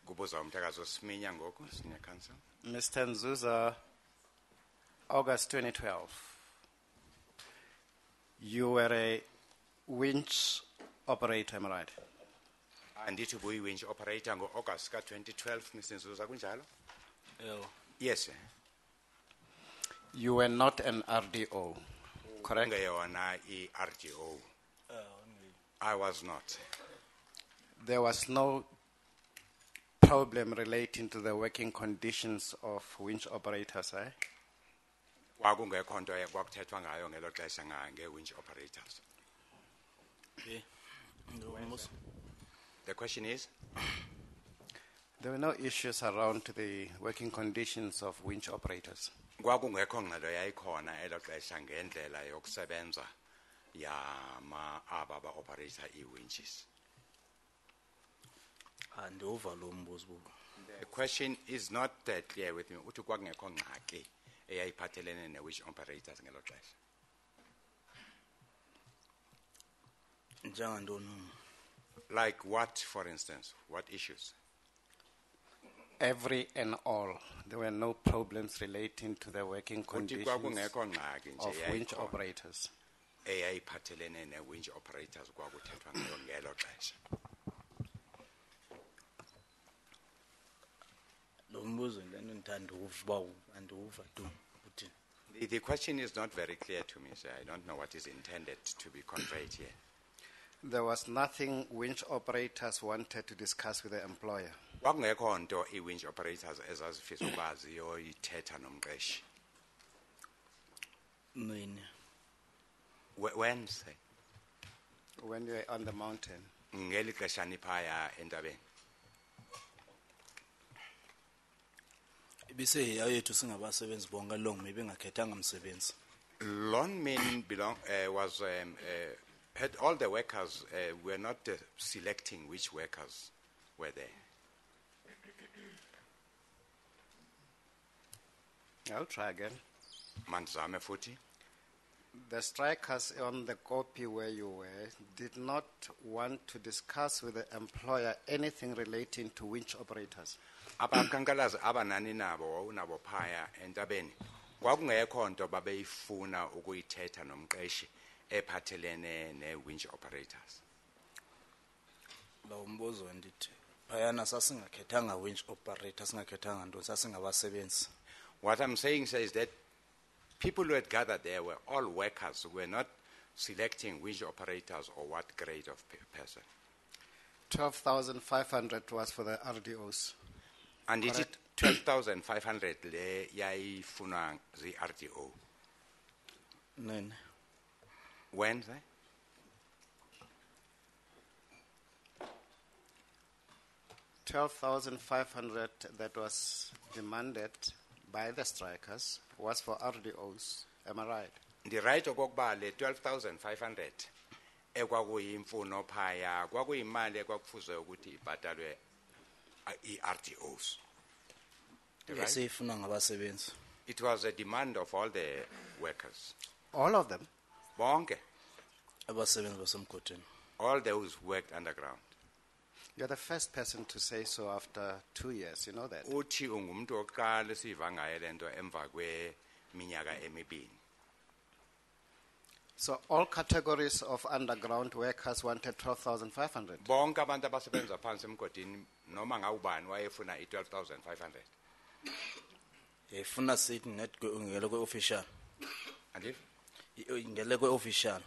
Kubuza umtakazo Siminya ngoku, Senior Counsel. Mr. Nzuza, August 2012, you were a winch operator, am I right? Andithi buyi-winch operator ngo-August ka-2012, Mr. Nzuza, kunjalo? Yes, sir. You were not an RDO, correct? Ngeyona i-RDO. I was not. There was no problem relating to the working conditions of winch operators, eh? Kwakungekho nto kwakuthethwa ngayo ngelo xesha nge-winch operators. Okay. The question is? There were no issues around the working conditions of winch operators. Kwakungekho ngxelo yayikhona elo xesha ngendlela yokusebenza aba ba-operator ii-winches. The question is not clear with me. Uthi kwakungekho ngxaki eyayiphathelene ne-winch operators ngelo xesha. Like what, for instance? What issues? Every and all. There were no problems relating to the working conditions of winch operators. Eyayiphathelene ne-winch operators kwakuthethwa ngayo ngelo xesha. The question is not very clear to me, sir. I don't know what is intended to be conveyed here. There was nothing winch operators wanted to discuss with the employer. Kwakungekho nto i-winch operators ezazifisa ukwazi yoyithetha nomqeshi. When, say? When you were on the mountain. Ngeli xesha niphaya entabeni. Longman had all the workers were not selecting which workers were there. I'll try again. Manzame futhi. The strikers on the copy where you were did not want to discuss with the employer anything relating to winch operators. Abakankalazi abanani nabo phaya entabeni kwakungekho nto babeyifuna ukuyithetha nomqeshi ephathelene ne-winch operators. Lo mbuzo ndithi phayana sasingakhethanga winch operators singakhethanga nto sasingabasebenzi. What I'm saying is that people who had gathered there were all workers who were not selecting which operators or what grade of person. 12,500 was for the RDOs. And is it 12,500 le yayifuna the RDO? Nine. When, sir? $12,500 that was demanded by the strikers was for RDOs. Am I right? The right okokuba le 12,500 ekwakuyimfuno phaya kwakuyimali ekwakufuze ukuthi ibhatalwe i-RDOs. Right? It was a demand of all the workers. All of them? Bonke. Abasebenzi. All those who worked underground. You're the first person to say so after 2 years, you know that? Uthi ungumuntu oqala siva ngayo lento emva kweminyaka emibini. So all categories of underground workers wanted 12,500. Bonke abantu abasebenza phansi emgodini noma ngawubani wayefuna i-12,500. Efuna sithi net ngele kwe-official. And if? Ngele kwe-official.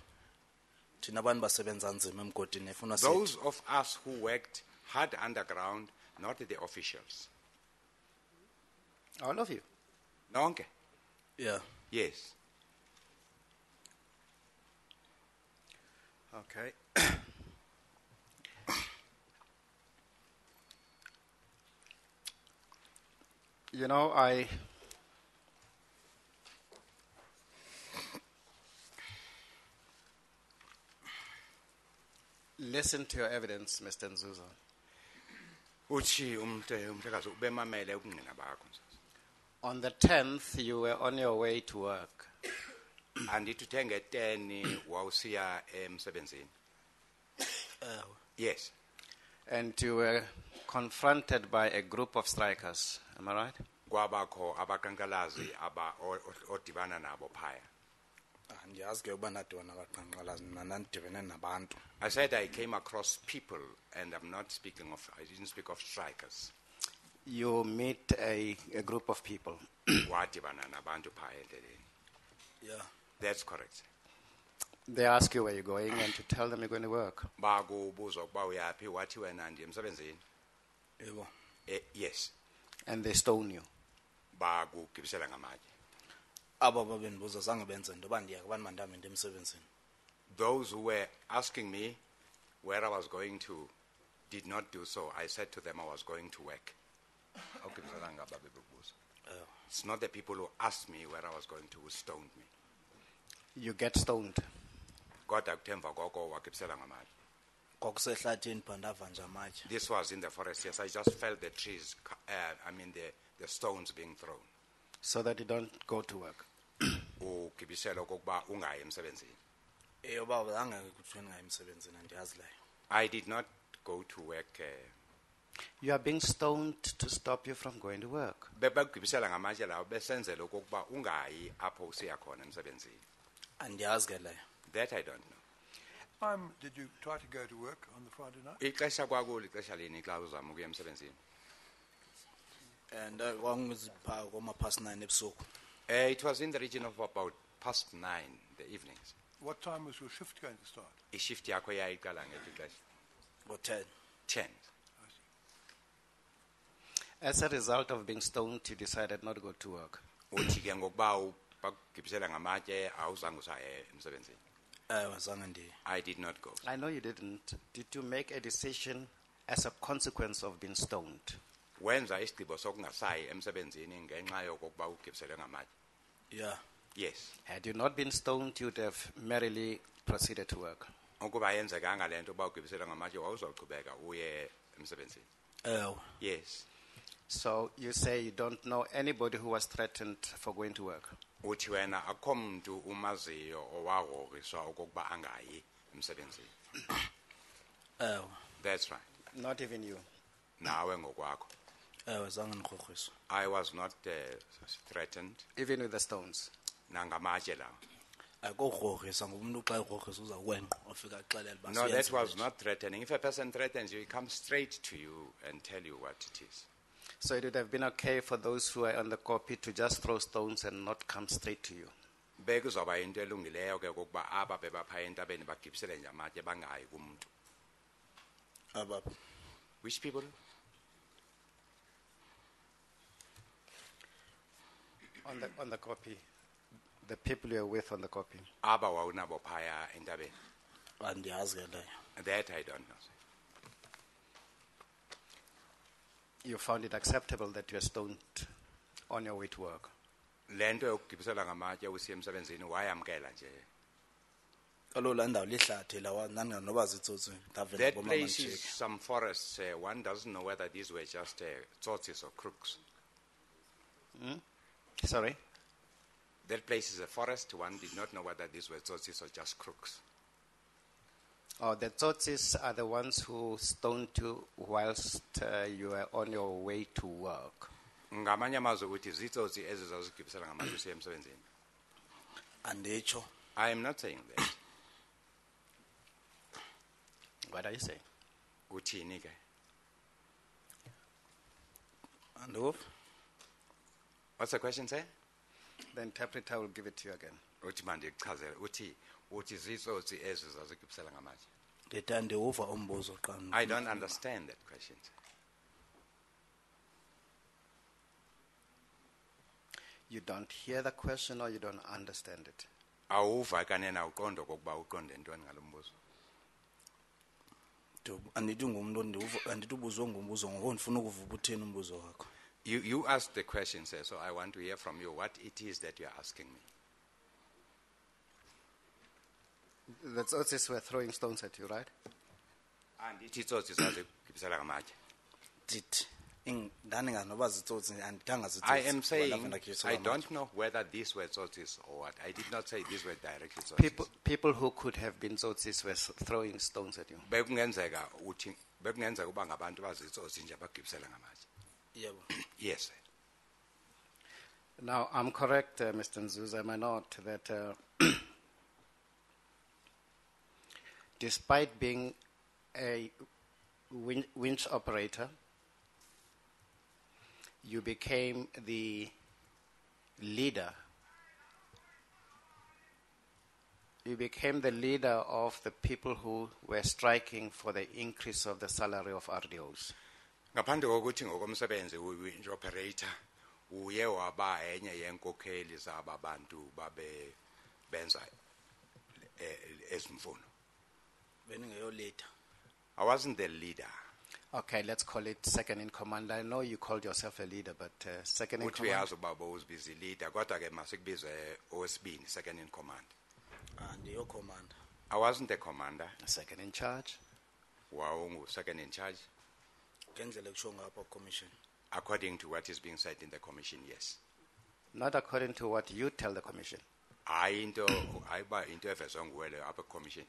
Thina abantu basebenza nzima emgodini efuna sithi. Those of us who worked hard underground, not the officials. All of you? Nonke? Yeah. Yes. Okay. You know, I listen to your evidence, Mr. Nzuza. Uchi umtekazi ubemamele ubungqina bakho. On the 10th, you were on your way to work. Andithi uthe 10 wawusiya emsebenzini. Yes. And you were confronted by a group of strikers. Am I right? Kwabakho abaqhankqalazi odibana nabo phaya. Andiyazi ke uba ndadibana abaqhankqalazi mna ndandidibene nabantu. I said I came across people, and I didn't speak of strikers. You meet a group of people. Wadibana nabantu phaya endleleni. Yeah. That's correct. They ask you where you're going, and you tell them you're going to work. Bakubuza ukuba uyaphi, wathi wena ndiya emsebenzini. Yebo. Yes. And they stone you. Bakugibisela ngamatshe. Aba babendibuza zange benze nto bandiya kubani mandame into emsebenzini. Those who were asking me where I was going to did not do so. I said to them I was going to work. It's not the people who asked me where I was going to who stoned me. You get stoned. Kodwa kuthe emva koko wagibisela ngamatshe. Kwakusehlathini pha ndava nje amatye. This was in the forest, yes. I just felt the trees, the stones being thrown. So that you don't go to work. Ugibisela okokuba ungayi emsebenzini. Yoba zange kuthiwe ngayi emsebenzini andiyazi leyo. I did not go to work. You are being stoned to stop you from going to work. Bebagibisela ngamatshe lawo besenzela okokuba ungayi apho usiya khona emsebenzini. Andiyazi ke leyo. That I don't know. Did you try to go to work on the Friday night? Ixesha kwakulo ixesha lini xa uzama ukuya emsebenzini? And kwanguzipha koma-9 ebusuku. It was in the region of about 9:30 in the evenings. What time was your shift going to start? Ishift yakho yayiqala ngeli xesha? Ngo-10. 10. As a result of being stoned, you decided not to go to work. Uthi ke ngokuba bagibisela ngamatshe awuzange usaye emsebenzini. Zange ndiye. I did not go. I know you didn't. Did you make a decision as a consequence of being stoned? Wenza isigqibo sokungasayi emsebenzini ngenxa yokokuba ugibisele ngamatshe? Yeah. Yes. Had you not been stoned, you'd have merrily proceeded to work. Ukuba yenzekanga le nto uba ugibisele ngamatshe wawuzoqhubeka uye emsebenzini? Yes. So you say you don't know anybody who was threatened for going to work? Uthi wena akho mntu umaziyo owahoriswa okokuba angayi emsebenzini? That's right. Not even you? Nawe ngokwakho? Zange ndikrokriswa. I was not threatened. Even with the stones? Nangamatshe lawo. Akokrokrasa ngumntu xa ekrokrasa uza kwenqwa ofika axelele uba No, that was not threatening. If a person threatens you, he comes straight to you and tell you what it is. So it would have been okay for those who are on the copy to just throw stones and not come straight to you? Bekuzoba into elungileyo ke kokuba aba bebaphaya entabeni bagibisele nje amatye bangayi kumntu. Abaphi? Which people? On the copy. The people you're with on the copy. Aba wawunabo phaya entabeni? Andiyazi ke leyo. That I don't know. You found it acceptable that you were stoned on your way to work? Le nto yokugibisela ngamatye usiya emsebenzini wayamkela nje. Kaloku laa ndawo lihlathi lawa noba zitsotsi ndavela That bomama place is ndisheki. some forests. One doesn't know whether these were just tsotsis or crooks. Sorry? That place is a forest. One did not know whether these were tsotsis or just crooks. Oh, the Tsotsis are the ones who stoned you whilst you were on your way to work. Ngamanye amazwi uthi zitsotsi ezi zazigibisela ngamatye usiya emsebenzini. Anditsho. I am not saying that. What are you saying? Uthini ke? Andof? What's the question, say? The interpreter will give it to you again. Uthi mandichazele uthi zitsotsi ezi zazigibisela ngamatye. Ndithe ndiwuva umbuzo qha. I don't understand that question. You don't hear the question or you don't understand it? Awuva kanena uqondo kokuba uqonde ntoni ngalo mbuzo. Andithi ngumntu andithi ubuzwe ngumbuzo ngoko ndifuna ukuva ubutheni umbuzo wakho. You asked the question, sir, so I want to hear from you what it is that you are asking me. The Tsotsis were throwing stones at you, right? Andithi itsotsi zazigibisela ngamatye. Ndithi ndandinganoba zitsotsi andithanga zitsotsi. I am saying I don't know whether these were tsotsis or what. I did not say these were directly tsotsis. People who could have been Tsotsis were throwing stones at you. Bekungenzeka uthi bekungenza kuba ngabantu bazitsotsi nje abagibisela ngamatshe. Yebo. Yes, sir. Now, I'm correct, Mr. Nzuza, am I not, that despite being a winch operator, you became the leader. You became the leader of the people who were striking for the increase of the salary of RDOs. Ngaphandle kokuthi ngokomsebenzi winch operator uye waba enye yenkokheli zaba bantu babe benza ezimfuno. Beningeyo leader. I wasn't the leader. Okay, let's call it second in command. I know you called yourself a leader, but second in Uthi command. uyazi ubaba uzibiza leader kodwa ke masikubize owesibini, second in command. And your commander. I wasn't the commander. Second in charge. Wawungu second in charge. Ngendlela kusho ngapha commission. According to what is being said in the commission, yes. Not according to what you tell the commission. Into evezwe nguwele upper commission.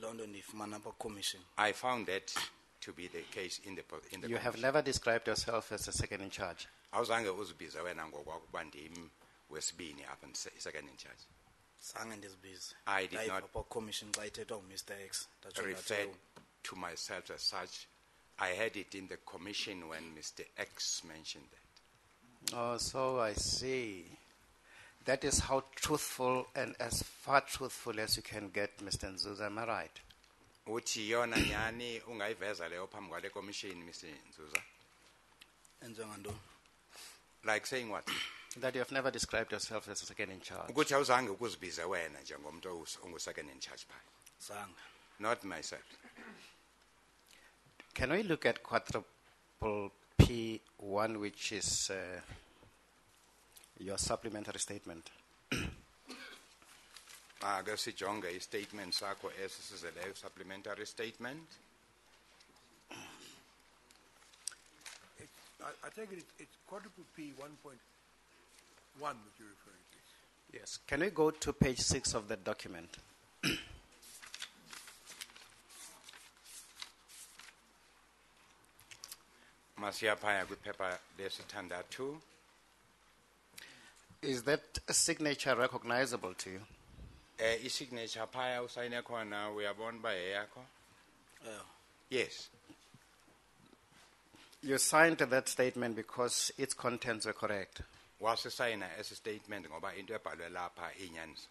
London ifumana apha commission. I found that to be the case in the You commission. have never described yourself as a second in charge. Awuzange uzibize wena ngokwakuba ndim wesibini apha second in charge. Zange ndizibize. I did not apha commission xa ithethwa nguMr X. refer to myself as such. I had it in the commission when Mr. X mentioned that. Oh, so I see. That is how truthful and as far truthful as you can get, Mr. Nzuza. Am I right? Uthi yona nyani ungayiveza leyo phambi kwale commission, Mr. Nzuza? Enjengantoni? Like saying what? That you have never described yourself as a second in charge. Ukuthi awuzange ukuzibize wena njengomuntu ongu-second in charge phaa. Zange. Not myself. Can we look at quadruple P1, which is your supplementary statement? Ake sijonge i-statement sakho esisizeleyo, supplementary statement. I take it it's quadruple P 1.1 that you're referring to. Yes. Can we go to page 6 of that document? Masiya phaya kwiphepha lesithandathu. Is that signature recognizable to you? I-signature phaya usayine khona uyabona uba yeyakho? Yes. You signed that statement because its contents were correct. Wasisayina esi statement ngoba into ebhalwe lapha inyaniso.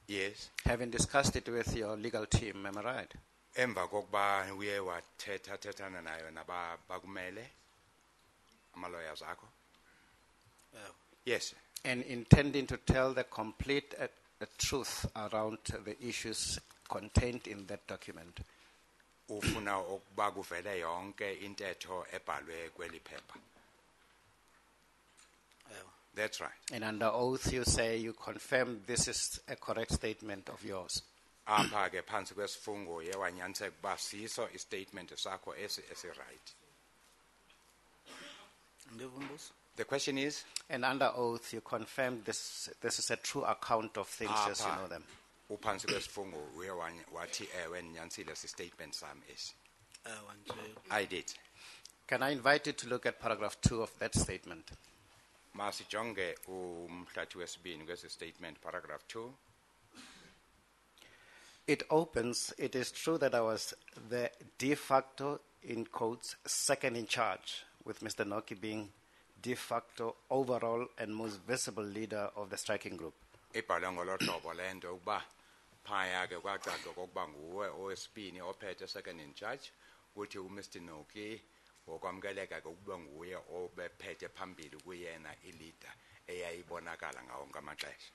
Yes. Having discussed it with your legal team, am I right? Emva kokuba uye wathethana nayo nabakumele ama-lawyers akho. Yes. And intending to tell the complete truth around the issues contained in that document. Ufuna ukuba kuvele yonke intetho ebhalwe kweli phepha. That's right. And under oath you say you confirm this is a correct statement of yours. Apha ke phansi kwesifungo uye wanyaniseka ukuba siso i-statement sakho esi-right. Ndivumbuzo. The question is? And under oath you confirm this is a true account of things as you know them. Uphansi kwesifungo uye wathi ewe ndinyanisile si-statement sami esi. I did. Can I invite you to look at paragraph 2 of that statement? Masijonge umhlathi wesibini kwesi statement, paragraph 2. It opens, it is true that I was the de facto, in quotes, second in charge, with Mr. Noki being de facto overall and most visible leader of the striking group. Ibhalwe ngolo hlobo le nto ukuba phaya ke kwacaca kokuba nguwe owesibini ophethe second in charge, kuthi uMr. Noki wokwamkeleka kokuba nguye obephethe phambili kuyena i-leader eyayibonakala ngawo ngamaxesha.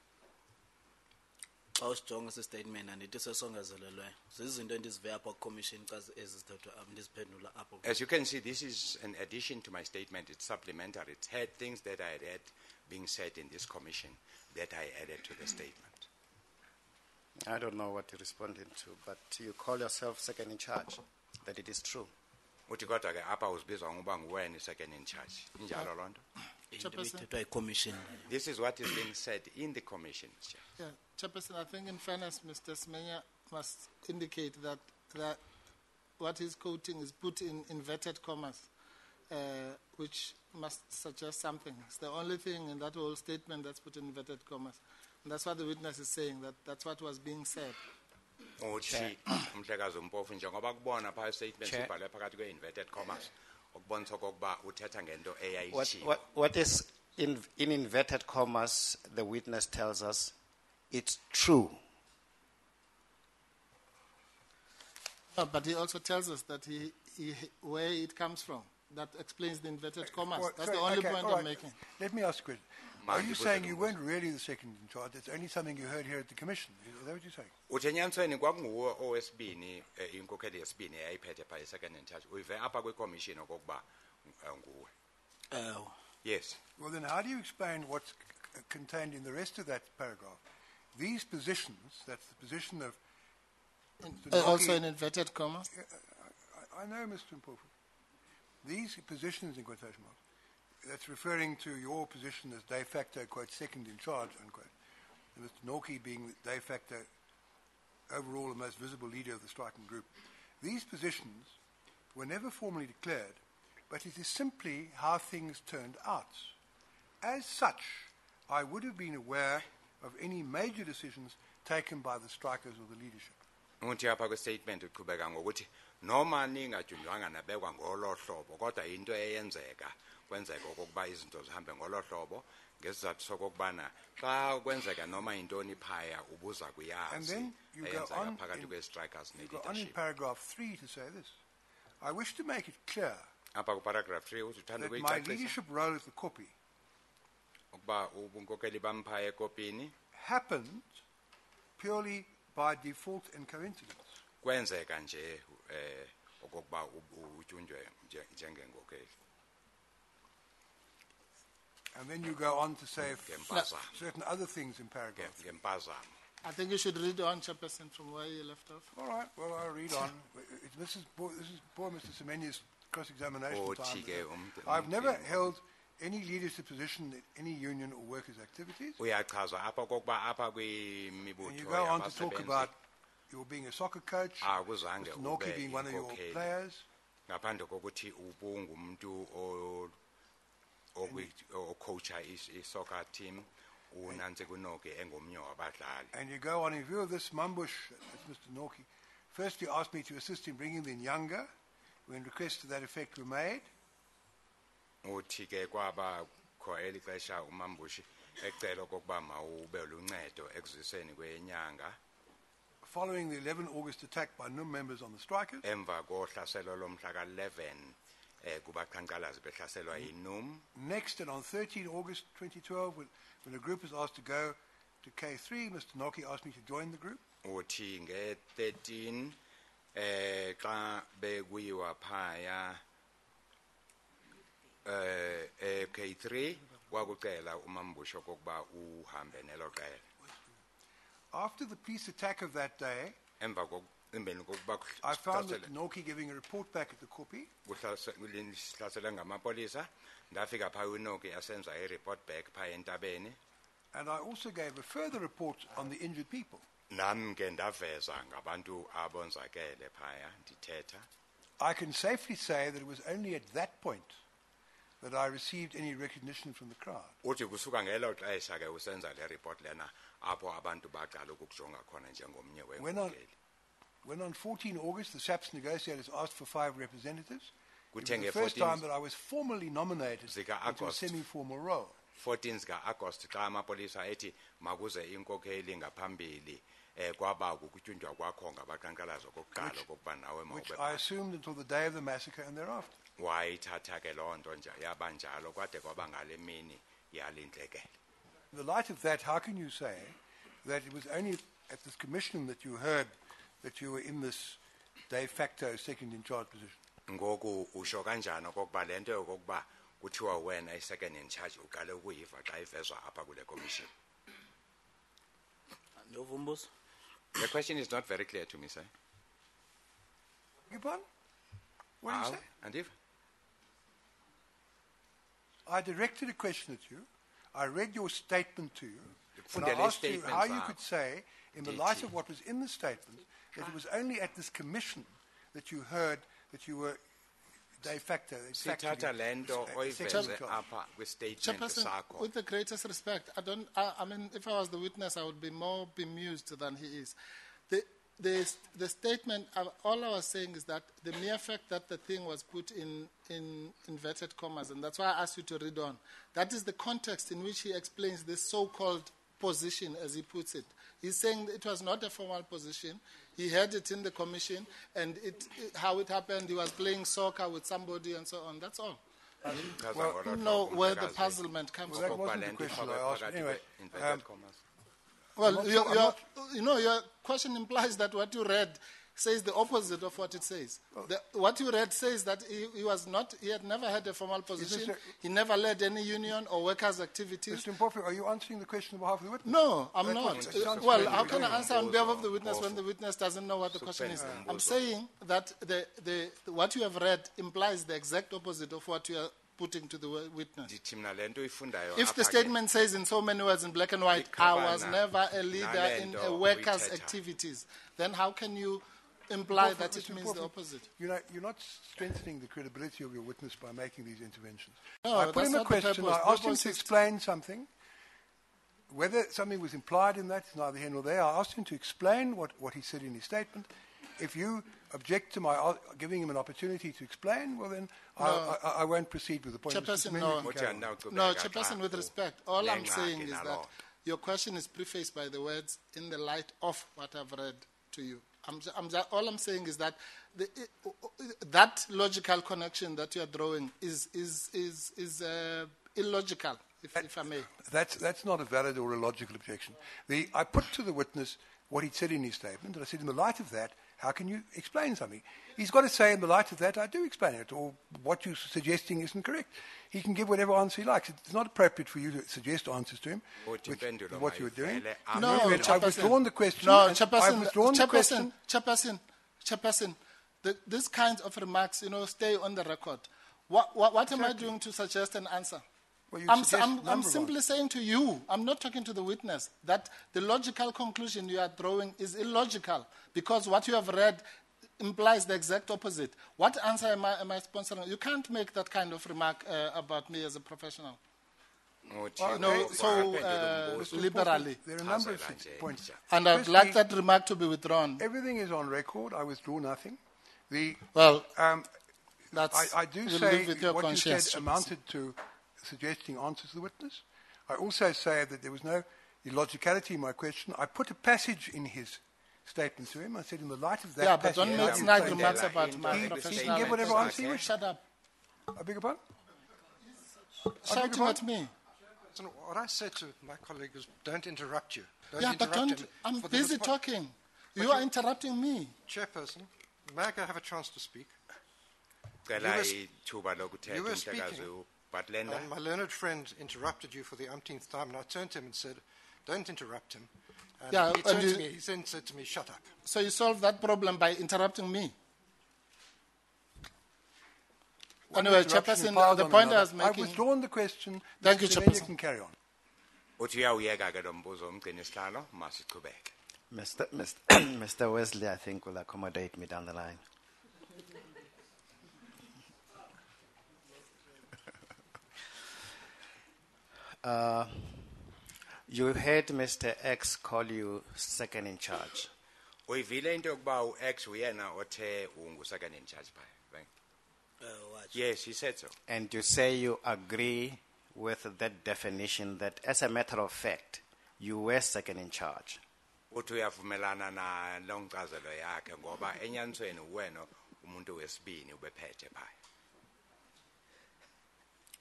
Xa usijonga esi statement andithi sesongezelelweyo zizinto endizive apha commission xa ezizithethwa ndiziphendula apho. As you can see, this is an addition to my statement. It's supplementary. It's had things that I had being said in this commission that I added to the statement. I don't know what you're responding to, but you call yourself second in charge, that it is true. Uthi kodwa ke apha uzibizwa ngoba nguwena second in charge. Injalo loo nto. Into ithethwa yi-commission. This is what is being said in the commission, Mr. Chair. Yeah, Chairperson, I think in fairness, Mr. Semenya must indicate that what he's quoting is put in inverted commas, which must suggest something. It's the only thing in that whole statement that's put in inverted commas. And that's what the witness is saying, that's what was being said. uthi umhlekazi uMpofu njengoba kubona pha statement Chair. sibhale phakathi kwe-inverted commas ukubonisa okokuba uthetha ngento eyayitshiwo. What is in inverted commas, the witness tells us, it's true. No, but he also tells us that where it comes from. That explains the inverted commas. Well, That's sorry, the only okay, point all I'm right. making. Let me ask a question. Are Manje you kuze saying you kumbuzo. weren't really the second in charge? It's only something you heard here at the commission. Is that what you're saying? Uthi enyanisweni kwakunguwe owesibini inkokheli yesibini eyayiphethe pha second in charge uyive apha kwi-commission okokuba nguwe. Yes. Well, then how do you explain what's contained in the rest of that paragraph? These positions, that's the position of... Mr. Also Noki- in inverted commas. I know, Mr. Mpofu. These positions, in quotation marks, that's referring to your position as de facto, quote, second in charge, unquote. And Mr. Norkie being the de facto, overall, the most visible leader of the striking group. These positions were never formally declared, but it is simply how things turned out. As such, I would have been aware of any major decisions taken by the strikers or the leadership. Uthi apha kwi-statement uqhubeka ngokuthi noma ningatyunjwanga nabekwa ngolo hlobo kodwa into eyenzeka kwenzeka okokuba izinto zihambe ngolo hlobo ngesizathu sokokubana xa kwenzeka noma intoni phaya ubuza And kuyazi then you go eyenzeka on phakathi in- kwe-strikers You go on in ne-leadership. paragraph 3 to say this. I wish to make it clear Apha kuparagraph 3 uthi uthanda that my ukuyicacisa leadership role at the copy ukuba ubunkokheli bam phaya ekopini happened purely by default and coincidence. kwenzeka nje okokuba utyunjwe njengenkokheli And then you go on to say ngempazamo certain other things in paragraph. ngempazamo. I think you should read on, Chairperson, from where you left off. All right, well, I'll read on. This is poor Mr. Semenya's cross-examination Oh, time. Chike, I've never held any leadership position in any union or workers' activities. Uyachaza apha kokuba apha And kwimibutho you go on to talk yabasebenzi about your being a soccer coach, akuzange Mr. Norkie ube being one of your inkokheli. players, ngaphandle kokuthi ubungumntu ocoacha i-soccer team unansi kunoke engomnye wabadlali. and you go on in view of this Mambush, that's Mr. Norkie. First, you asked me to assist in bringing the Nyanga when requests to that effect were made. Uthi ke kwaba kho eli xesha umambushi ecela okokuba mawube luncedo ekuziseni kwenyanga Following the 11 August attack by NUM members on the strikers, emva kohlaselo lomhla ka-11 kubaqhankqalazi behlaselwa yinum. next and on 13 August 2012, when the group was asked to go to K3, Mr. Norkie asked me to join the group. Uthi nge-13 xa bekuyiwa phaya K3 kwakucela umambushi okokuba uhambe nelo qela After the police attack of that day, emva embeni kokuba I found that Norkie giving a report back at the Kopi, kuhlaselwe ngamapolisa ndafika phaya unoki asenza i-report back phaya entabeni and I also gave a further report on the injured people. nam ke ndaveza ngabantu abonzakele phaya ndithetha. I can safely say that it was only at that point that I received any recognition from the crowd. Uthi kusuka ngelo xesha ke usenza le report lena apho abantu baqala ukukujonga khona njengomnye wenkokheli. When on 14 August the SAPS negotiators asked for 5 representatives, it was Kuthe the first 14 time that I was formally nominated into a Zika-August. semi-formal role. 14 zika-Agost xa amapolisa ethi makuze inkokheli ngaphambili kwaba kukutyunjwa kwakho ngabaqhankqalazi okokuqala okokuba nawe Which mawube I assumed until the day of the massacre and thereafter. wayithatha ke loo nto yaba njalo kwade kwaba ngale mini yale ntlekele. In the light of that, how can you say that it was only at this commission that you heard that you were in this de facto second in charge position? Ngoku usho kanjani okokuba le nto yokokuba kuthiwa wena i-second in charge uqale ukuyiva xa ivezwa apha kule commission? Novumbus. The question is not very clear to me, sir. You pardon? What do you say? And if? I directed a question at you. I read your statement to you. And I Fundele asked you statement how you zam. could say, in the light of what was in the statement, that it was only at this commission that you heard that you were de facto. Sithatha lento oyiveze apha kwistatement Chairperson, sakho. with the greatest respect, I mean, if I was the witness, I would be more bemused than he is. The statement, all I was saying is that the mere fact that the thing was put in inverted commas, and that's why I asked you to read on, that is the context in which he explains this so-called position, as he puts it. He's saying that it was not a formal position. He had it in the commission, and how it happened, he was playing soccer with somebody and so on. That's all. Well, You know where the puzzlement comes Well, that from. wasn't the question I asked. Anyway, Well, your question implies that what you read says the opposite of what it says. What you read says that he had never had a formal position, he never led any union or workers' activities. Mr. Mpofu, are you answering the question on behalf of the witness? No, I'm That's not. what it sounds Well, like how you're can I doing. answer on behalf of the witness when the witness doesn't know what the question is? I'm saying that what you have read implies the exact opposite of what you are putting to the witness. If the statement says in so many words in black and white, I was never a leader in a workers' activities, then how can you imply that it means the opposite? You're not strengthening the credibility of your witness by making these interventions. No, I put that's him a not the question, purpose. I asked him Purpose to is- explain something. Whether something was implied in that is neither here nor there. I asked him to explain what he said in his statement. If you object to my giving him an opportunity to explain, well then I won't proceed with the point. Chairperson, Mr. no. Menu can carry on. No, Chairperson, with respect, all I'm saying is that your question is prefaced by the words "in the light of what I've read to you." All I'm saying is that that logical connection that you are drawing is illogical, if I may. That's not a valid or a logical objection. I put to the witness what he'd said in his statement, and I said, in the light of that, how can you explain something? He's got to say, in the light of that, I do explain it, or what you're suggesting isn't correct. He can give whatever answer he likes. It's not appropriate for you to suggest answers to him, which is what you were doing. No, I've withdrawn the question. No, and I've withdrawn the question. Chairperson, these kinds of remarks, stay on the record. What am I doing to suggest an answer? Well, I'm simply saying to you, I'm not talking to the witness, that the logical conclusion you are drawing is illogical because what you have read implies the exact opposite. What answer am I sponsoring? You can't make that kind of remark about me as a professional. Liberally. There are a number of points. And I'd like that remark to be withdrawn. Everything is on record. I withdraw nothing. That's I do we'll say live with your what you conscience, said Chairperson. amounted to suggesting answers to the witness. I also say that there was no illogicality in my question. I put a passage in his statement to him. I said, in the light of that Yeah, but passage, don't I make would snide say remarks that. about my He professional. can give whatever answer he wishes. Shut up. I beg your pardon? Shouting at me. What I said to my colleague is, don't interrupt you. I'm busy talking. You are interrupting me. Chairperson, may I have a chance to speak? You were speaking, and my learned friend interrupted you for the umpteenth time, and I turned to him and said, don't interrupt him. And Yeah, he turned and to me, he then said to me, shut up. So you solve that problem by interrupting me. Anyway, Interruption Chairperson, piled the on point I another. was making. I've withdrawn the question. Thank you, Mr. Semenya Chairperson. can carry on. Mr. Wesley, I think, will accommodate me down the line. You heard Mr. X call you second in charge. uyivile into yokuba u-X uyena othe ungu-second in charge phaya, right? Yes, he said so. And you say you agree with that definition that, as a matter of fact, you were second in charge. Uthi uyavumelana nalo nkcazelo yakhe ngoba enyanisweni uwena umuntu wesibini ubephethe phaya.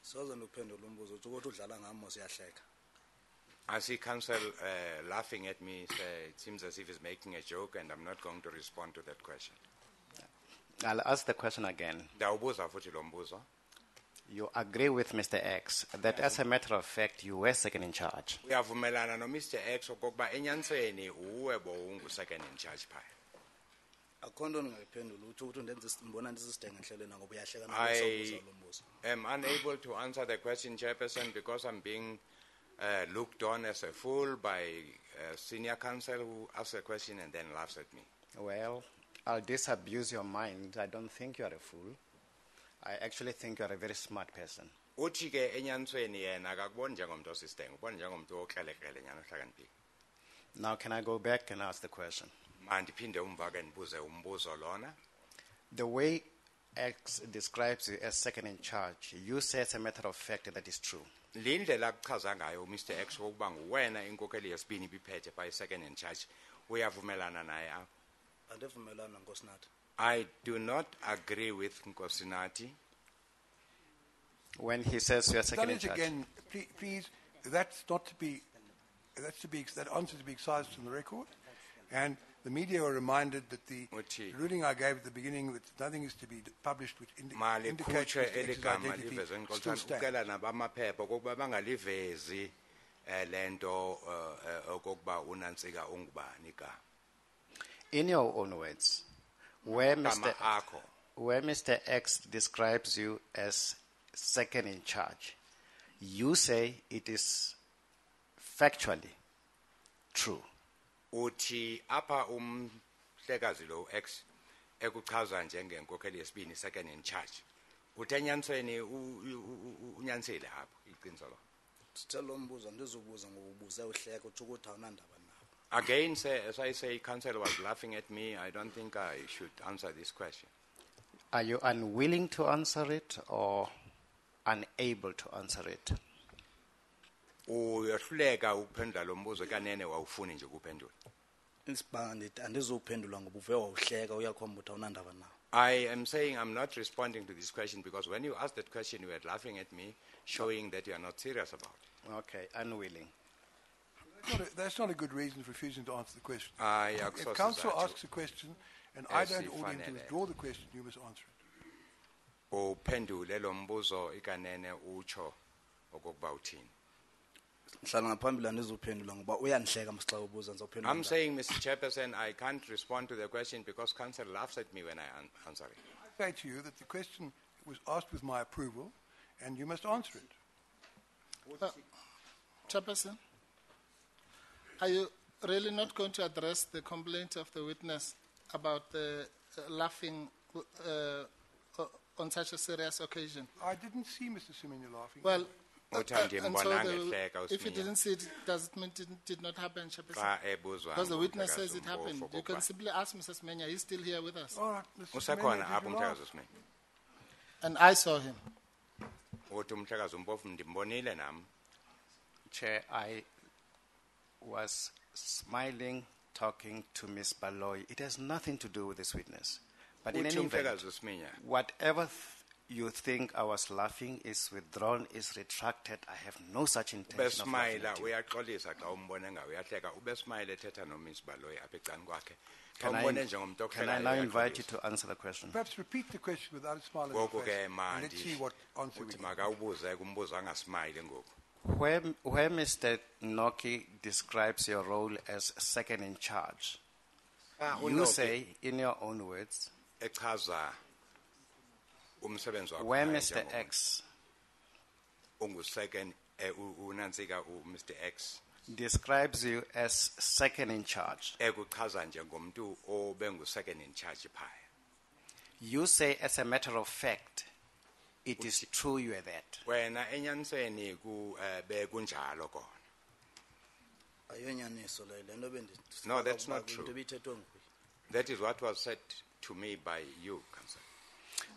Soze ndiphendule umbuzo uthi ukuthi udlala ngami mos siyahleka. I see counsel laughing at me. It seems as if he's making a joke, and I'm not going to respond to that question. I'll ask the question again. Ndawubuza futhi lo mbuzo. You agree with Mr. X that, as a matter of fact, you were second in charge. Uyavumelana no Mr. X okokuba enyanisweni uwe bo ungu-second in charge phaya. Akho nto ndingayiphendula uthi ndibona ndisisidenge enhlelweni ngoba uyahleka I am unable to answer the question, Chairperson, because I'm being looked on as a fool by senior counsel who asks a question and then laughs at me. Well, I'll disabuse your mind. I don't think you are a fool. I actually think you are a very smart person. Uthi ke enyanisweni yena akakuboni njengomuntu osisteng, ubona njengomuntu okrelekrele nyana ohlakaniphile. Now, can I go back and ask the question? Mandiphinde umva ke ndibuze umbuzo lona. The way X describes you as second in charge, you say as a matter of fact that is true. Lindlela akuchaza ngayo Mr X ukuba nguwena inkokheli yesibini ibiphethe by second in charge. Uyavumelana naye apho? Andivumelana nkosinathi. I do not agree with Nkosinati. When he says you are second in charge. Again, please, that's not to be, that answer to be excised from the record. And the media are reminded that the ruling I gave at the beginning, that nothing is to be published which indicates Mr. X's identity still stands. In your own words, where Mr. X describes you as second in charge, you say it is factually true. Uthi apha umhlekazi lo X ekuchaza njengenkokheli yesibini second in charge. Uthenyanisweni unyanisile apho iqiniso lo. Sicela umbuzo ndizobuza ngokubuza uhleka uthi ukuthi awunandaba nawo. Again, as I say, counsel was laughing at me. I don't think I should answer this question. Are you unwilling to answer it or unable to answer it? Uyahluleka ukuphendula lo mbuzo kanene wawufuni nje ukuphendula. Isibandi andizophendula ngoba uve wawuhleka uyakhomba ukuthi awunandaba nawo. I am saying I'm not responding to this question because when you asked that question, you were laughing at me, showing that you are not serious about it. Okay, unwilling. That's not a good reason for refusing to answer the question. If counsel asks a question and I don't order him to withdraw the question, you must answer it. Uphendule lo mbuzo ikanene utsho okokuba uthini. I'm saying, Mr. Chairperson, I can't respond to the question because counsel laughs at me when I answer it. I say to you that the question was asked with my approval and you must answer it. Chairperson, are you really not going to address the complaint of the witness about the laughing on such a serious occasion? I didn't see Mr. Semenya laughing. Well, if you didn't see it, does it mean it did not happen, Chairperson? Because the witness says it happened. You can simply ask Mr. Semenya. He's still here with us. All right, Mr. Semenya, did you laugh? And I saw him. Chair, I was smiling, talking to Ms. Baloy. It has nothing to do with this witness. But in any event, whatever you think I was laughing is withdrawn, is retracted. I have no such intention of laughing at you. Can I now invite you to answer the question? Perhaps repeat the question without a smile on your face, and let's see what answer we get. Where Mr. Noki describes your role as second in charge, you say, in your own words, where Mr. X describes you as second in charge, you say, as a matter of fact, it is true you are that. No, that's not true. That is what was said to me by you, counsel.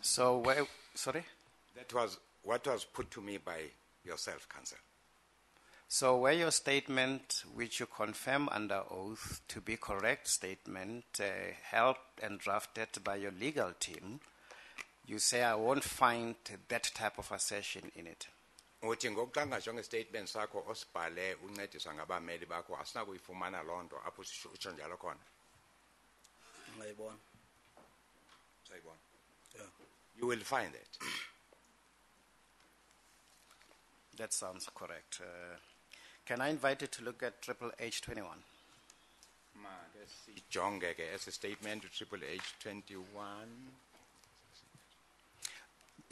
So, sorry? That was what was put to me by yourself, counsel. So, were your statement, which you confirm under oath to be correct statement, helped and drafted by your legal team, you say I won't find that type of assertion in it. Uthi ngokuqanga jonge statement sakho osibhale uncediswa ngabameli bakho asinakuyifumana lonto apho utsho njalo khona. Ngayibona. Sayibona. Yeah. You will find it. That sounds correct. Can I invite you to look at Triple H21? Jonge ke as a statement to Triple H21.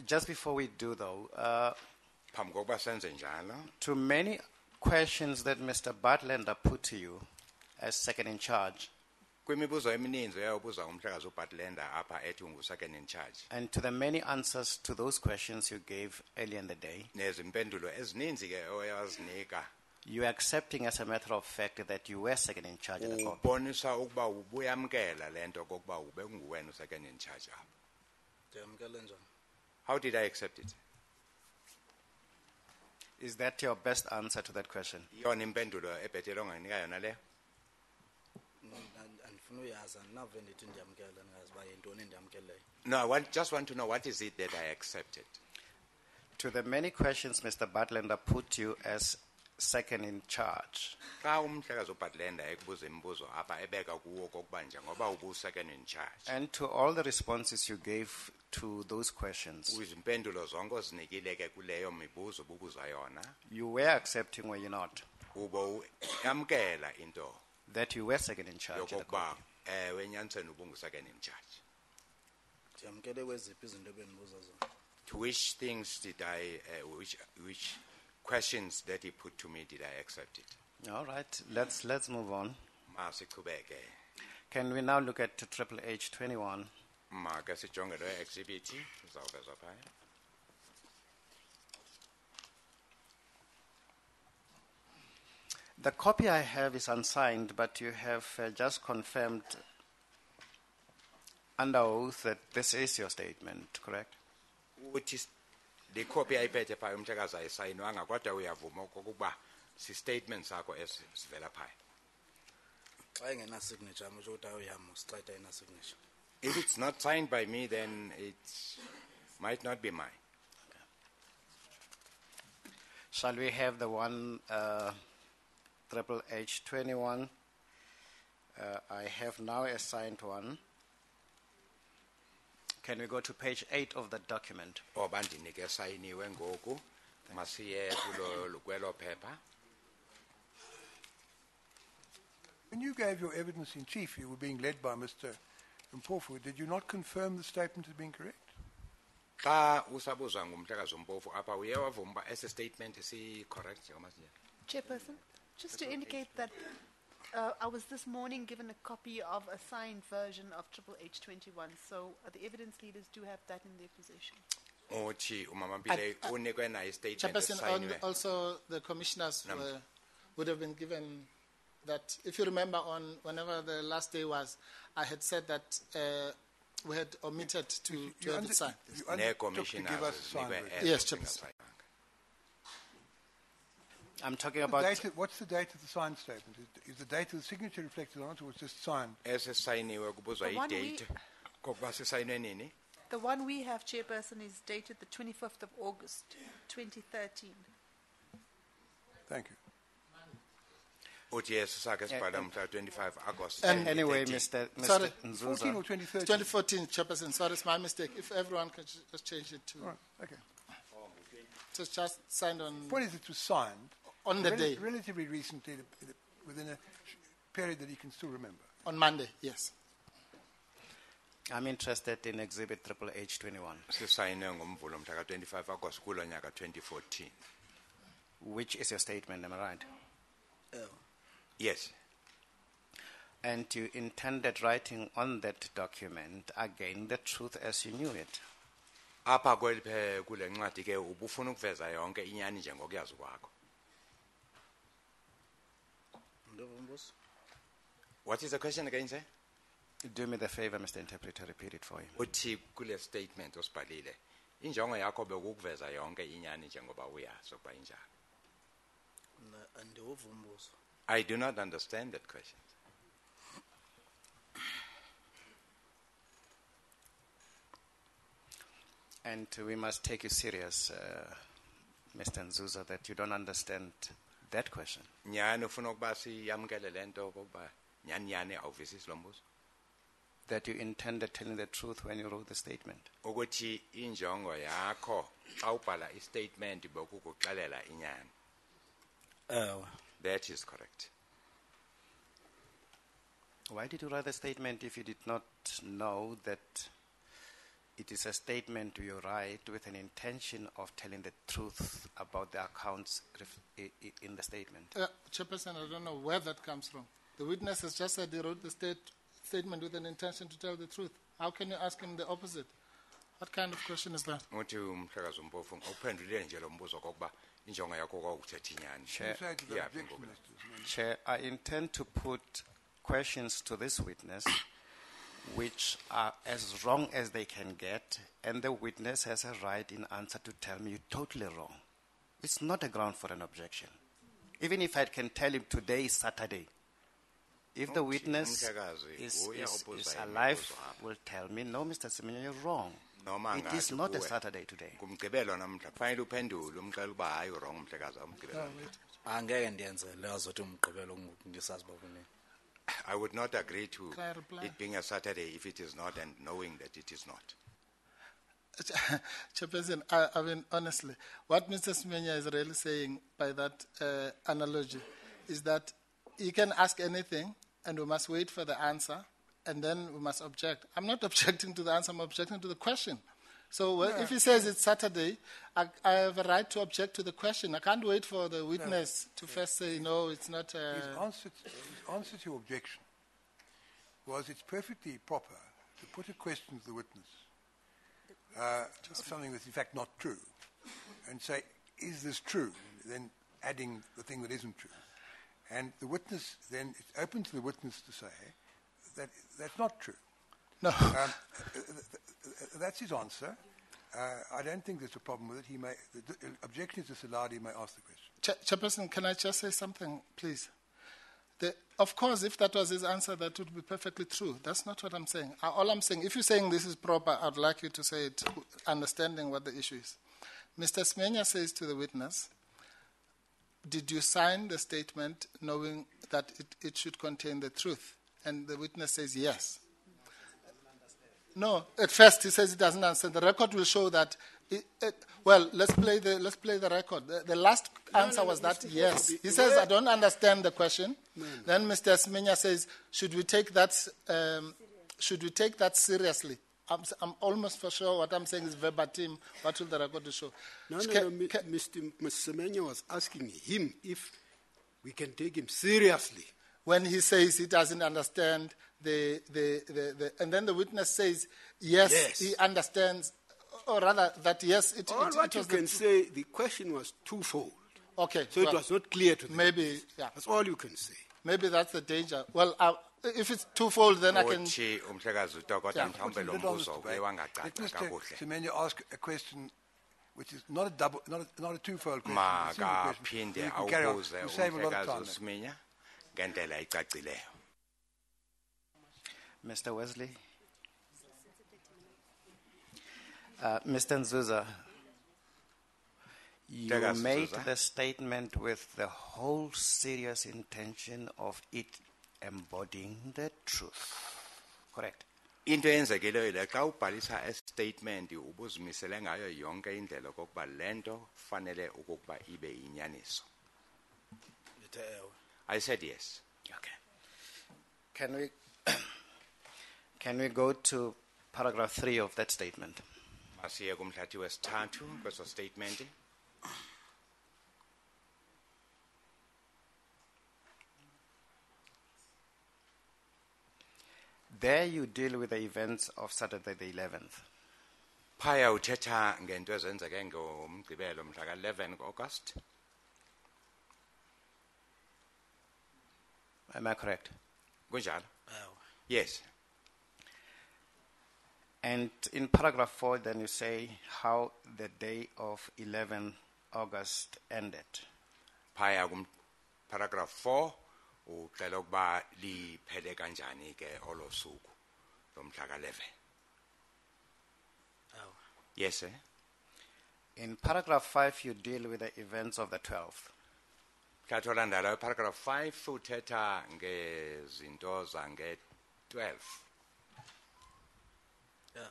Just before we do, though, Phambi kokuba senze njalo, to many questions that Mr. Bartlander put to you as second in charge, kwimibuzo emininzi uyabuza umhlekazi uBatlenda apha ethi ungu-second in charge And to the many answers to those questions you gave earlier in the day, nezimpendulo ezininzi ke oyazinika you are accepting as a matter of fact that you were second in charge at the COP. ubonisa ukuba ubuyamkela le nto kokuba ube nguwena u-second in charge apha. Ndiyamkele njani? How did I accept it? Is that your best answer to that question? Yona impendulo ebhetele ongayinika yona leyo. Andifuna uyazi andinave ndithi ndiyamkele ndingazi uba yintoni ndiyamkeleyo. No, I just want to know what is it that I accepted. To the many questions Mr. Batlender put you as second in charge, Xa umhlekazi uBatlenda ekubuza imibuzo apha ebeka kuwo kokuba njengoba ubu-second in charge. and to all the responses you gave to those questions, Izimpendulo zonke ozinikile ke kuleyo mibuzo bubuza yona. you were accepting, were you not, Ubo yamkela into that you were second in charge at the yokokuba COP? wenyaniseni ubungu-second in charge. Ndiyamkele kweziphi izinto ebendibuza zona? To which things did I, which questions that he put to me did I accept it? All right, let's move on. Masichubeke. Can we now look at Triple H 21? Make sijonge lo exhibit uzawuvezwa phaya. The copy I have is unsigned, but you have just confirmed under oath that this is your statement, correct? Uthi the copy ayiphethe phaya umhlekazi ayisayinwanga kodwa uyavuma okokuba si-statement sakho esivela phaya. Xa engena-signature amusho ukuthi awuyama usixayita ena-signature. If it's not signed by me, then it might not be mine. Shall we have the one, Triple H 21? I have now a signed one. Can we go to page 8 of the document? Oba ndinike esayiniwe ngoku masiye kwelo phepha. When you gave your evidence in chief, you were being led by Mr. Mpofu. Did you not confirm the statement as being correct? Xa usabuzwa ngumhlekazi uMpofu apha uye wavuma uba esi statement si-correct njengoba sinje. Chairperson, just to indicate that I was this morning given a copy of a signed version of Triple H 21, so the evidence leaders do have that in their possession. Uthi umama Mpile unikwe nayo i-statement Chairperson, esayiniwe. also the commissioners would have been given that. If you remember, on whenever the last day was, I had said that we had omitted to have it signed. You undertook to Ne-commissioners give us a signed zinikwe version. Yes, ezo Chairperson. zingasayinwanga. I'm talking The about... what's the date of the signed statement? Is the date of the signature reflected on it, or was it just signed? Esesayiniwe kubuzwa The one i-date kokuba sisayinwe nini. The one we have, Chairperson, is dated the 25th of August, 2013. Thank you. Uthi esisakhe sibhala mhla 25 August. Anyway, 2013. Mr. Sorry. 14 or Nzuza, 2013? 2014, Chairperson. Sorry, it's my mistake. If everyone can just change it to... All right, okay. So it's just signed on What is it was signed? the day, Relatively recently, within a period that you can still remember. on Monday, yes. I'm interested in Exhibit Triple H 21, Sisayinwe ngomvulo mhla ka 25 August kulo nyaka 2014. which is your statement, am I right? Yes. And you intended writing on that document, again, the truth as you knew it. Apha kule ncwadi ke ubufuna ukuveza yonke inyani njengokuyazi kwakho. Ndova umbuzo? What is the question again, sir? Do me the favor, Mr. Interpreter, repeat it for you. Uthi kule statement osibhalile injongo yakho bekukuveza yonke inyani njengoba uyazi ukuba injalo. Andiwuva umbuzo. I do not understand that question. And we must take you serious, Mr. Nzuza, that you don't understand that question. Nyani ufuna ukuba siyamkele lento ukuba nyani awuvisisi lo mbuzo. That you intended telling the truth when you wrote the statement. Ukuthi injongo yakho xa ubhala i-statement bekukuxelela inyani. That is correct. Why did you write the statement if you did not know that it is a statement you write with an intention of telling the truth about the accounts in the statement? Chairperson, I don't know where that comes from. The witness has just said he wrote the statement with an intention to tell the truth. How can you ask him the opposite? What kind of question is that? uthi umhlekazi uMpofu uphendule nje lo mbuzo kokuba injongo yakho kwakuthetha inyani. You say to the Yeah, objection, Ngokulela. Mr. Smith. Chair, I intend to put questions to this witness which are as wrong as they can get, and the witness has a right in answer to tell me you're totally wrong. It's not a ground for an objection. Even if I can tell him today is Saturday, if the witness umhlekazi is uya opposa alive, imibuzo apha. will tell me, no, Mr. Semenya, you're wrong. Noma It is ngathi not a kuwe, Saturday today. kumgqibelo namhla kufanele uphendule umxela uba hayi wrong umhlekazi amgqibelo. angeke ndiyenze leyo zothi umgqibelo ndisazi uba kunini. I would not agree to Can I reply? it being a Saturday if it is not, and knowing that it is not. Chairperson, I mean, honestly, what Mr. Smenya is really saying by that analogy is that he can ask anything and we must wait for the answer and then we must object. I'm not objecting to the answer, I'm objecting to the question. So if he says it's Saturday, I have a right to object to the question. I can't wait for the witness to first say, no, it's not. His answer to your objection was it's perfectly proper to put a question to the witness, something that's in fact not true, and say, is this true? Then adding the thing that isn't true. And the witness, then it's open to the witness to say that that's not true. No. That's his answer. I don't think there's a problem with it. The objection is disallowed. He may ask the question. Chairperson, can I just say something, please? Of course, if that was his answer, that would be perfectly true. That's not what I'm saying. All I'm saying, if you're saying this is proper, I'd like you to say it, understanding what the issue is. Mr. Smenya says to the witness, did you sign the statement knowing that it should contain the truth? And the witness says yes. No, at first he says he doesn't understand. The record will show that. Let's play the record. The last answer was that yes. He says, I don't understand the question. Then Mr. Smenya says, should we take that seriously? I'm almost for sure what I'm saying is verbatim. What will the record show? No, Mr. Semenya was asking him if we can take him seriously. When he says he doesn't understand and then the witness says yes. He understands, or rather that yes, it what you can say, the question was twofold. Okay. So it was not clear to them. Maybe, yeah. That's all you can say. Maybe that's the danger. Well, if it's twofold, then I can. Uthi umhlekazi uTokota Yeah. mhlawumbe lo mbuzo uke wangacaca Let Mr. kakuhle. Semenya ask a question which is not a twofold question. it's a single question. Makaphinde You can carry on. awubuze You save a lot of umhlekazi time. uSiminya ngendlela ecacileyo. Mr. Wesley? Mr. Nzuza, you Mhlekazi made Nzuza. the statement with the whole serious intention of it embodying the truth. Correct? Into eyenzekileyo ile xa ubhalisa a statement ubuzimisele ngayo yonke indlela okokuba lento fanele okokuba ibe inyaniso. Ndithe ewe. I said yes. Okay. Can we go to paragraph 3 of that statement? Masiye kumhlathi wesithathu kweso statement. There you deal with the events of Saturday the 11th. Phaya uthetha ngento ezenzeke ngomgqibelo mhla ka-11 August. Am I correct? Kunjalo? Ewe. Yes. And in paragraph 4, then you say how the day of 11 August ended. Phaya paragraph 4 uxela ukuba liphele kanjani ke olo suku lomhla ka-11. Ewe. Yes, sir. In paragraph 5, you deal with the events of the 12th. Mhlatho landalayo paragraph 5 uthetha ngezinto zange-12. Yeah.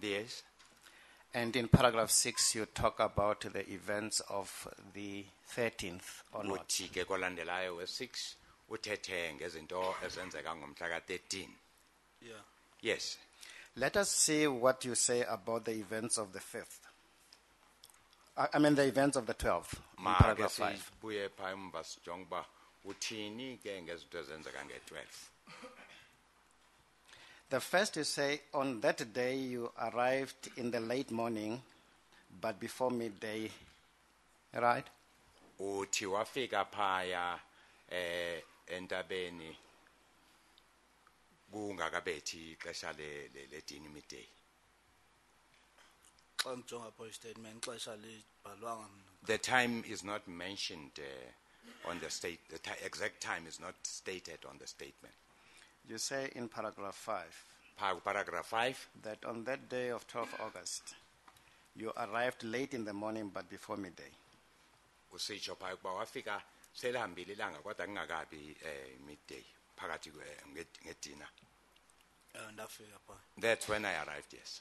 Yes. And in paragraph 6, you talk about the events of the 13th onwards. Uthi ke kolandelayo we-6 uthethe ngezinto ezenzeka ngomhla ka-13. Yeah. Yes. Let us see what you say about the events of the 5th. I mean the events of the 12th in Ma ke paragraph 5. sibuye phaya emva sijonge uba uthini ke ngezinto ezenzeka nge-12. The first you say, on that day you arrived in the late morning, but before midday, right? uthi wafika phaya entabeni kungakabethi ixesha ledini midday. Xa ngijonga pho i-statement ixesha libhalwanga mna. The time is not mentioned on the exact time is not stated on the statement. You say in paragraph 5 Paragraph 5, that on that day of 12 August, you arrived late in the morning but before midday. usitsho phaya ukuba wafika selihambile ilanga kodwa kungakabi midday phakathi ngedina. Ndafika pha. That's when I arrived, yes.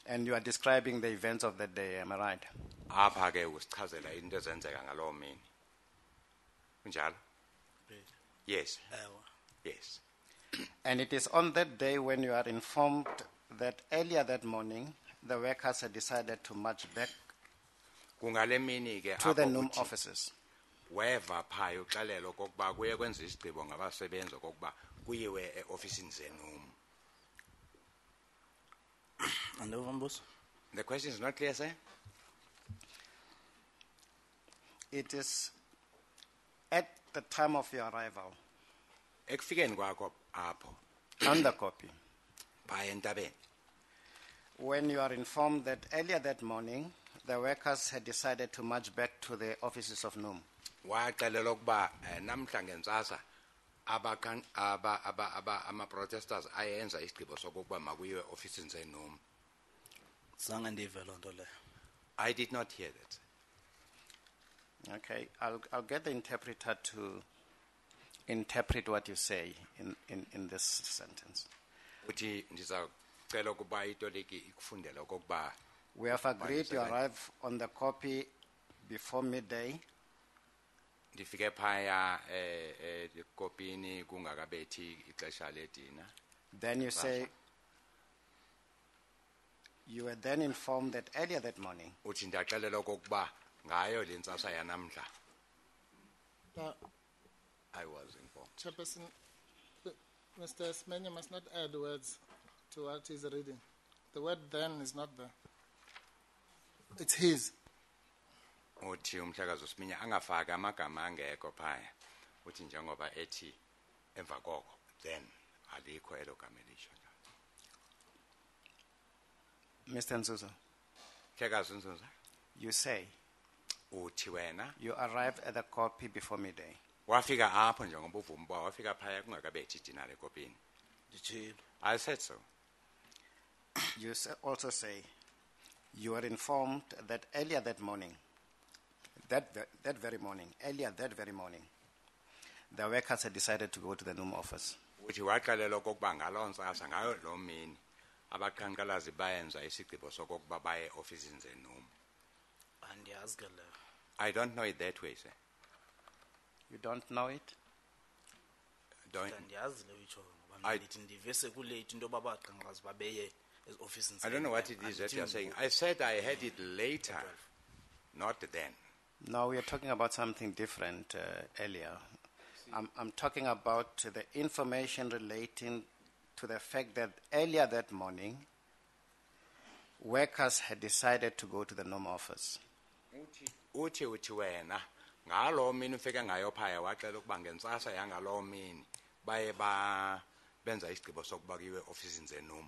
And you are describing the events of that day, am I right? Apha ke usichazela into ezenzeka ngalowo mini. Kunjalo? Yes. Ewe. Yes. And it is on that day when you are informed that earlier that morning, the workers had decided to march back Kungale mini ke to the apho NUM uthi offices. weva phaya uxelelo kokuba kuye kwenza isigqibo ngabasebenzi kokuba kuyiwe eofisini zeNUM. Andova mbuzo? The question is not clear, sir? It is at the time of your arrival, Ekufikeni kwakho apho on the copy, phaya entabeni. when you are informed that earlier that morning, the workers had decided to march back to the offices of NUM. Waxelela ukuba namhla ngentsasa ama-protesters ayenza isigqibo sokokuba makuyiwe ofisini zeNUM. Zange ndive loo nto leyo. I did not hear that. Okay, I'll get the interpreter to interpret what you say in this sentence. Uthi ndizawucela ukuba itoliki ikufundele okokuba We have agreed to Fine, arrive on the copy before midday, ndifike phaya ekopini kungakabethi ixesha ledina. then you say you were then informed that earlier that morning Uthi ndaxelela okokuba ngayo le ntsasa yanamhla I was informed. Chairperson, Mr. Semenya must not add words to what he's reading. The word then is not there. It's his. Uthi umhlakazi uSiminya angafaki amagama angekho phaya. Uthi njengoba ethi emva koko then alikho elo gama elisho. Mr. Nzuzo, Mhlekazi uNzuza you say uthi wena you arrived at the copy before midday. wafika apho njengoba uvuma uba wafika phaya kungakabethi idina lekopini. Nditshilo. I said so. You also say you were informed that earlier that morning, that very morning, the workers had decided to go to the NUM office. Uthi waxelela okokuba ngaloo ntsasa ngayo loo mini abaqhankqalazi bayenza isigqibo sokokuba baye ofisini zeNUM. Andiyazi ke leyo. I don't know it that way, sir. You don't know it? Andiyazi leyo itsho ngoba I- ndithi ndive sekulate into yoba abaqhankqalazi babeye eziofisini. I don't know what it is that you're saying. I said I had it later, not then. No, we are talking about something different earlier. I'm talking about the information relating to the fact that earlier that morning, workers had decided to go to the NUM office. Uthi wena ngaloo mini ufike ngayo phaya waxela ukuba ngentsasa yangaloo mini baye benza isigqibo sokuba kuyiwe ofisini zeNUM.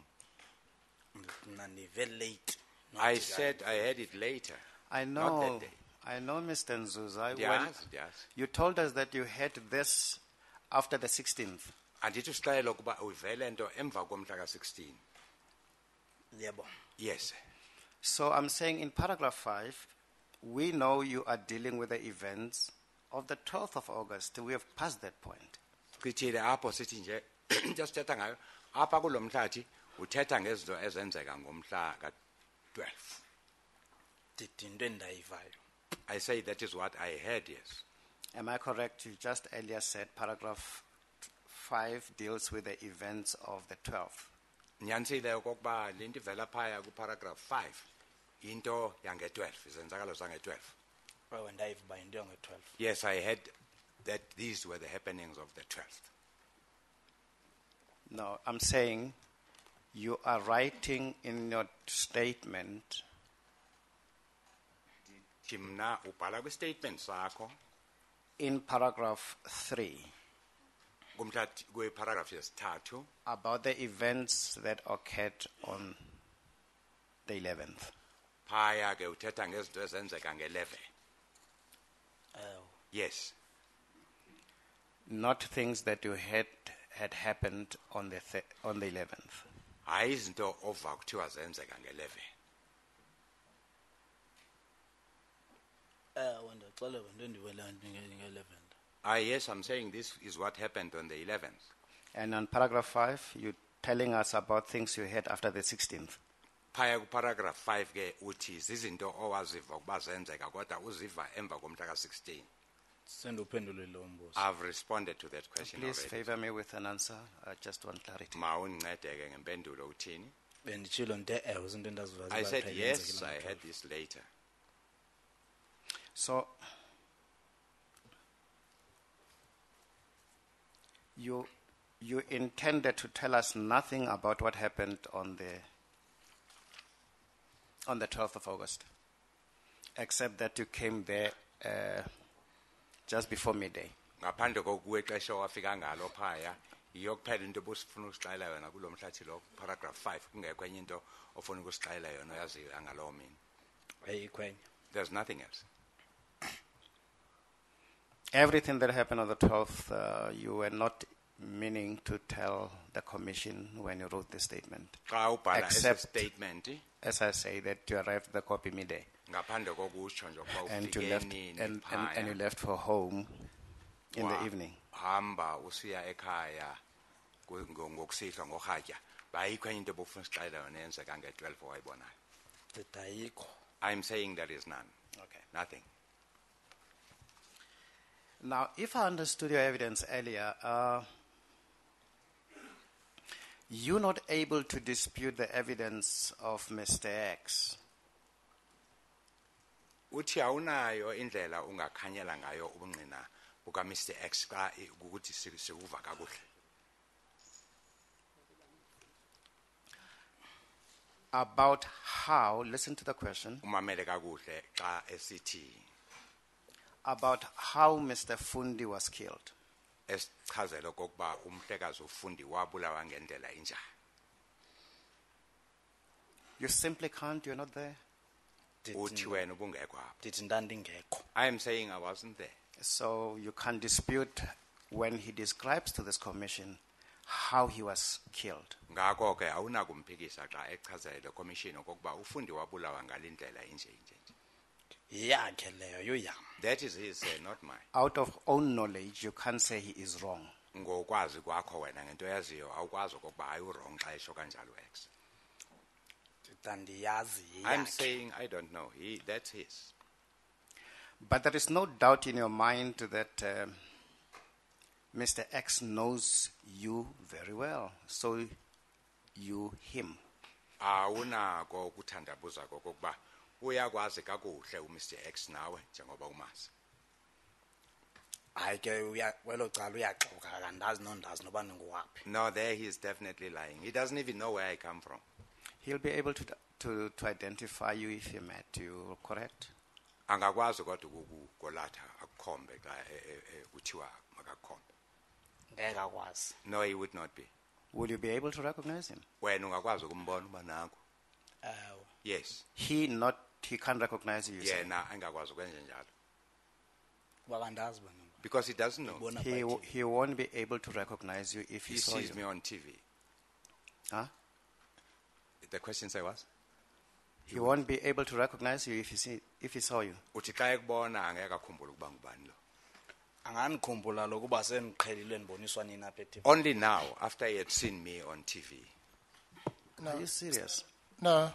Mna ndive late. not I that- said I had it later. I Not know, that day. I know, Mr. Nzuza. Yes. You told us that you had this after the 16th. Andithi usixelela ukuba uvele nto emva komhla ka-16. Yebo. Yes. So I'm saying in paragraph 5, we know you are dealing with the events of the 12th of August. We have passed that point. Sichithile apho sithi nje into sithetha ngayo apha kulo mhlathi uthetha ngezinto ezenzeka ngomhla ka-12. Ndithi into endayivayo. I say that is what I heard, yes. Am I correct? You just earlier said paragraph 5 deals with the events of the 12th. Nyanisile okokuba le nto ivela phaya kuparagraph 5 into yange-12 izenzakalo zange-12. Ewe ndayiva uba yinto yange-12. Yes, I heard that these were the happenings of the 12th. No, I'm saying You are writing in your statement Timna ubhala kwi-statement sakho in paragraph 3 kwi-paragraph yesithathu about the events that occurred on the 11th. phaya ke uthetha ngezinto ezenzeka nge-11. Yes. Not things that you had happened on the 11th. Hayi izinto ova kuthiwa zenzeka nge-11. Wena xela into endiwela nge-11. Yes, I'm saying this is what happened on the 11th. And on paragraph 5, you're telling us about things you had after the 16th. Phaya ku-paragraph 5 ke uthi zizinto owaziva ukuba zenzeka kodwa uziva emva komhla ka-16. Senduphendule lo mbuzo. I've responded to that question Please already. favor me with an answer. I just want clarity. Mawundincede ke ngempendulo uthini? Benditshilo nto izinto endazivayo I said ziba yes, zenzekile I ngexesha. had this later. So, you intended to tell us nothing about what happened on the 12th of August, except that you came there just before midday. Ngaphandle kokuwe xesha wafika ngalo phaya yiyo kuphela into obusifuna ukusixelela yona kulo mhlathi lo paragraph 5 kungekho enye into ofuna ukusixelela yona oyaziyo ngalo mina. Ayikho enye. There's nothing else. Everything that happened on the 12th, you were not meaning to tell the commission when you wrote the statement. Xa ubhala Except- statement As I say, that you arrived the copy midday ngaphandle kokutsho nje ukuba and you ufike left, nini and you phaya left for home in the evening. hamba usiya ekhaya ngokusihlwa ngorhatya bayikho enye into obufuna usixelela yona yenzeka nge-12 owayibonayo. Ndithi ayikho. I'm saying there is none. Okay. Nothing. Now, if I understood your evidence earlier, you're not able to dispute the evidence of Mr. X. Uthi awunayo indlela ungakhanyela ngayo ubungqina buka Mr. X xa ukuthi sikuva kakuhle. About how, listen to the question, Umamele kakuhle xa esithi about how Mr. Fundi was killed. esichazela okokuba umhlekazi ufundi wabulawa ngendlela injani. You simply can't, you're not there. Uthi wena ubungekho apha. Ndithi ndandingekho. I am saying I wasn't there. So you can't dispute when he describes to this commission how he was killed. Ngakho ke awunakumphikisa xa echazela le commission okokuba ufundi wabulawa ngalindlela inje inje. Yakhe leyo yoyam. That is his not mine. Out of own knowledge, you can't say he is wrong. Ngokwazi kwakho wena ngento yaziyo awukwazi okokuba ayu wrong xa esho kanjalo X. Ndandiyazi I'm yakhe. saying I don't know. That's his. But there is no doubt in your mind that Mr. X knows you very well. So you him. Awunako ukuthandabuza kokuba uyakwazi kakuhle uMr X nawe njengoba umazi. Hayi ke welo cala uyaxoka kandazi nondazi noba ninguwaphi. No, there he is definitely lying. He doesn't even know where I come from. He'll be able to identify you if he met you, correct? Angakwazi kodwa ukukolatha akukhombe xa kuthiwa makakhombe. Ngeke akwazi. No, he would not be. Will you be able to recognize him? Wena ungakwazi ukumbona uba nangu. Yes. He can't recognize you. You say. Yena angakwazi ukwenza njalo. Kuba kandazi bona. Because he doesn't know. Bona He won't be able to recognize you if he He saw sees you. me on TV. Huh? The question say what? He won't be able to recognize you if he saw you. Uthi xa ekubona angeke akhumbule ukuba ngubani lo. Anganikhumbula lokuba sendiqhelile ndiboniswa nini apha eTV. Only now, after he had seen me on TV. No. Are you serious? No.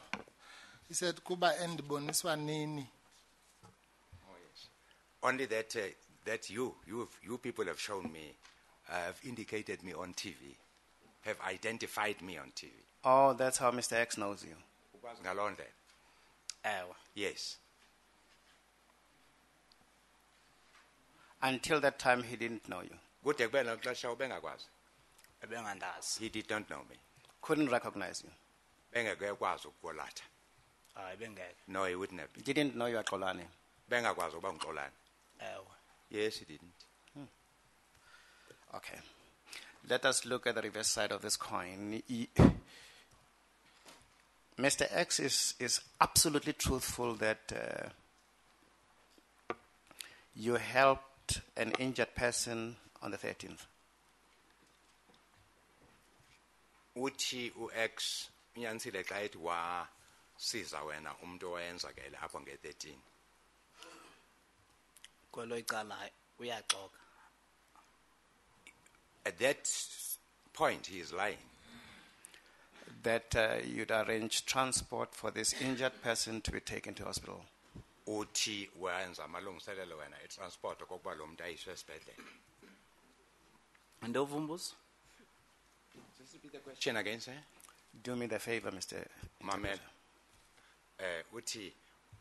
He said, kuba endiboniswa nini. Only that you people have shown me, have indicated me on TV, have identified me on TV. Oh, that's how Mr. X knows you. Ngaloo ndlela. Ewe. Yes. Until that time, he didn't know you. Kude kube nexesha ubengakwazi. Ebengandazi. He did not know me. couldn't recognize you. bengeke ekwazi ukukolatha. hayi bengeke No, he wouldn't have been. Didn't know you are Xolani. Bengakwazi ukuba ngixolani. ewe Yes, he didn't. Okay. Let us look at the reverse side of this coin. Mr. X is absolutely truthful that you helped an injured person on the 13th. Uthi uX unyanisile xa ethi wasiza wena umuntu owayenzakele apho nge-13. kwelo icala hayi uyaxoka At that point, he is lying. That you'd arrange transport for this injured person to be taken to hospital. Uthi wenza amalungiselelo wena i-transport okokuba lo muntu ayiswe esibhedlele. andovumbuzo Just repeat the question again, sir. Do me the favor, Mr. Mamela. Uthi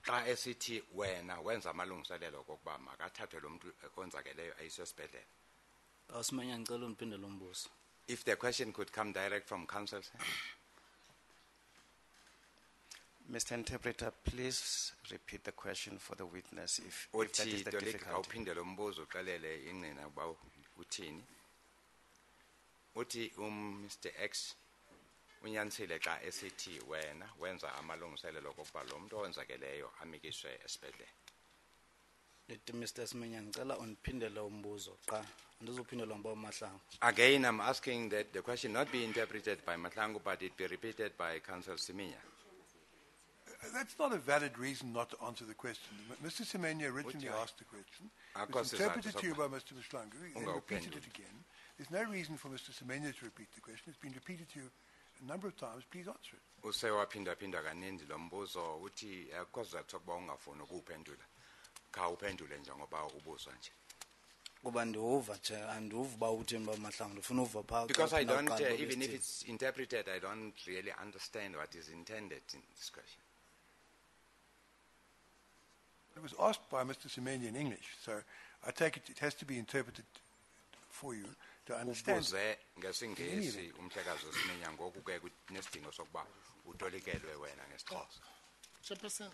xa esithi wena wenza amalungiselelo okokuba makathathwe lo muntu onzakeleyo ayiswe esibhedlele. awusimanya ngicela undiphinde lo mbuzo If the question could come direct from counsel, sir. Mr. Interpreter, please repeat the question for the witness if that Uthi is the Toleka difficulty. awuphinde lo mbuzo uxelele ingqina ukuba uthini. Uthi Mr. X unyanisile xa esithi wena wenza amalungiselelo okokuba lo muntu owenzakeleyo amikiswe esibhedlele. lithi Mr Simenya ngicela undiphinde lo mbuzo qa andizophinde lo mbuzo mahlangu Again, I'm asking that the question not be interpreted by Mahlangu, but it be repeated by Counsel Siminya. That's not a valid reason not to answer the question. Mr. Semenya originally asked the question. It was interpreted to you by Mr. Mshlangu. He repeated it again. There's no reason for Mr. Semenya to repeat the question. It's been repeated to you a number of times. Please answer it. Use waphinda kaninzi lo mbuzo uthi akukho sizathu sokuba ungafuni ukuwuphendula. Kha uphendule njengoba ubuzwa nje. kuba ndiwuva nje andiwuva uba uthini uba mahlangu ndifuna uva phaa Because I xa don't, uqala even if uba it's interpreted, I don't really understand what is intended in this question. It was asked by Mr. Semenya in English, so I take it has to be interpreted for you to understand. Ubuze ngesingesi umhlekazi uSiminya ngoku ke kunesidingo sokuba utolikelwe wena ngesixhosa. Chairperson,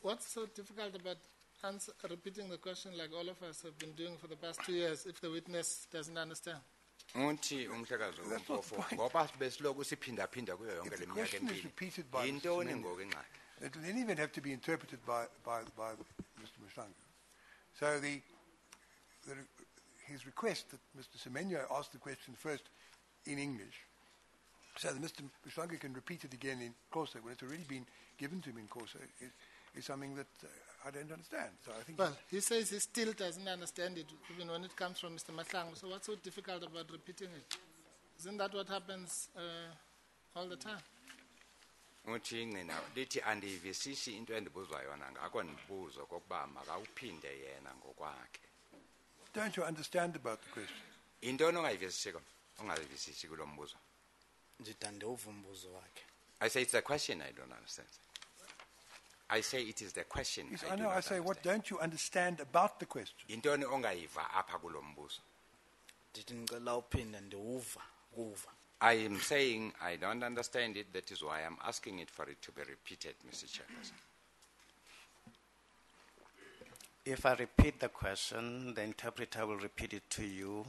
what's so difficult about repeating the question like all of us have been doing for the past 2 years if the witness doesn't understand? Uthi umhlekazi uMpofu ngoba besiloku siphinda kuyo yonke If the leminyaka question is emibili. repeated by Mr. Yintoni Semenya, ngoku ingxaki? it will then even have to be interpreted by Mr. Mshlangu. So his request that Mr. Semenya ask the question first in English, so that Mr. Mshlangu can repeat it again in Xhosa when it's already been given to him in Xhosa, is something that I don't understand. So I think. Well, he says he still doesn't understand it, even when it comes from Mr. Mahlangu. So what's so difficult about repeating it? Isn't that what happens all the time? Uthi ingqina lithi andiyivisisi into endibuzwa yona ngakho ndibuzo kokuba makawuphinde yena ngokwakhe. Don't you understand about the question? Intoni ongayivisisi kulo mbuzo? ndithi andiwuva umbuzo wakhe I say it's the question I don't understand. I say it is the question. Yes, I I do know. not I say, what understand. don't you understand about the question? Intoni ongayiva apha kulo mbuzo? ndithi ndicela uphinde ndiwuva kuva I am saying I don't understand it. That is why I'm asking it for it to be repeated, Mr. Chairperson. If I repeat the question, the interpreter will repeat it to you.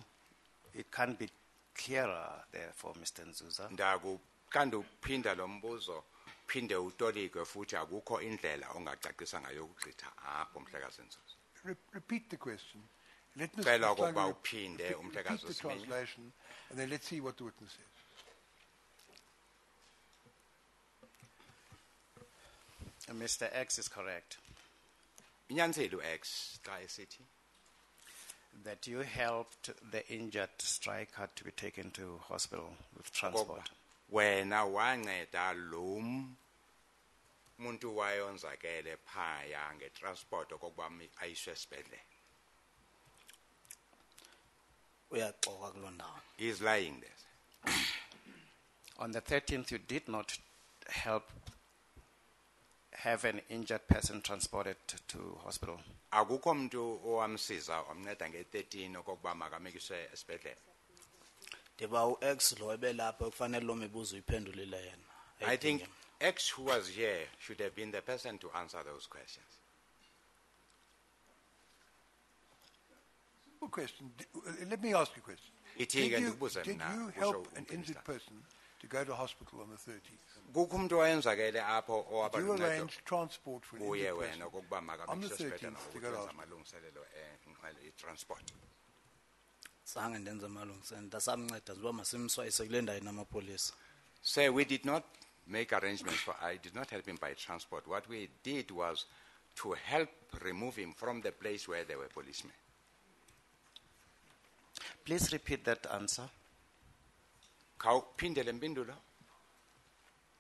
It can't be clearer, therefore, Mr. Nzuza. Ndakuqanda uphinda lo mbuzo phinde utolikwe futhi akukho indlela ongacacisa ngayo ukugqitha apho umhlekazi Nzuza. Repeat the question. Let Mr. Cela Mshlangu ukuba uphinde repeat umhlekazi the uSiminya. translation, and then let's see what the witness says. Mr. X is correct Inyanisile uX xa esithi that you helped the injured striker to be taken to hospital with transport. wena wanceda lo muntu wayonzakele phaya ngetransport okokuba ayiswe esibhedlele. uyaxoka kuloo ndawo He is lying there. On the 13th, you did not help have an injured person transported to hospital. Akukho umuntu owamsiza wamnceda nge-13 okokuba makamekiswe esibhedlele. ndiba u-x lo ebelapha kufanele lo mibuzo uyiphendulile yena. I think X, who was here, should have been the person to answer those questions. Simple question. Let me ask you a question. Did you help an injured person to go to hospital on the 13th? Kukho umuntu oyenzakelele apho owaba Did you luncedo arrange transport for an kuye injured wena person okokuba on the makabekiswe esibhedlela 13th to go to ngokwenza hospital? amalungiselelo transport? zange ndenze amalungiselelo ndasamnceda njengoba masimswayise kule ndawo namapolisa. Say we did not make arrangements for, I did not help him by transport. What we did was to help remove him from the place where there were policemen. Please repeat that answer. Khawuphindele impendulo.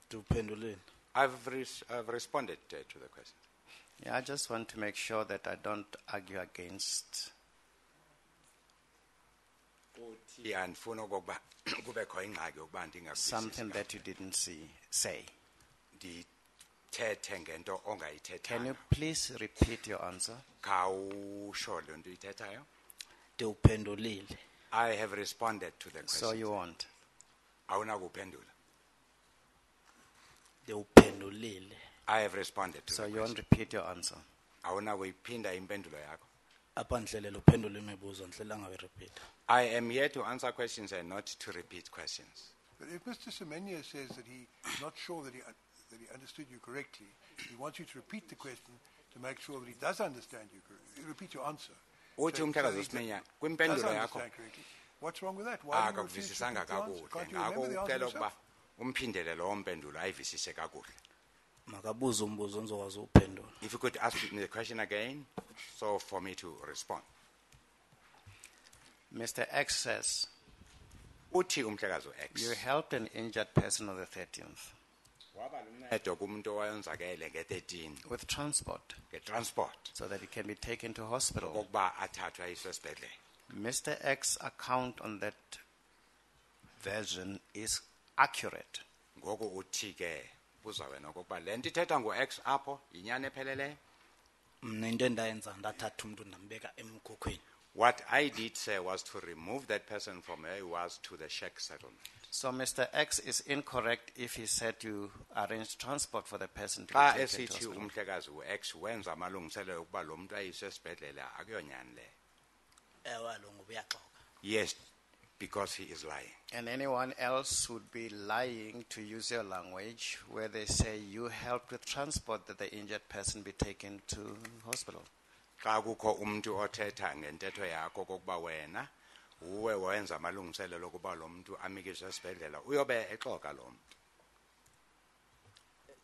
Ndiwuphendulile. I've responded to the question. Yeah, I just want to make sure that I don't argue against. Yeah, andifuna okokuba kubekho ingxaki yokuba Something ndingavisisi that you didn't say. ndithethe ngento Can you ongayithethayo. please repeat your answer? Khawusho le nto uyithethayo. Ndiwuphendulile. I have responded to the question. So you won't. Awunakuphendula. Ndiwuphendulile. I have responded to So the you won't question. repeat your answer. Awunakuyiphinda impendulo yakho. apha ndihlelela uphendula imibuzo ndihlela ngawuyirepeat. I am here to answer questions and not to repeat questions. But if Mr. Semenya says that he's not sure that he understood you correctly, he wants you to repeat the question to make sure that he does understand you correctly. Repeat your answer. Uthi So umhlekazi he uSimenya does kwimpendulo yakho understand correctly. What's wrong with that? Why do you refuse to akakuvisisanga repeat the answer? kakuhle. Can't you Ngako remember the answer ucela ukuba yourself? umphindele lo mpendulo ayivisise kakuhle. Makabuze umbuzo ngizokwazi ukuphendula. If you could ask me the question again, so for me to respond. Mr. X says, Uthi umhlekazi X. you helped an injured person on the 13th Waba luncedo kumuntu owayenzakele nge-13 with transport nge-transport so that he can be taken to hospital. okokuba athathwe ayiswe esibhedlele. Mr. X's account on that version is accurate. Ngoku uthi ke buza wena okokuba le nto ithetha ngo-X apho yinyani epheleleyo. Mna into endayenza ndathatha umuntu ndambeka emkhukhwini. What I did say was to remove that person from where he was to the Sheikh settlement. So Mr. X is incorrect if he said you arranged transport for the person to be Xa taken to esithi hospital. umhlekazi u-X wenza amalungiselelo ukuba lo muntu ayiswe esibhedlele akuyonyani le. Ewa lo ngoba uyaxoka. Yes, because he is lying. And anyone else would be lying to use your language where they say you helped with transport that the injured person be taken to hospital. Xa kukho umuntu othetha ngentetho yakho kokuba wena uwe wenza amalungiselelo ukuba lo muntu amikiswe esibhedlela uyobe exoka lo muntu.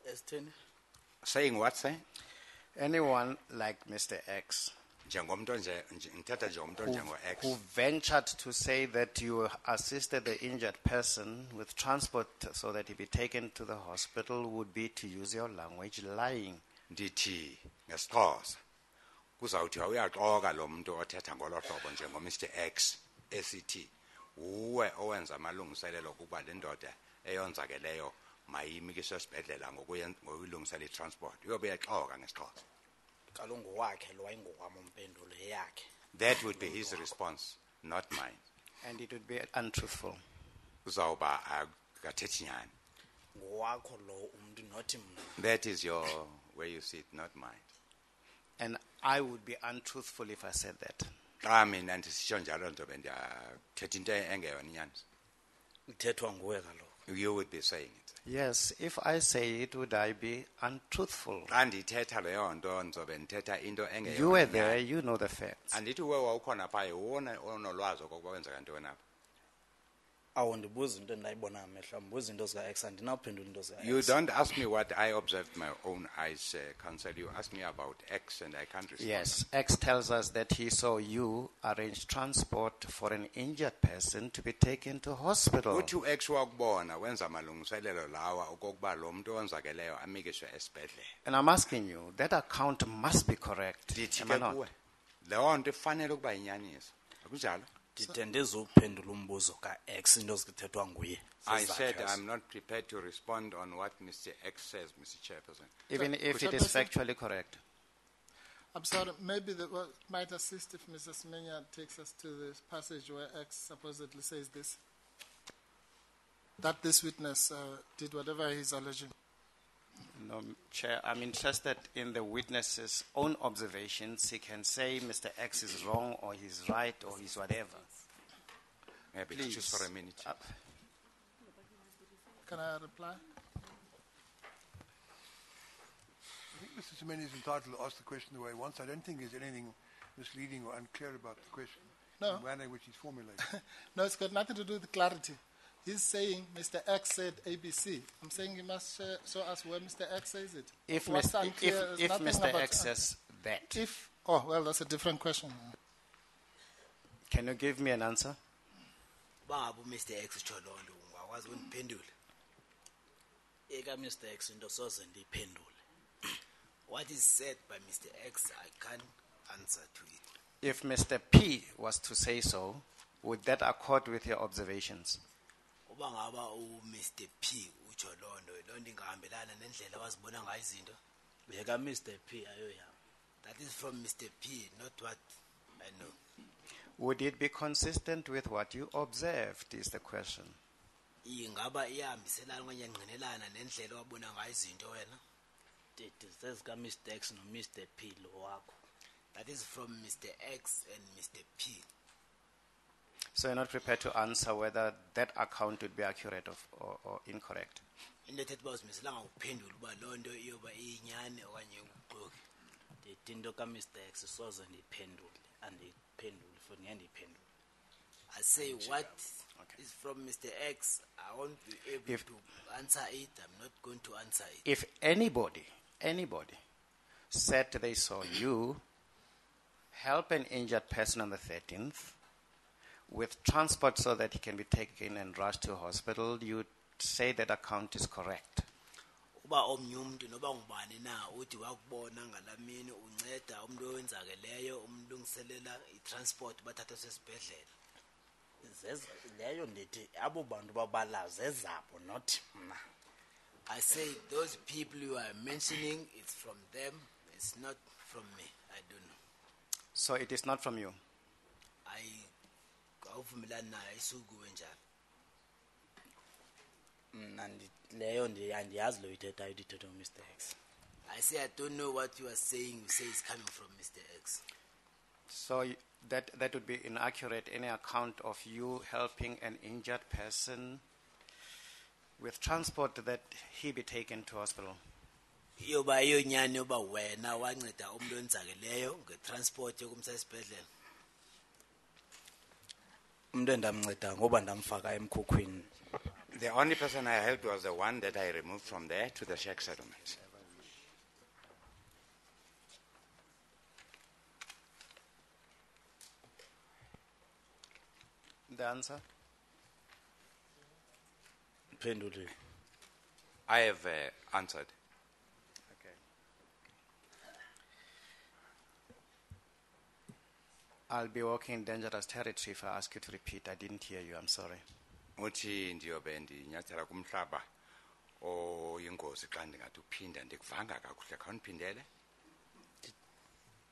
Esitheni? Saying what, say? Anyone like Mr. X Njengomuntu nje ngithetha nje umuntu njengo-X. who ventured to say that you assisted the injured person with transport so that he be taken to the hospital would be, to use your language, lying. Ndithi ngesixhosa kuzawuthi uyaxoka lo muntu othetha ngolo hlobo njengo-Mr. X esithi uwe owenza amalungiselelo ukuba le ndoda eyonzakeleyo mayimikiswe esibhedlela ngokuyilungisela i-transport uyobe yaxoka ngesixhosa. Kaloku wakhe lo wayengowami umpendulo eyakhe. That would be his response, not mine. And it would be untruthful. Uzawuba akathethi nyani. Ngowakho lo umuntu nothi mna. That is your where you sit, not mine. And I would be untruthful if I said that. Xa mina ndisitsho njalo ndobe ndiyathetha into engeyona inyaniso. Ithethwa nguwe kaloku. You would be saying it. Yes, if I say it, would I be untruthful? Xa ndithetha leyo nto nzobe ndithetha into engeyona You were there, inyani. you know the facts. Andithi uwe wawukhona phaa uwona onolwazi okokuba wenzeka ntoni apha. Awundibuza into endayibona ngamehlo mbuza into zika-X andinawuphendula into zika-X. You don't ask me what I observed my own eyes, counsel. You ask me about X and I can't respond. Yes, X tells us that he saw you arrange transport for an injured person to be taken to hospital. Uthi u-X wakubona wenza amalungiselelo lawa okokuba lo muntu onzakeleyo amikiswe esibhedlele. And I'm asking you, that account must be correct. Ndithi Am I ke not? kuwe leyo nto ifanele ukuba yinyaniso. Akunjalo? Ndide ndizuphendula umbuzo ka-X into zithethwa nguye. I said Zizakhe I'm not prepared to respond on what Mr. X says, Mr. Chairperson. Even if Could it I is person- factually correct. I'm sorry, maybe that might assist if Mrs. Menya takes us to the passage where X supposedly says this. that this witness did whatever he's alleging. No, Chair, I'm interested in the witness's own observations. He can say Mr. X is wrong or he's right or he's whatever. Maybe Please. just for a minute. Can I reply? I think Mr. Semenya is entitled to ask the question the way he wants. I don't think there's anything misleading or unclear about the question. No. The manner in which he's formulated. No, it's got nothing to do with clarity. He's saying Mr. X said ABC. I'm saying he must show us where Mr. X says it. If What's unclear is if nothing Mr. about- X says that, Oh, well, that's a different question. can you give me an answer? Babu Mr. X cholondo ungakwazi ukundiphendula. Eka Mr. X into soze ndiphendule. What is said by Mr. X I can't answer to it. If Mr. P was to say so, would that accord with your observations? Uba ngaba Mr. P ucholondo lonto ingahambelana nendlela wazibona ngayo izinto. Eka Mr. P ayoyama. That is from Mr. P, not what I know. Would it be consistent with what you observed is the question. Ingaba iyahambiselana okanye ingqinelana nendlela wabona ngayo izinto wena. Sezika Mr. X no Mr. P lo wakho. That is from Mr. X and Mr. P. So you're not prepared to answer whether that account would be accurate or incorrect? Into ethethi bazimiselanga ukuphendula uba lonto iyoba iyinyani okanye ubuxoki. Into ka Mr. X soze ndiphendule andiphendule for ngiyandiphendula. I say what is from Mr. X, I won't be able to answer it. I'm not going to answer it. If anybody said they saw you help an injured person on the 13th with transport so that he can be taken and rushed to a hospital, you'd say that account is correct. Uba omnye umuntu noba ngubani na uthi wakubona ngalamini unceda umuntu owenzakeleyo umlungiselela i-transport bathatha sesibhedlela. Leyo ndithi abo bantu babalayo zezabo not mna. I say those people you are mentioning, it's from them, it's not from me. I don't know. So it is not from you? Awuvumelani nayo isukuwe njalo. Mna leyo andiyazi lo ithethayo ithetha Mr. X. I say I don't know what you are saying. You say it's coming from Mr. X. So that would be inaccurate, any account of you helping an injured person with transport that he be taken to hospital. Yoba yonyani yoba wena wanceda umuntu owenzakeleyo ngetransport yokumsa esibhedlela. Umuntu endamnceda ngoba ndamfaka emkhukhwini. The only person I helped was the one that I removed from there to the Shack settlement. The answer? Pendule. I have answered. Okay. I'll be walking in dangerous territory if I ask you to repeat. I didn't hear you. I'm sorry. Uthi ndiyobe ndinyathela kumhlaba oyingozi xa ndingathi uphinda ndikuvanga kakuhle khawundiphindele.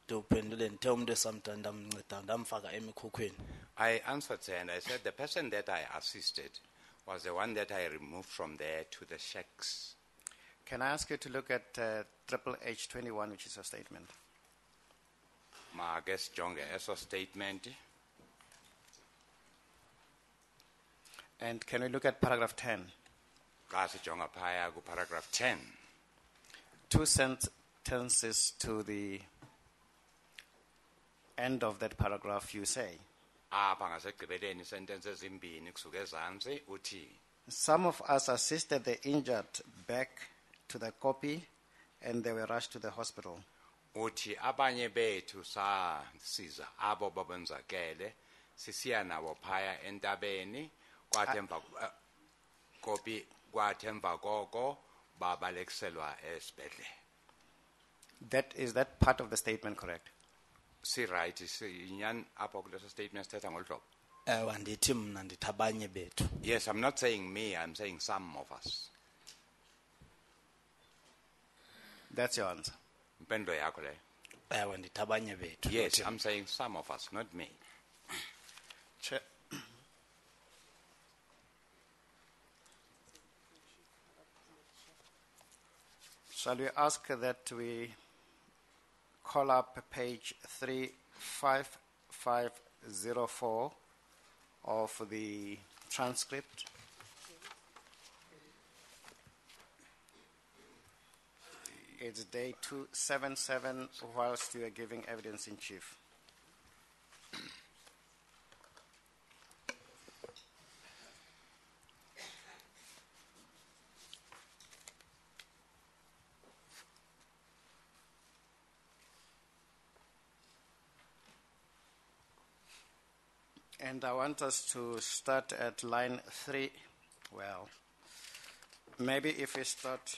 Ndophendule ndithe umuntu esamntana ndamnceda ndamfaka emkhukhwini. I answered her and I said the person that I assisted was the one that I removed from there to the shacks. Can I ask you to look at triple H21, which is a statement? Ma guess jonge eso statement. And can we look at paragraph 10? Kasi jonga phaya ku paragraph 10. Two sentences to the end of that paragraph you say, Apha ngasekugqibeleni sentence ezimbini kusuka ezantsi uthi some of us assisted the injured back to the copy and they were rushed to the hospital. uthi abanye bethu sasiza abo babenzakele sisiya nabo phaya entabeni kwathemva copy kwathemva koko babalekiselwa esibhedlele. Is that part of the statement correct? Si right inyan apho kuleso statement sithetha ngolu hlobo. Andithi mna ndithi abanye bethu. Yes, I'm not saying me, I'm saying some of us. That's your answer. Impendulo yakho leyo. Ndithi abanye bethu. Yes, I'm saying some of us, not me. Chair, Shall we ask that we call up page 35504 of the transcript? It's day 277 whilst you are giving evidence in chief. And I want us to start at line 3. Well, maybe if we start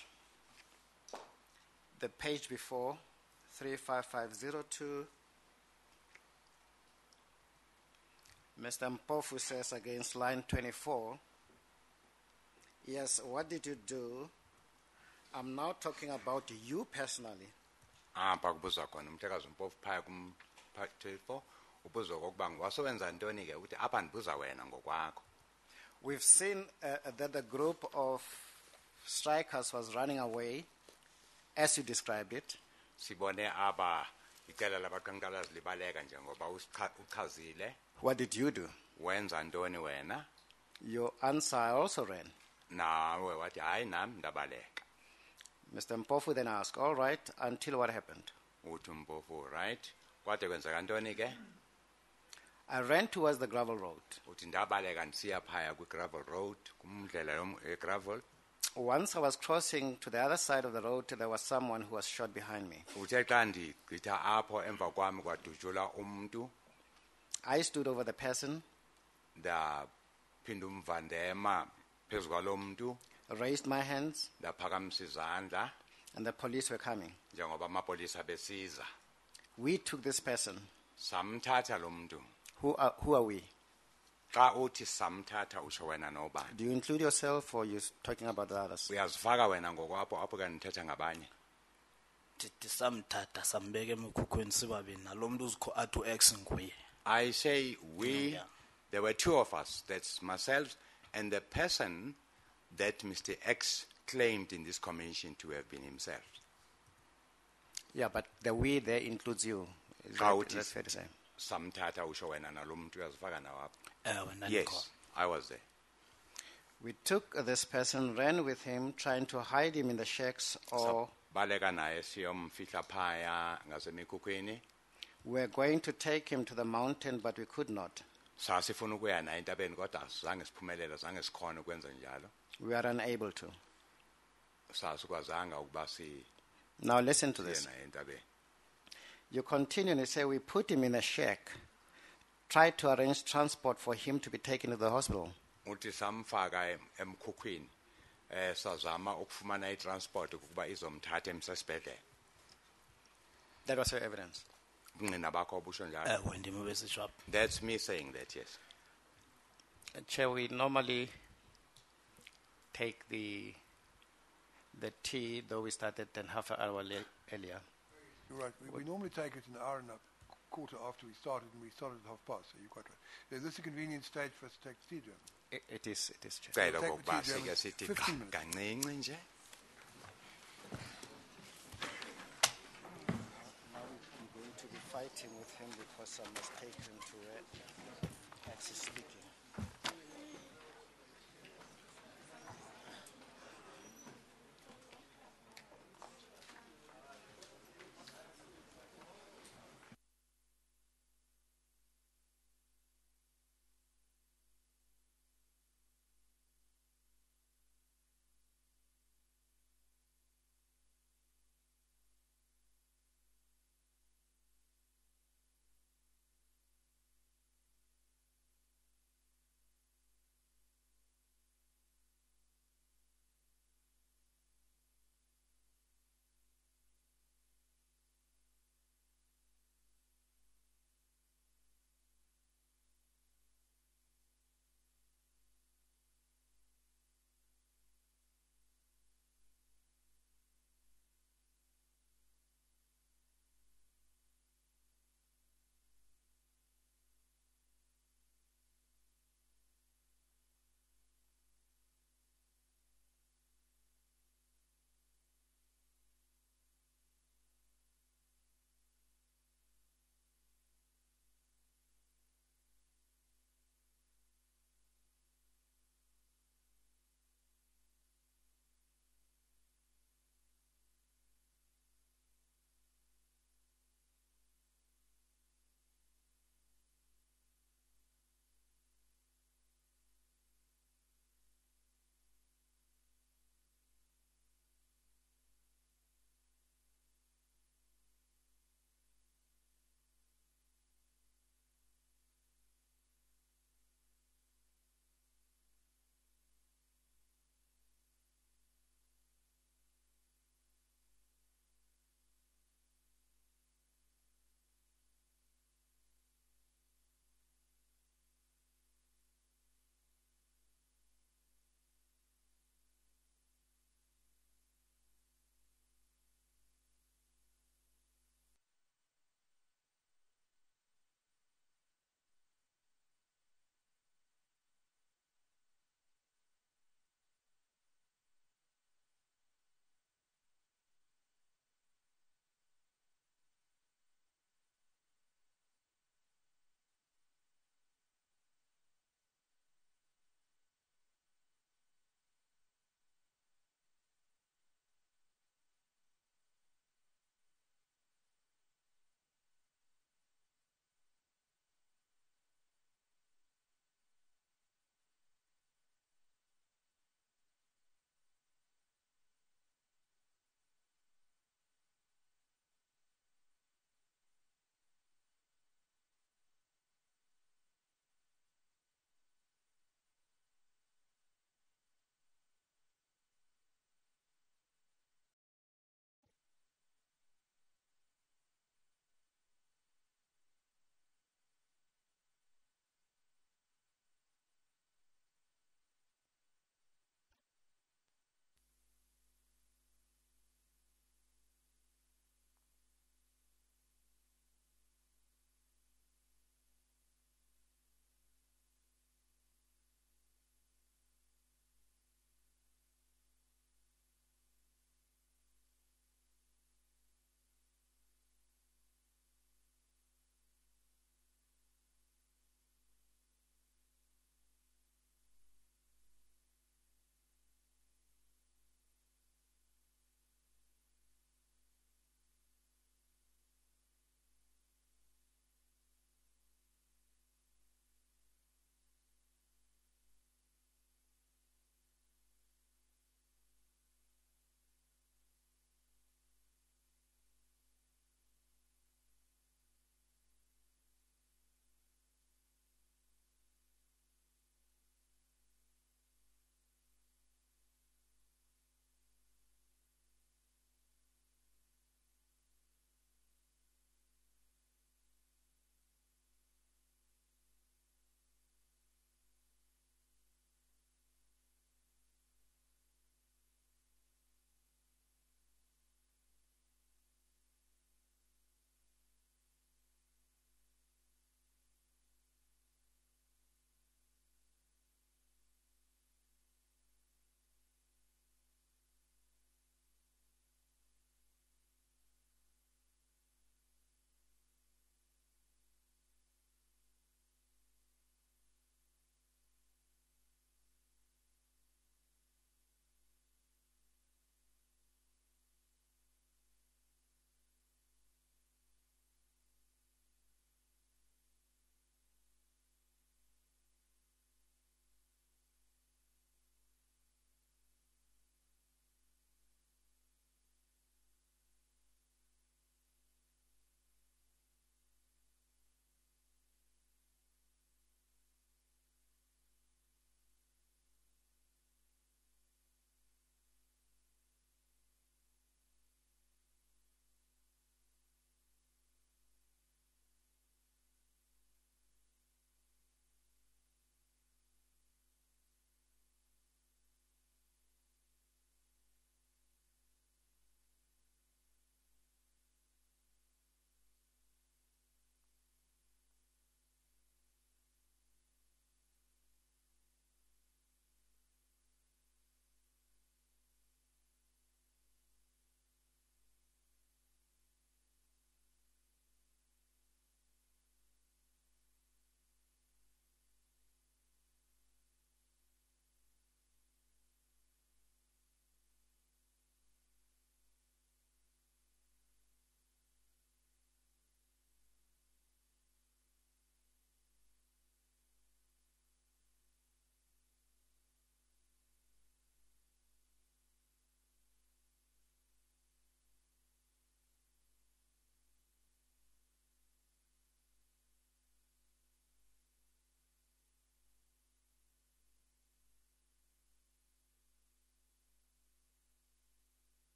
the page before, 35502, Mr. Mpofu says against line 24, yes, what did you do? I'm now talking about you personally. Pakubuza khona umthekazi uMpofu phaya kumphathi 24 ubuza kokuba wasebenza ntoni ke uthi apha ndibuza wena ngokwakho. We've seen that the group of strikers was running away, as you described it. Sibone aba icala labaqhankqalazi libaleka njengoba uchazile. What did you do? Wenza ntoni wena? Your answer, I also ran. Nawe wathi hayi nami ndabaleka. Mr. Mpofu then asked, all right, until what happened? Uthi Mpofu, right? Kwade kwenzeka ntoni ke? I ran towards the gravel road. Uthi ndabaleka ndisiya phaya kwi-gravel road kumndlela gravel. Once I was crossing to the other side of the road, there was someone who was shot behind me. Uthe xa ndigqitha apho emva kwami kwadutshula umntu. I stood over the person, ndaphinda umva ndema phezu kwalo mntu. raised my hands, Ndaphakamisa izandla and the police were coming. njengoba amapolisa besiza. We took this person. Samthatha lo mntu. Who are we? Xa uthi samthatha usho wena nobani? Do you include yourself or you're talking about the others? Uyazifaka wena ngokwapho apho kanti nithetha ngabanye. Thithi samthatha sambeka emkhukhweni sibabini nalo muntu uzikho athi uX nguye. I say we, Yeah. there were two of us, that's myself and the person that Mr. X claimed in this commission to have been himself. Yeah, but the we there includes you. Is Xa that uthi fair to say? samthatha usho wena nalo muntu uyazifaka nawapho. Wena Yes, I was there. We took this person, ran with him, trying to hide him in the shacks, or Baleka naye siyomfihla phaya ngasemikhukhwini. we're going to take him to the mountain, but we could not. Sasifuna ukuya naye entabeni kodwa zange siphumelele, zange sikhona ukwenza njalo. We are unable to. Sasikwazanga ukuba siye Now listen to this. naye entabeni. You continue and you say, we put him in a shack, tried to arrange transport for him to be taken to the hospital. Uthi samfaka emkhukhwini sazama ukufumana itransport ukuba izomthatha emsesibhedlela. That was your evidence. Ubungqina bakho obusho njalo. Wendima besitsho apha. That's me saying that, yes. Chair, we normally take the tea, though we started half an hour earlier. You're right. We normally take it an hour and a quarter after we started, and we started at 12:30, so you're quite right. Is this a convenient stage for us to take the tea, Jim? It is, Chair. Cela Take ukuba the tea, sike Jim. sithi 15 minutes. kancinci nje. Now we're going to be fighting with him because I must take him to where X is speaking.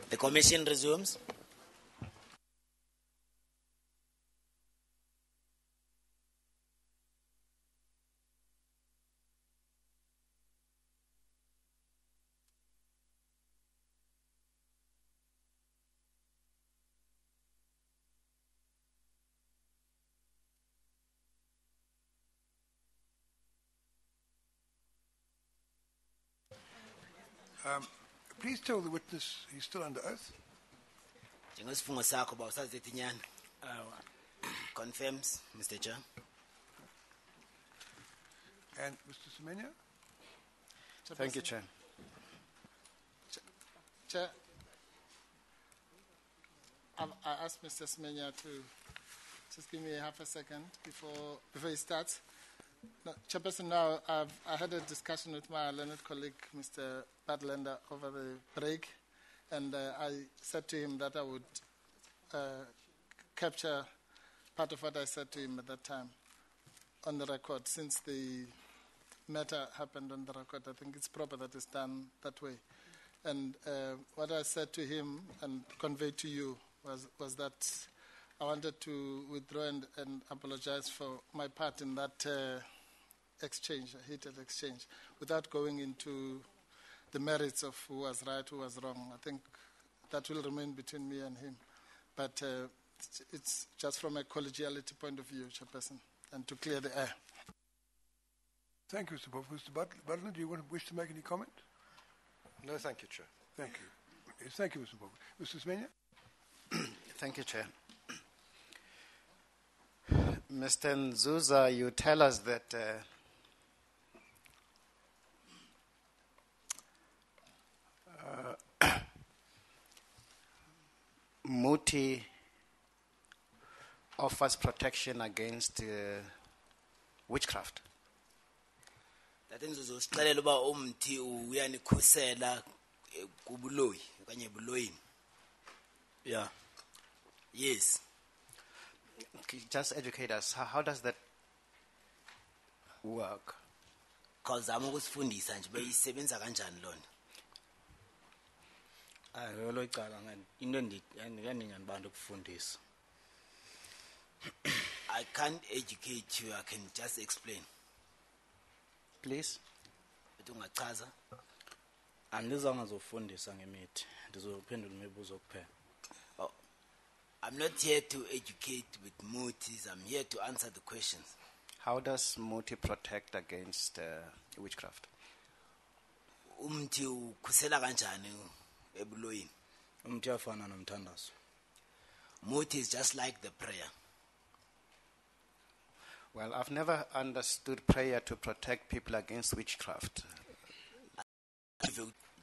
The commission resumes. Please tell the witness he's still under oath. Njengesifungo sakho bawusazithi nyani. Confirms, Mr. Chair. And Mr. Semenya? Thank you, Chair. Chair, I asked Mr. Semenya to just give me half a second before he starts. No, Chairperson, now I had a discussion with my learned colleague, Mr. Badlander, over the break, and I said to him that I would capture part of what I said to him at that time on the record. Since the matter happened on the record, I think it's proper that it's done that way. And what I said to him and conveyed to you was that I wanted to withdraw and apologize for my part in that exchange, a heated exchange, without going into the merits of who was right, who was wrong. I think that will remain between me and him. But it's just from a collegiality point of view, Chairperson, and to clear the air. Thank you, Mr. Pope. Mr. Butler, do you wish to make any comment? No, thank you, Chair. Thank you. Yes, thank you, Mr. Pope. Mr. Semenya? Thank you, Chair. Mr. Nzuza, you tell us that Muti offers protection against witchcraft. That ngizosixelela uba umthi uyanikhusela kubuloyi okanye ebuloyini. Yeah. Yes. Just educate us. How does that work? Khawuzama ukusifundisa nje beyisebenza kanjani lona. Lo icala into endinganibantu ukufundisa. I can't educate you, I can just explain. Please. Ungachaza? Andizange zofundisa ngemithi. Ndizophendula imibuzo kuphela. I'm not here to educate with mutis. I'm here to answer the questions. How does Muti protect against witchcraft? Umthi ukhusela kanjani ebuloyini? Umthi afana nomthandazo. Muti is just like the prayer. Well, I've never understood prayer to protect people against witchcraft.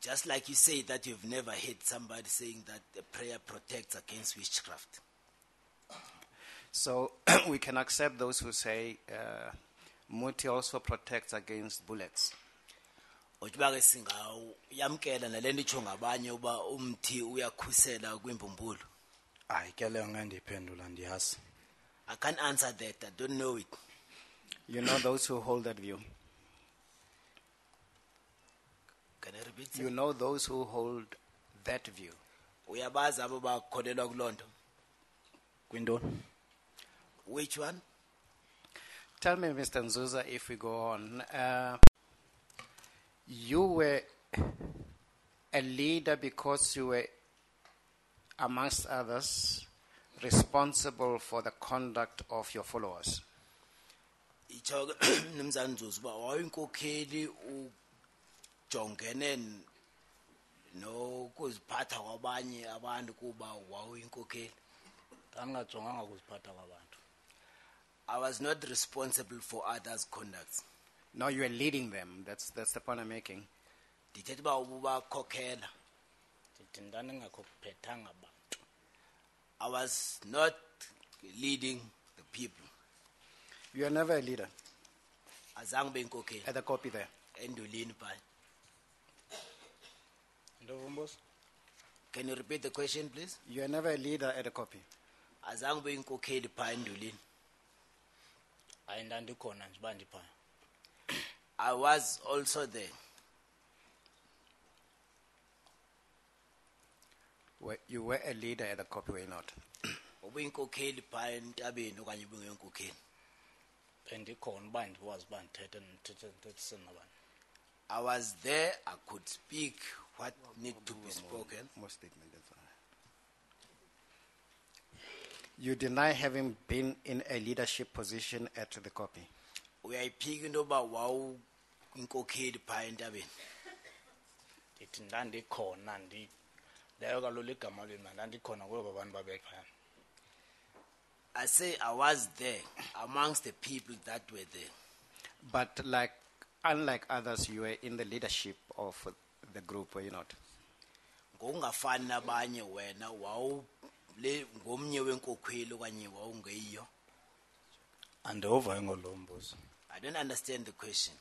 Just like you say that you've never heard somebody saying that the prayer protects against witchcraft. So we can accept those who say Muti also protects against bullets. Ujibake singayamkela nalento itsho ngabanye uba umthi uyakhusela kwimbumbulu. Hayi ke leyo ngandiphendula ndiyazi. I can't answer that. I don't know it. You know those who hold that view. Can I repeat? You know those who hold that view. Uyabazi abo bakholelwa kulonto. Kwintoni? Which one? Tell me, Mr. Nzuza, if we go on. You were a leader because you were, amongst others, responsible for the conduct of your followers. Itsho Mnumzana Nzuza uba wayinkokheli ujongene nokuziphatha kwabanye abantu kuba wawuyinkokheli. Ndingajonganga ukuziphatha kwabantu. I was not responsible for others' conducts. No, you were leading them. That's the point I'm making. Ndithetha uba ububakhokhela. Ndithi ndandingakhophetanga abantu. I was not leading the people. You are never a leader. Azange ube yinkokheli. At the copy there. Endulini phaa. Ndovumbuza? Can you repeat the question, please? You are never a leader at a copy. Azange ube yinkokheli phaa endulini. Hayi ndandikhona nje uba ndiphaya. I was also there. You were a leader at the copy, were you not? ubuyinkokheli phaa entabeni okanye ubungenkokheli? bendikhona uba ndikwazi uba ndithethisene nabantu. I was there, I could speak what need to be spoken. More statement, that's all. You deny having been in a leadership position at the copy. Uyayiphika into yoba wawuyinkokheli phaa entabeni? Ndithi ndandikhona leyo kaloku ligama lwimi ndandikhona kulo bantu babephaya. I say I was there amongst the people that were there. But unlike others, you were in the leadership of the group, were you not? Ngokungafani nabanye wena ngomnye wenkokheli okanye wawungeyiyo? Andova ngolo mbuzo. I don't understand the question.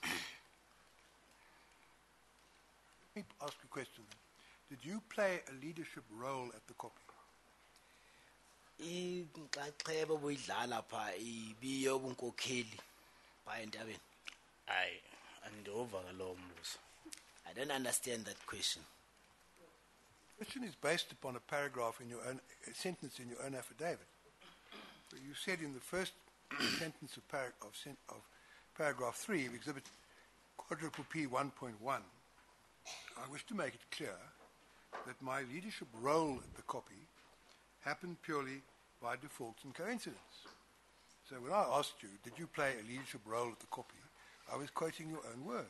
Let me ask you a question. Did you play a leadership role at the copy? Inxaxheba obuyidlala phaa ibiyo ubunkokheli phaa entabeni? Hayi, andova ngalo mbuzo. I don't understand that question. The question is based upon a paragraph in your own, a sentence in your own affidavit. So you said in the first sentence of paragraph 3 of Exhibit quadruple P 1.1, I wish to make it clear that my leadership role at the copy happened purely by default and coincidence. So when I asked you, did you play a leadership role at the copy, I was quoting your own words.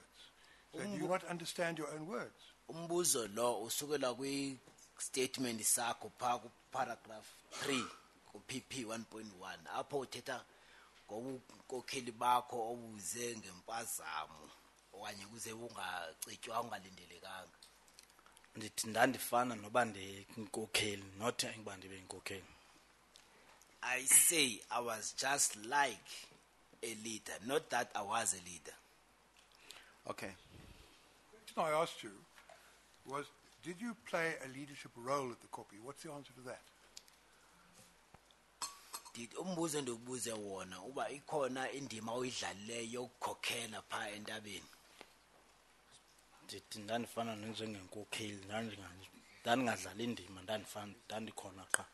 So do you not understand your own words? Umbuzo lo usukela kwi-statement sakho phaa ku-paragraph 3 ku-PP 1.1 apho uthetha ngobunkokheli bakho obuze ngempazamo okanye kuze bungacetywa ungalindelekanga. Ndithi ndandifana noba ndiyinkokheli not ukuba ndibe yinkokheli. I say I was just like a leader, not that I was a leader. Okay. The question I asked you was, did you play a leadership role at the copy? What's the answer to that? Umbuzo endiwubuze wona uba ikhona indima oyidlalileyo yokukhokhela phaa entabeni? Ndithi ndandifana njengenkokheli ndandingadlali indima ndandikhona qha.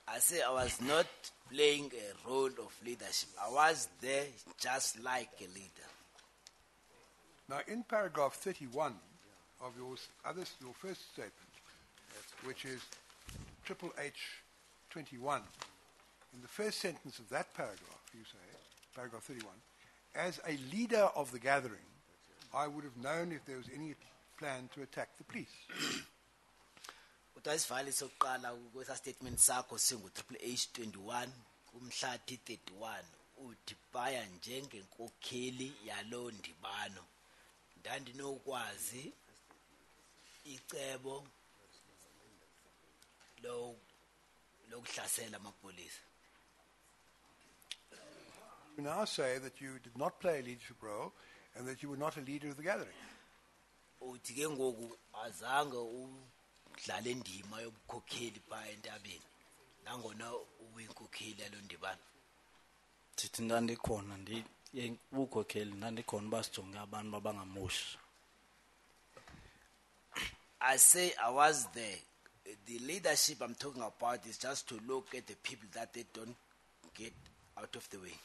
I say I was not playing a role of leadership. I was there just like a leader. Now, in paragraph 31 of your first statement, which is Triple H 21, in the first sentence of that paragraph, you say, paragraph 31, as a leader of the gathering, I would have known if there was any plan to attack the police. Kodwa isivali sokuqala kwesa statement sakho singu-Triple H 21 kumhla 31 uthi baya njengenkokheli yaloo ndibano ndandinokwazi icebo lokuhlasela amapolisa. You now say that you did not play a leadership role and that you were not a leader of the gathering. Uthi ke ngoku azange udlale indima yobukhokheli phaa entabeni nangona ubuyinkokheli yaloo ndibano. Ndithi ndandikhona ubukhokheli ndandikhona uba sijonge abantu babangamoshi. I say I was there. The leadership I'm talking about is just to look at the people that they don't get out of the way.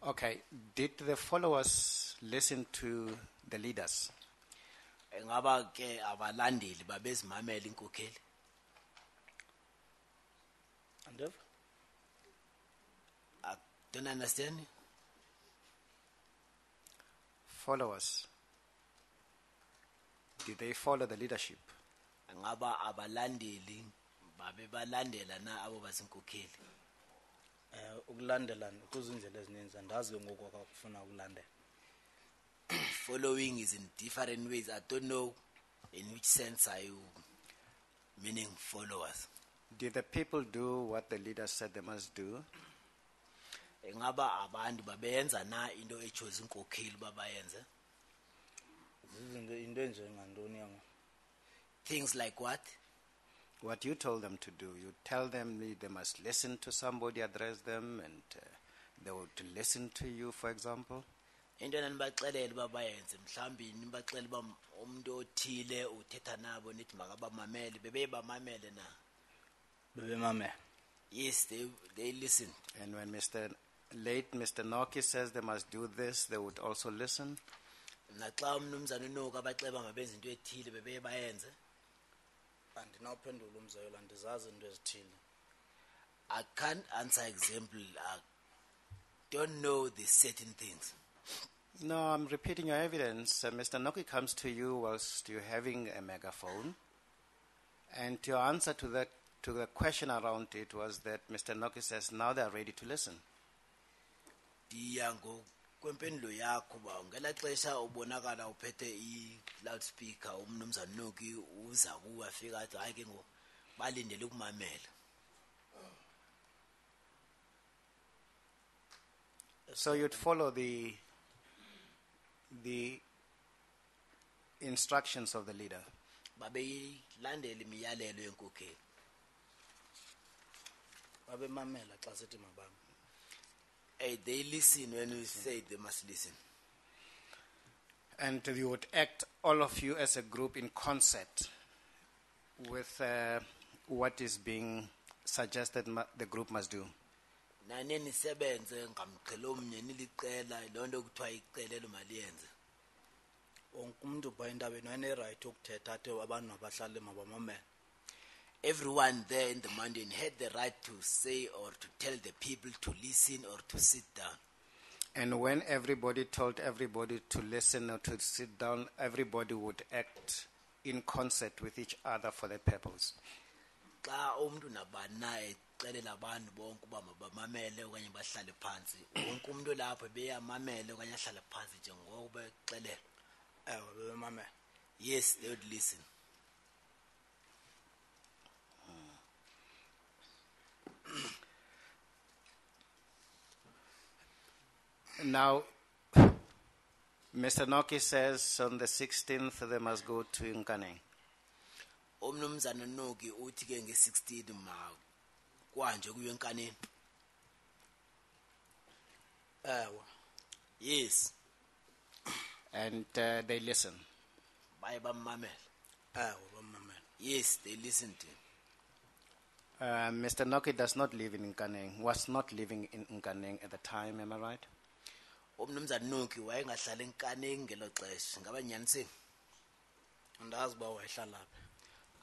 Okay. Did the followers listen to the leaders? Engaba ke abalandeli babezimamela inkokheli? Andova? I don't understand. Followers. Did they follow the leadership? Engaba abalandeli babebalandela na abo basinkokheli? Ukulandela kuzindlela ezininzi andazi ngoku akufuna ukulandela. Following is in different ways. I don't know in which sense are you meaning followers. Did the people do what the leaders said they must do? Engaba abantu babenza na into echoza inkokheli babayenze? Into enjengantoni yango? Things like what? What you told them to do. You tell them they must listen to somebody, address them, and they would listen to you, for example. into nanibaxelele uba bayenze mhlawumbi nibaxelele uba umuntu othile uthetha nabo nithi makabamamele bebeyibamamele na. bebemamela. Yes, they listened. And when Mr. Noki says they must do this, they would also listen. Naxa umnumzana uNoki abaxeba mabenze into ethile bebeye bayenze. Andinawuphendula umzekelo andizazi into ezithile. I can't answer example. I don't know the certain things. No, I'm repeating your evidence. Mr. Noki comes to you whilst you're having a megaphone. And your answer to the question around it was that Mr. Noki says now they're ready to listen. Diyango kwempendulo yakho ba ngela xesha ubonakala uphethe I loudspeaker umnumzana Noki uza kuwa fika athi hayi ke ngo balindele ukumamela. So you'd follow the instructions of the leader. Babeyilandela imiyalelo yenkokheli. Babemamela xa sithi mabam. They listen when we say they must listen. And you would act, all of you as a group, in concert with what is being suggested the group must do. Nani nisebenze ngamqhelo omnye nilicela lonto kuthiwa icelelo maliyenze. Wonke umuntu pha entabeni wayene-right ukuthetha athi abantu mabahlale mabamamele. Everyone there in the mountain had the right to say or to tell the people to listen or to sit down. And when everybody told everybody to listen or to sit down, everybody would act in concert with each other for that purpose. Xa umuntu nabani na exelela abantu bonke uba mabamamele okanye bahlale phansi, wonke umuntu lapho beyamamele okanye ahlale phansi njengoko bexelela. Ewe bebemamela. Yes, they would listen. Now, Mr. Noki says on the 16th they must go to Nkaneng. Umnumzana Noki uthi ke nge-16 ma kwanje kuyo eNkaneni. Ewe. Yes. And they listen. Baye bamamela. Ewe bamamela. Yes, they listened to him. Mr. Noki does not live in Nkaneng, was not living in Nkaneng at the time, am I right? Umnumzana Noki wayengahlala eNkaneni ngelo xesha ngaba nyaniseni. Andazi uba wayehlala phi.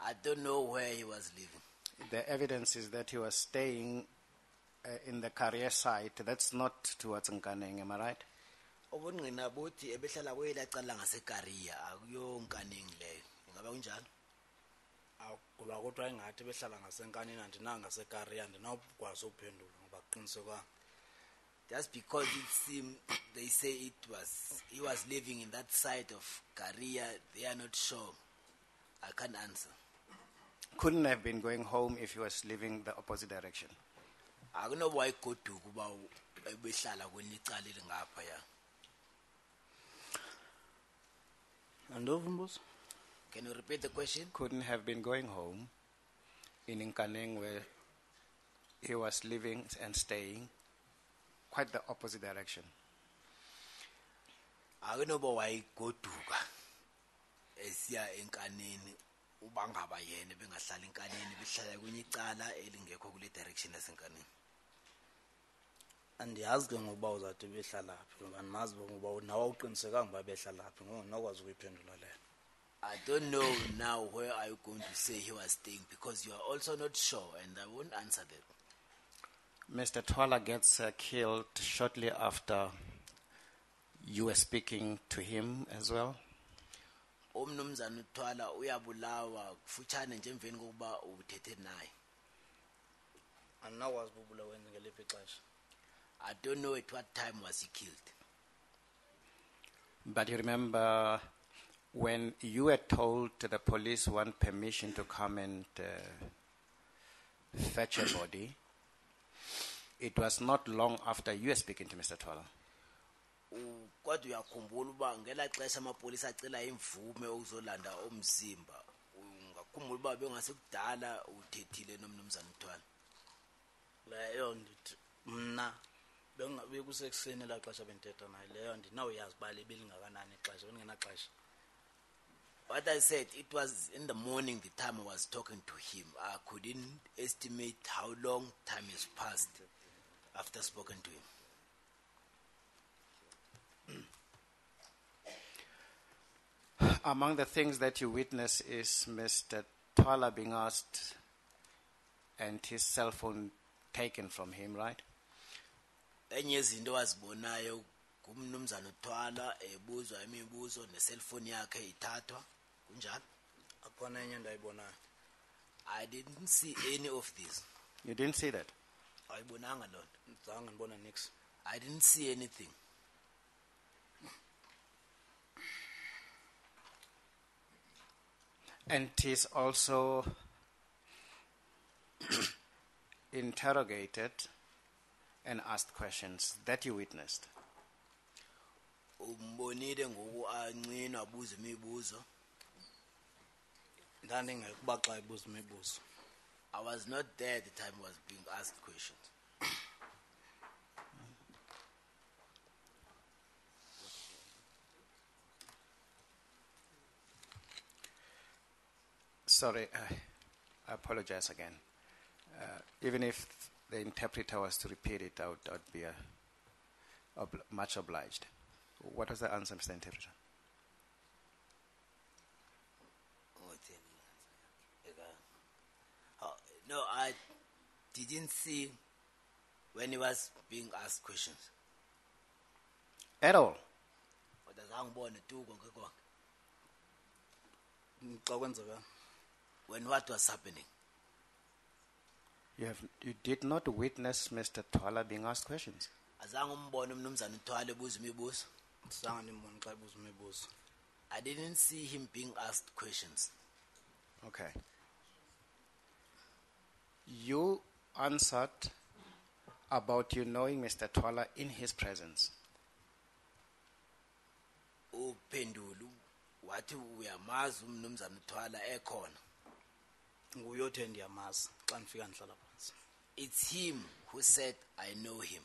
I don't know where he was living. The evidence is that he was staying in the career site. That's not towards Nkaneng, am I right? Ubungqina buthi ebehlala kwela cala ngaseKariya akuyo Nkaneni leyo. Ingaba kunjalo? Kuba kodwa engathi behlala ngasenkanini andinanga ngaseKariya andinawukwazi ukuphendula ngoba qiniseka. Just because it seemed they say he was living in that side of Kariya, they are not sure. I can't answer. Couldn't have been going home if he was living the opposite direction. I don't know why goduka uba behlala kwelinye icala elingapha ya. Andova umbuzo? Can you repeat the question? Couldn't have been going home in Nkaneng where he was living and staying, quite the opposite direction. I don't know why goduka esiya eNkaneni ubangaba yena bengahlala eNkaneni behlala kwenye icala elingekho kule direction yaseNkaneni. Andiyazi ke ngoba uzathi behlala phi ngoba andimazi ngoba nawe uqinisekanga uba behlala phi ngoba nokwazi ukuyiphendula leyo. I don't know now where are you going to say he was staying because you are also not sure and I won't answer that. Mr. Tala gets killed shortly after you were speaking to him as well. Umnumzana uThwala uyabulawa kufutshane nje emveni kokuba ubuthethe naye. Andinakwazi ubulawa wenze ngeliphi ixesha. I don't know at what time was he killed. But you remember when you were told the police want permission to come and fetch a body, it was not long after you were speaking to Mr. Tala. Kodwa uyakhumbula uba ngela xesha amapolisa acela imvume ukuzolanda omzimba ungakhumbula uba bengasekudala uthethile nomnumzana uThwala. Leyo ndithi mna bengabe kusekuseni la xesha benthetha naye leyo ndinawuyazi uba belingakanani ixesha bengenaxesha. What I said, it was in the morning the time I was talking to him. I couldn't estimate how long time has passed after spoken to him. Among the things that you witness is Mr. Tala being asked and his cell phone taken from him, right? Enye izinto wazibonayo kumnumzana uThwala ebuzwa imibuzo ne-cellphone yakhe ithathwa kunjalo. Akhona enye ndayibonayo. I didn't see any of this. You didn't see that? Ayibonanga loo nto. Zange ndibona nix. I didn't see anything. And he's also interrogated and asked questions that you witnessed. Umbonile ngoku ancinwa abuza imibuzo. Ndandingekuba xa ebuza imibuzo. I was not there at the time I was being asked questions. Sorry, I apologize again. Even if the interpreter was to repeat it, I would be much obliged. What was the answer, Mr. Interpreter? No, I didn't see when he was being asked questions. At all? When what was happening? You did not witness Mr. Tala being asked questions. I didn't see him being asked questions. Okay. You answered about you knowing Mr. Tala in his presence. Upendulu wathi uyamazi umnumzana uThwala ekhona. Nguyothe ndiyamazi xa ndifika ndihlala phansi. It's him who said I know him.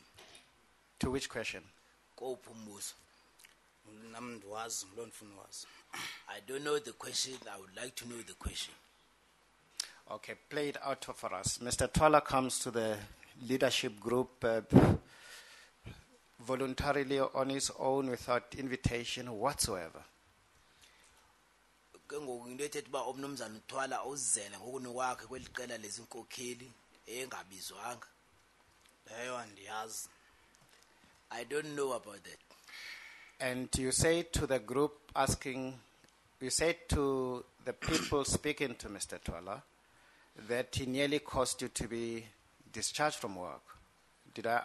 To which question? Kophi umbuzo? Nam ndiwazi ngiloo ndifuna uwazi. I don't know the question. I would like to know the question. Okay, play it out for us. Mr. Tala comes to the leadership group voluntarily on his own without invitation whatsoever. Ke ngoku into ethetha uba umnumzana uThwala uzele ngokunokwakhe kweli qela lezinkokheli engabizwanga. Leyo andiyazi. I don't know about that. And you say to the group you say to the people speaking to Mr. Tala that he nearly caused you to be discharged from work. Did I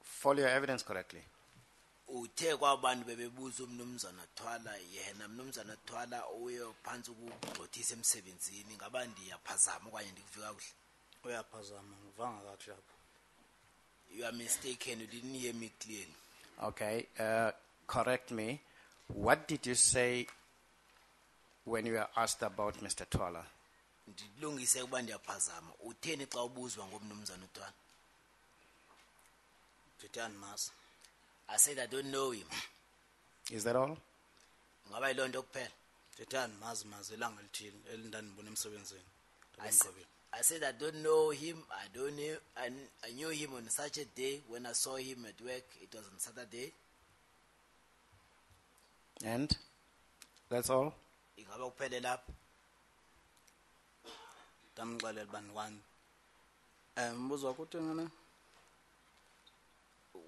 follow your evidence correctly? Uthe kwabantu bebebuza umnumzana Thwala yena umnumzana Thwala uyo phansi ukugxothisa emsebenzini ngaba ndiyaphazama okanye ndikufika kuhle. Uyaphazama ngivanga kahle lapho. You are mistaken. You didn't hear me clearly. Okay, correct me. What did you say when you were asked about Mr. Tala? Ndilungise ukuba ndiyaphazama. Utheni xa ubuzwa ngomnumzana uThwala? Ndithanda mazi. I said I don't know him. Is that all? Ngaba yiloo nto kuphela. Ndithanda mazi elanga elithile elindandibona emsebenzini. I said I don't know him. I knew him on such a day. When I saw him at work, it was on Saturday. And that's all? Ingaba kuphele lapho. Ndamxelela uba ndiwani. Mbuzo wakho uthini na?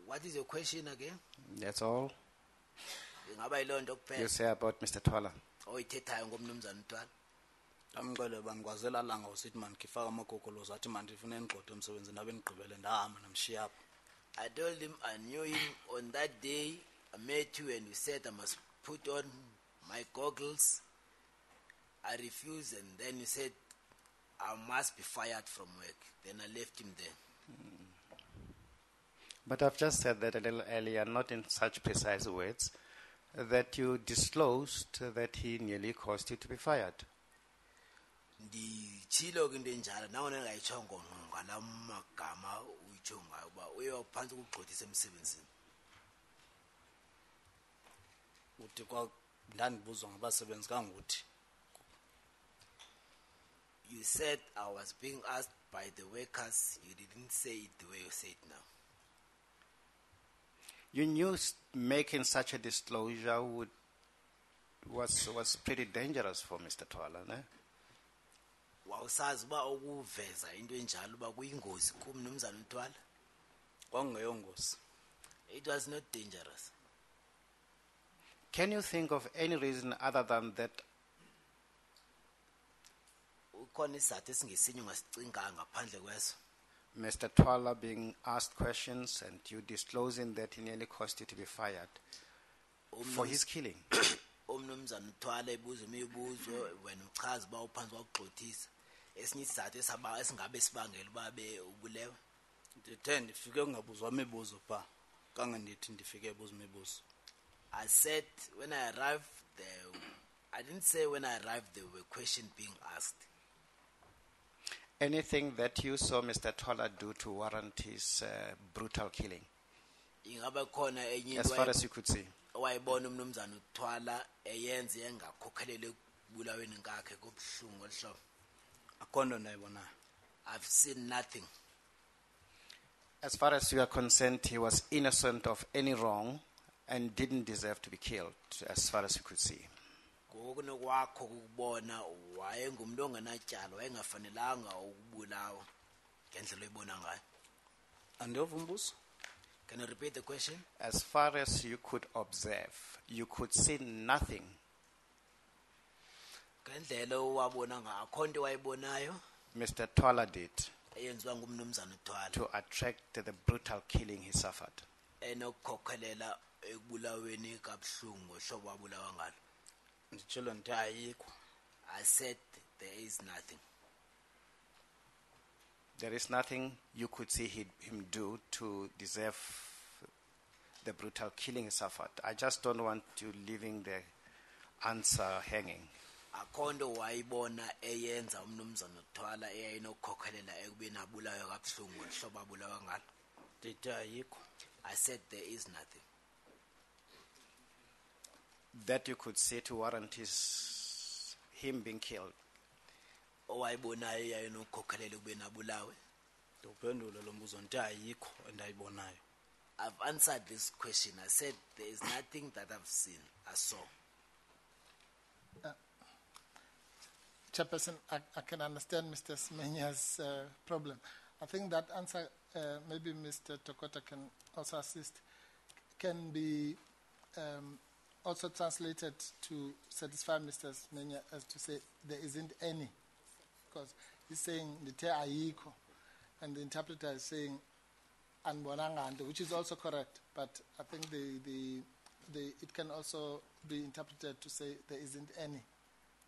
What is your question again? That's all? Ingaba yiloo nto kuphela. You say about Mr. Tala? Oyithethayo ngomnumzana uThwala. Ndamxelela uba ndikwazela langa usithi mandifake amagogolozo athi mandifune engxoxo emsebenzini ndabe ndigqibele ndahamba namshiya apho. I told him I knew him on that day. I met you and you said I must put on my goggles. I refused and then you said I must be fired from work. Then I left him there. But I've just said that a little earlier, not in such precise words, that you disclosed that he nearly caused you to be fired. nditshilo ke into enjalo nangona ndingayitshongo ngala magama uyitsho ngayo uba uyophansi ukugxothisa emsebenzini. uthi kwa ndandibuzwa ngabasebenzi kanguthi You said I was being asked by the workers. You didn't say it the way you say it now. You knew making such a disclosure was pretty dangerous for Mr. Tala, ne? Wawusazi uba ukuveza into enjalo uba kuyingozi kumnumzana uThwala? kwakungeyongozi. It was not dangerous. Can you think of any reason other than that? Ukhona isizathu esingesinye ungasicinganga ngaphandle kweso. Mr. Tala being asked questions and you disclosing that he nearly caused you to be fired for his killing. Umnumzana uThwala ebuza imibuzo wena uchaza uba uphansi kwakugxothisa. Esinye isizathu esingabe sibangela uba ubulewe. Ndithe ndifike ungabuzwa imibuzo pha kange ndithi ndifike ebuza imibuzo. I said when I arrived there, I didn't say when I arrived there were questions being asked. Anything that you saw Mr. Tala do to warrant his brutal killing, Ingaba khona enye as far as you could see? wayibona umnumzana uThwala eyenze engakhokhelele ekubulaweni ngakhe kobuhlungu olhlobo. Akhondo nayibonayo. I've seen nothing. As far as you are concerned, he was innocent of any wrong and didn't deserve to be killed, as far as you could see. Ngokunokwakho ukubona wayengumuntu ongenatyala wayengafanelanga ukubulawa ngendlela oyibona ngayo. Andiyova umbuzo? Can you repeat the question? As far as you could observe, you could see nothing. Ngendlela owabona ngakho into wayibonayo Mr. Tala did eyenziwa ngumnumzana uThwala to attract the brutal killing he suffered. enokukhokhelela ekubulaweni kabuhlungu ohlobo wabulawa ngalo. Nditshilo ndithi ayikho. I said there is nothing. There is nothing you could see him do to deserve the brutal killing he suffered. I just don't want you leaving the answer hanging. Akhondo wayibona eyenza umnumzana uThwala eyayinokukhokhelela ekubeni abulawe kabuhlungu ohlobo abulawa ngalo. Ndithi ayikho. I said there is nothing. That you could see to warrant him being killed. Owayibonayo eyayinokukhokhelela ekubeni abulawe. Ndiphendule lo mbuzo ndithi ayikho endayibonayo. I've answered this question. I said there is nothing that I've seen. I saw. Chairperson, I can understand Mr. Smenya's problem. I think that answer, maybe Mr. Tokota can also assist, can be also translated to satisfy Mr. Smenya as to say there isn't any. Because he's saying the ayiko, and the interpreter is saying anbonangande, which is also correct. But I think it can also be interpreted to say there isn't any.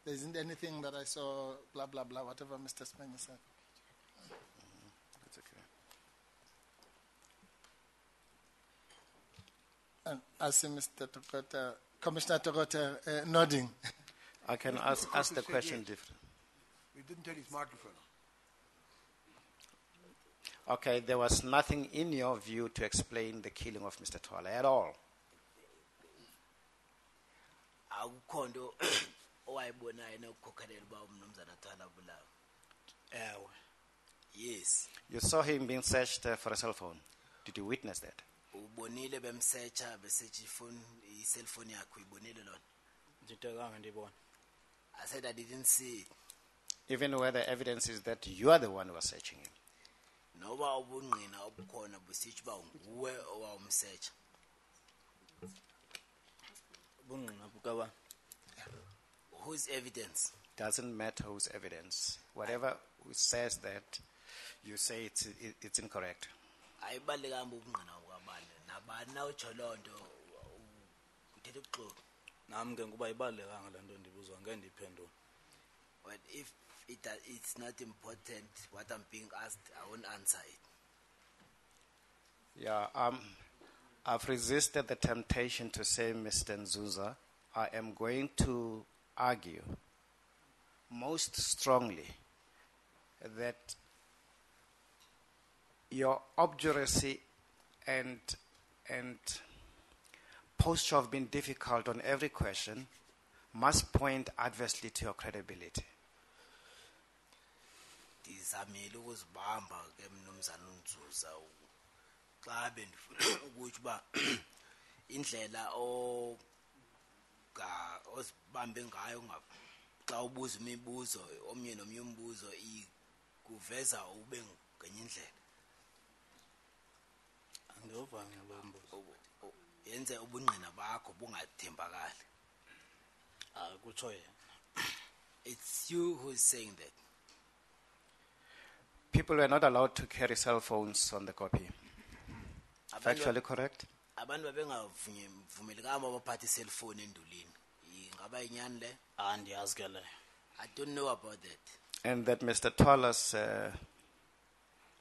There isn't anything that I saw, blah, blah, blah, whatever Mr. Smenya said. That's okay. And I see Mr. Tokota, Commissioner Tokota nodding. I can ask the question different. We didn't tell his microphone. Okay, there was nothing in your view to explain the killing of Mr. Tala at all. Akukhondo owayibonayo enokukhokhelela uba umnumzana uThwala abulawe. Ewe. Yes. You saw him being searched for a cell phone. Did you witness that? Ubonile bemsearcha besearch i-cellphone yakhe uyibonile lona. Ndithi kange ndibona. I said I didn't see it. Even where the evidence is that you are the one who was searching him. Noba ubungqina obukhona busitsho uba nguwe owawumsearcha. Ubungqina bukabani? Whose evidence? Doesn't matter whose evidence. Whatever says that, you say it's incorrect. Ayibalekanga ubungqina bukabani. Nabani na utsho loo nto uthetha ubuxoki. Nami ke nguba ibalekanga le nto ndibuzwa ngeke ndiphendule. But if it's not important what I'm being asked, I won't answer it. Yeah, I've resisted the temptation to say, Mr. Nzuza, I am going to argue most strongly that your obduracy and posture of being difficult on every question must point adversely to your credibility. Ndizamile ukuzibamba ke mnumzana uNzuza xa bendifuna ukuthi ba indlela ozibambe ngayo xa ubuza imibuzo omnye nomnye umbuzo ikuveza ube ngenye indlela. Angova ngilombuzo. Yenze ubungqina bakho bungathembakali. Kutsho yena. It's you who is saying that. People were not allowed to carry cell phones on the copy. Factually correct? Abantu babengavumelekanga baphathe cellphone endulini. Ingaba inyani le? Andiyazi ke le. I don't know about that. And that Mr. Tala's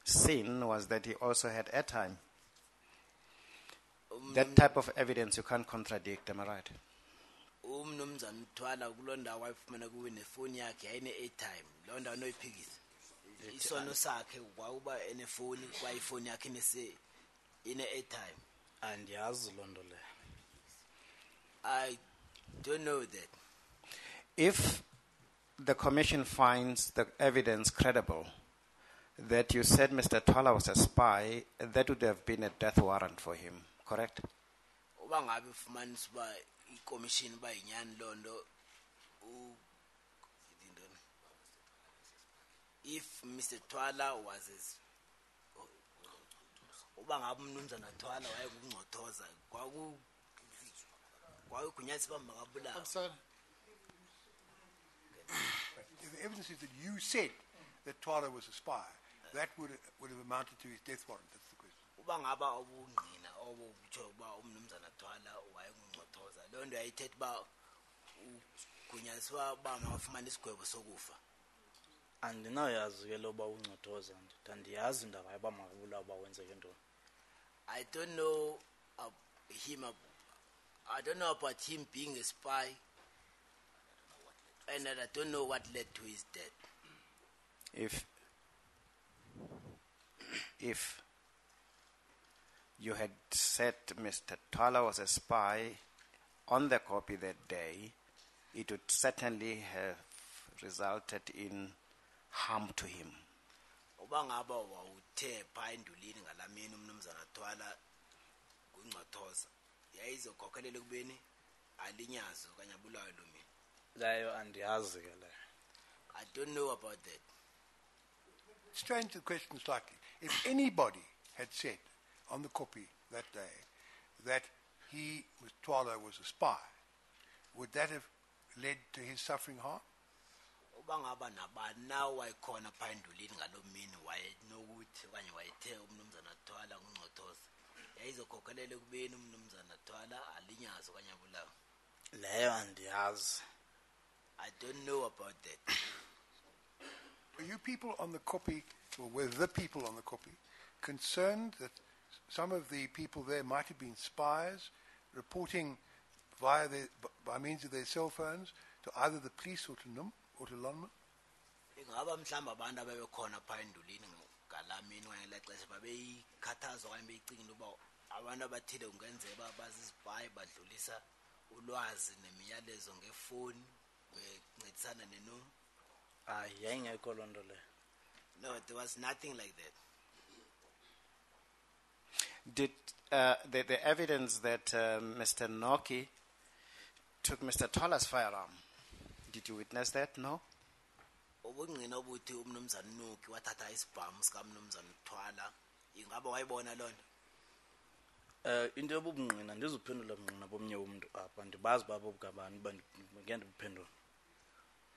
sin was that he also had airtime. That type of evidence you can't contradict, am I right? Umnumzana Tala kulonda wayifumana kuwe nefoni yakhe yayine airtime. Londa noyiphikisa. Isono sakhe wawuba enefoni kwa ifoni yakhe ine airtime. Andiyazi londo le. I don't know that. If the commission finds the evidence credible that you said Mr. Tala was a spy, that would have been a death warrant for him, correct? Uba ngabe ufumanisa uba ikomishini ba inyani londo if Mr. Tala was uba ngabe umnumzana Tala wayekungcothoza kwakugunyatsi bamba ngabulala. I'm sorry. The evidence is that you said that Tala was a spy. That would have amounted to his death warrant. That's the question. Uba ngaba ubungqina obutsho uba umnumzana Tala wayekungcothoza londo yayithetha uba ugunyaziswa uba mawafumana isigwebo sokufa. Andinayazi ke loba ungcothoza ndandiyazi indaba yaba makabulawa uba wenzeke ntoni. I don't know I don't know about him being a spy, and I don't know what led to his death. If you had said Mr. Tala was a spy on the copy that day, it would certainly have resulted in harm to him. Uba ngaba wawuthe pha endulini ngalamini umnumzana Tala kungcothoza yayizokhokhelela kubeni alinyazo kanye abulawe lo mina. Leyo andiyazi ke le. I don't know about that. Let's change the question slightly. If anybody had said on the copy that day that Tala was a spy, would that have led to his suffering harm? Uba ngaba nabana wayikhona pha endulini ngalomini wayenokuthi kanye wayethe umnumzana Tala kungcothoza yayizokhokhelela kubeni umnumzana Tala alinyazo kanye abulawe. Leyo andiyazi. I don't know about that. Were you people on the copy, or were the people on the copy, concerned that some of the people there might have been spies reporting by means of their cell phones to either the police or to NUM or to Lonma? Ingaba mhlamba abantu abebekhona pha endulini ngalamini kanye lexesha babeyikhathaza okanye beyicingile uba abantu abathile kungenzeka bazizibhayi badlulisa ulwazi nemiyalezo ngefoni bencedisana neNUM. Yayingekho londo le. No, there was nothing like that. Did the evidence that Mr. Noki took Mr. Tala's firearm, did you witness that? No? Ubungqina obuthi umnumzana Noki wathatha isibhamu sika mnumzana Tala ingaba wayibona lonto? Into yobungqina ndizuphendula bungqina bomnye umuntu apha ndibazi babo bugabani ngende buphendula.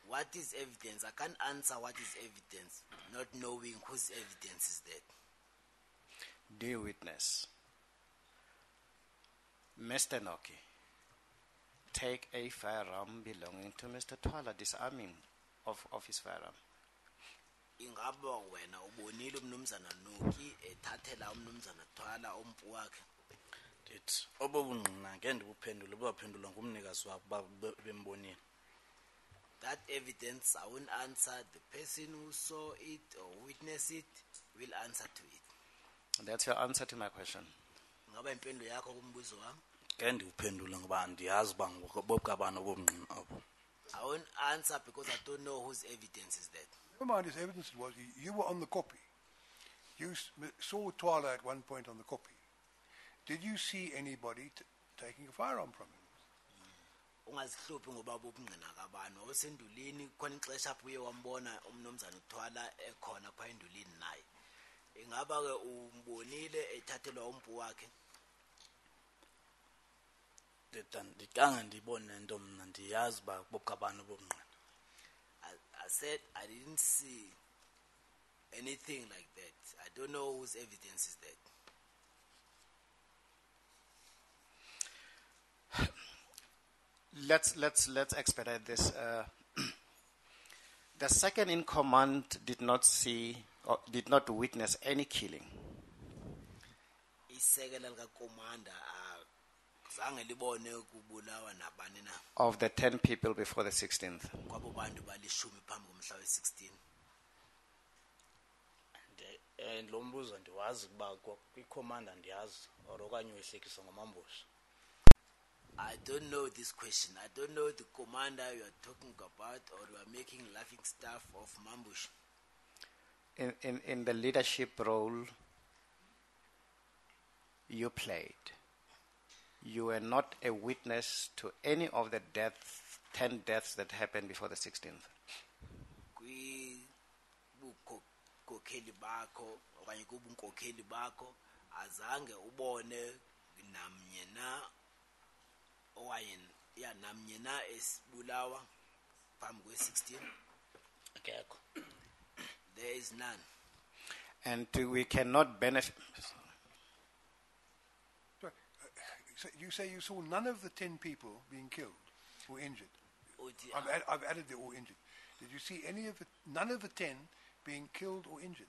What is evidence? I can't answer what is evidence, not knowing whose evidence is that. Do you witness Mr. Noki take a firearm belonging to Mr. Tala, disarming of his firearm? Ingaba wena ubonile umnumzana Noki ethathela umnumzana Tala umpu wakhe? Ndithi obobungqina ngende buphendula baphendula ngumnikazi wabo bembonile. that evidence, I won't answer. The person who saw it or witnessed it will answer to it. That's your answer to my question. Ngaba impendulo yakho kumbuzo wami? ke ndiwuphendule ngoba ndiyazi uba bobukabani obungqina abo. I won't answer because I don't know whose evidence is that. Never mind his evidence, it was you were on the copy. You saw Tala at one point on the copy. Did you see anybody taking a firearm from him? Ungazihluphi ngoba bobungqina kabani. Osendulini khona ixesha apho uye wambona umnomzana uThwala ekhona pha endulini naye. Ingaba ke umbonile ethathelwa umpu wakhe? Ndicanga ndibone nto mna ndiyazi uba bobukabani obungqina. I said I didn't see anything like that. I don't know whose evidence is that. Let's expedite this. The second in command did not see or did not witness any killing. Isekela lika commander zange libone kubulawa nabani na. Of the 10 people before the 16th. Kwabo bantu balishumi phambi komhla we-16. Lo mbuzo ndiwazi ukuba kwikhomanda ndiyazi or okanye uyihlekisa ngomambuso. I don't know this question. I don't know the commander you are talking about, or you are making laughing stuff of Mambush. In the leadership role you played, you were not a witness to any of the 10 deaths that happened before the 16th. Kokheli bakho okanye kubunkokheli bakho azange ubone namnye na owaye ya namnye na esibulawa phambi kwe-16. Akekho. There is none. And we cannot benefit. So you say you saw none of the 10 people being killed or injured. I've added the or injured. Did you see none of the 10 being killed or injured?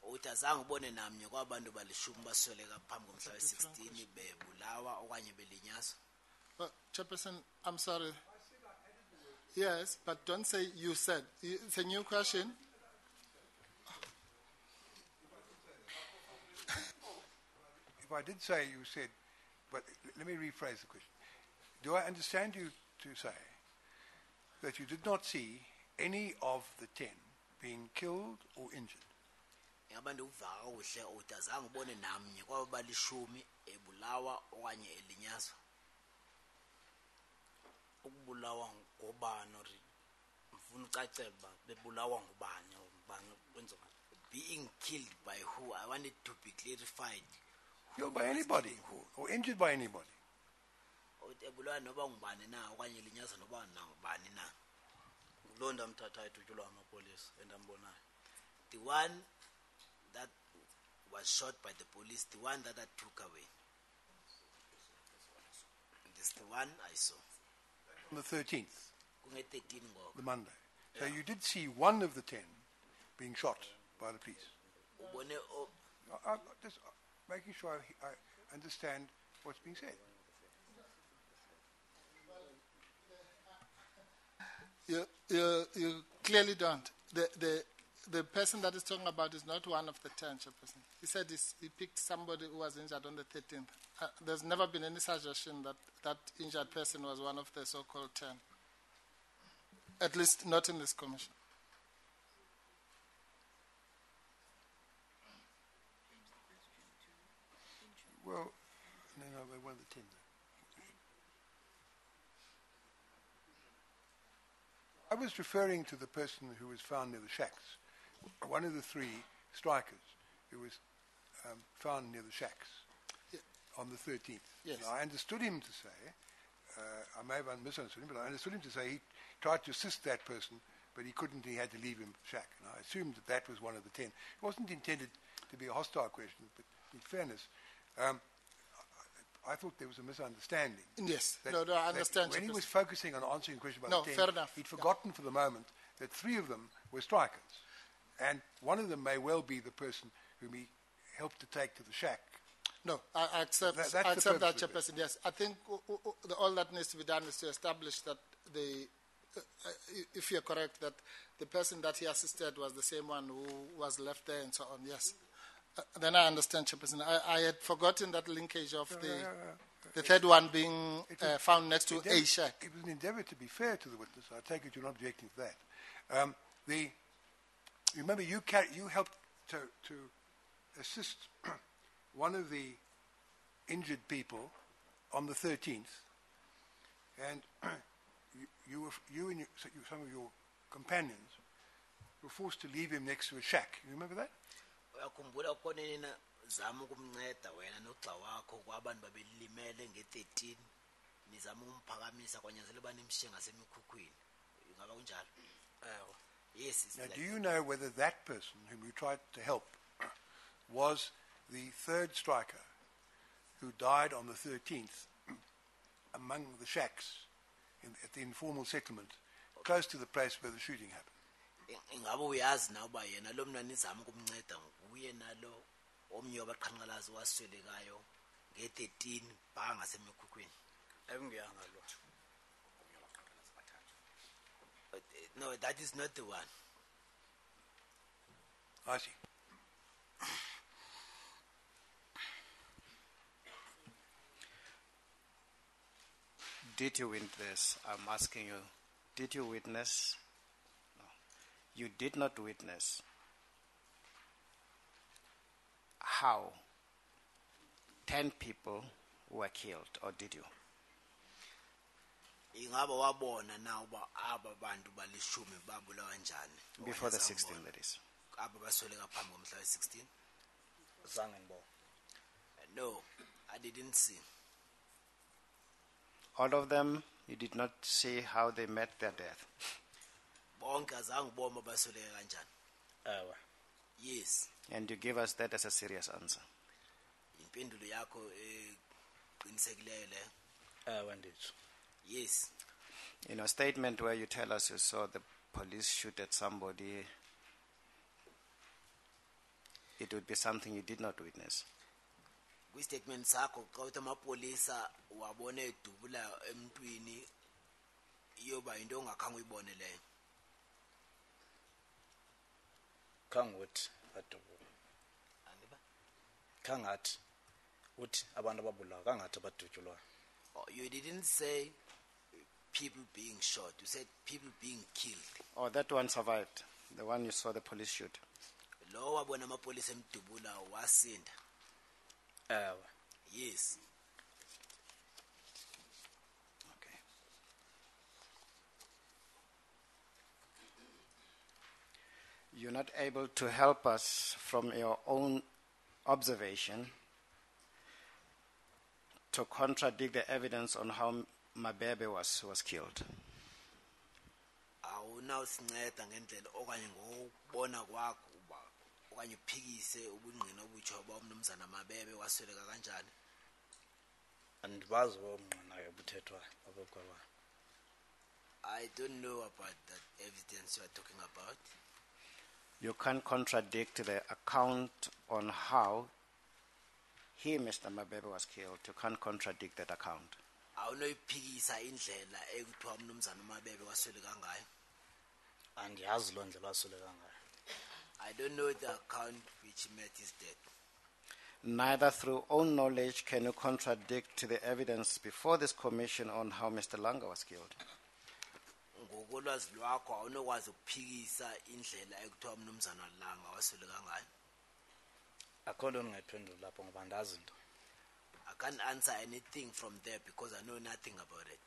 Utazange ubone namnye kwabantu balishumi basweleka phambi komhla we-16 bebulawa okanye belinyazwa. Chairperson, I'm sorry. Yes, but don't say you said. It's a new question. If I did say you said, but let me rephrase the question. Do I understand you to say that you did not see any of the 10 being killed or injured? Yabantu uvaka uhle utazange ubone namnye kwabo balishumi ebulawa okanye elinyazwa. Ukubulawa ngobani or mfuna ucacela uba bebulawa ngubani kwenziwa being killed by who? I want it to be clarified. Killed by anybody or injured by anybody. Ebulawa noba ngubani na okanye elinyazwa noba ngubani na. Lo ndamthatha ethutyulwa amapolisa endambonayo. The one that was shot by the police, the one that I took away. This is the one I saw. On the 13th, the Monday. So Yeah. you did see one of the 10 being shot by the police. I'm just making sure I understand what's being said. You clearly don't. The person that is talking about is not one of the 10, Chairperson. He said he picked somebody who was injured on the 13th. There's never been any suggestion that that injured person was one of the so-called 10. At least not in this commission. Well, no, we're one of the 10. I was referring to the person who was found near the shacks, one of the 3 strikers who was found near the shacks on the 13th. Yes. Now, I understood him to say, I may have misunderstood him, but I understood him to say he tried to assist that person, but he couldn't, he had to leave him shack. And I assumed that was one of the 10. It wasn't intended to be a hostile question, but in fairness, I thought there was a misunderstanding. Yes. No, I understand. When he was focusing on answering the question No, about the 10, fair enough. he'd forgotten for the moment that 3 of them were strikers. And one of them may well be the person whom he helped to take to the shack. No, I accept, That's I the accept that, purpose of it. Chairperson. Yes, I think all that needs to be done is to establish that the if you're correct, that the person that he assisted was the same one who was left there and so on, yes. Then I understand, Chairperson. I had forgotten that linkage of the third one being found next to a shack. It was an endeavour to be fair to the witness. I take it you're not objecting to that. Remember, you helped to assist one of the injured people on the 13th, and you and some of your companions were forced to leave him next to a shack. You remember that? uyakhumbula khona nina zama ukumnceda wena nogxa wakho kwabantu babelimele nge-13 nizama umphakamisa kwanyanzela uba nimshiye ngasemikhukhwini ingaba kunjalo yes. Now, do you know whether that person whom you tried to help was the third striker who died on the 13th among the shacks at the informal settlement close to the place where the shooting happened? Ingabe uyazi na uba yena lo mna nizama ukumnceda nguye nalo omnye wabaqhankqalazi waswelekayo nge-13 bhaa ngasemikhukhwini? Engiyanga lo. No, that is not the one. I see. Did you witness? I'm asking you, did you witness? No. You did not witness how 10 people were killed, or did you? Ingaba wabona na uba aba bantu balishumi babulawa njani? Before the 16th, that is. Aba basweleka phambi komhla we-16? Zange ngibone. No, I didn't see. All of them, you did not see how they met their death. Bonke azange ubone basweleka kanjani? Ewe. Yes. And you give us that as a serious answer. Impendulo yakho eqinisekileyo le? Ewe nditsho. Yes. In a statement where you tell us you saw the police shoot at somebody, it would be something you did not witness. Kwi-statement sakho xa uthi amapolisa wabone edubula emntwini iyoba yinto ongakhange uyibone leyo. Khangothi badubula. Andiba? Khangathi uthi abantu ababulawa kangathi abadutyulwayo. Oh, you didn't say people being shot. You said people being killed. Oh, that one survived. The one you saw the police shoot. Lo wabona amapolisa emdubula wasinda. Ewe. Yes. Okay. You're not able to help us from your own observation to contradict the evidence on how Mabebe was killed. Awunawusinceda ngendlela okanye ngokubona kwakho uba okanye uphikise ubungqina obutsho ba umnumzana Mabebe wasweleka kanjani? Andibazi bomngqinayo obuthethwayo abokwabantu. I don't know about that evidence you are talking about. You can't contradict the account on how he, Mr. Mabebe, was killed. You can't contradict that account. Awunoyiphikisa indlela ekuthiwa umnumzana Mabebe wasweleka ngayo? Andiyazi loo ndlela wasweleka ngayo. I don't know the account which met his death. Neither through own knowledge can you contradict the evidence before this commission on how Mr. Langa was killed. Ngokolwazi lwakho awunokwazi ukuphikisa indlela ekuthiwa umnumzana Langa wasweleka ngayo? Akho nto ndingayiphendula lapho ngoba andazi nto. I can't answer anything from there because I know nothing about it.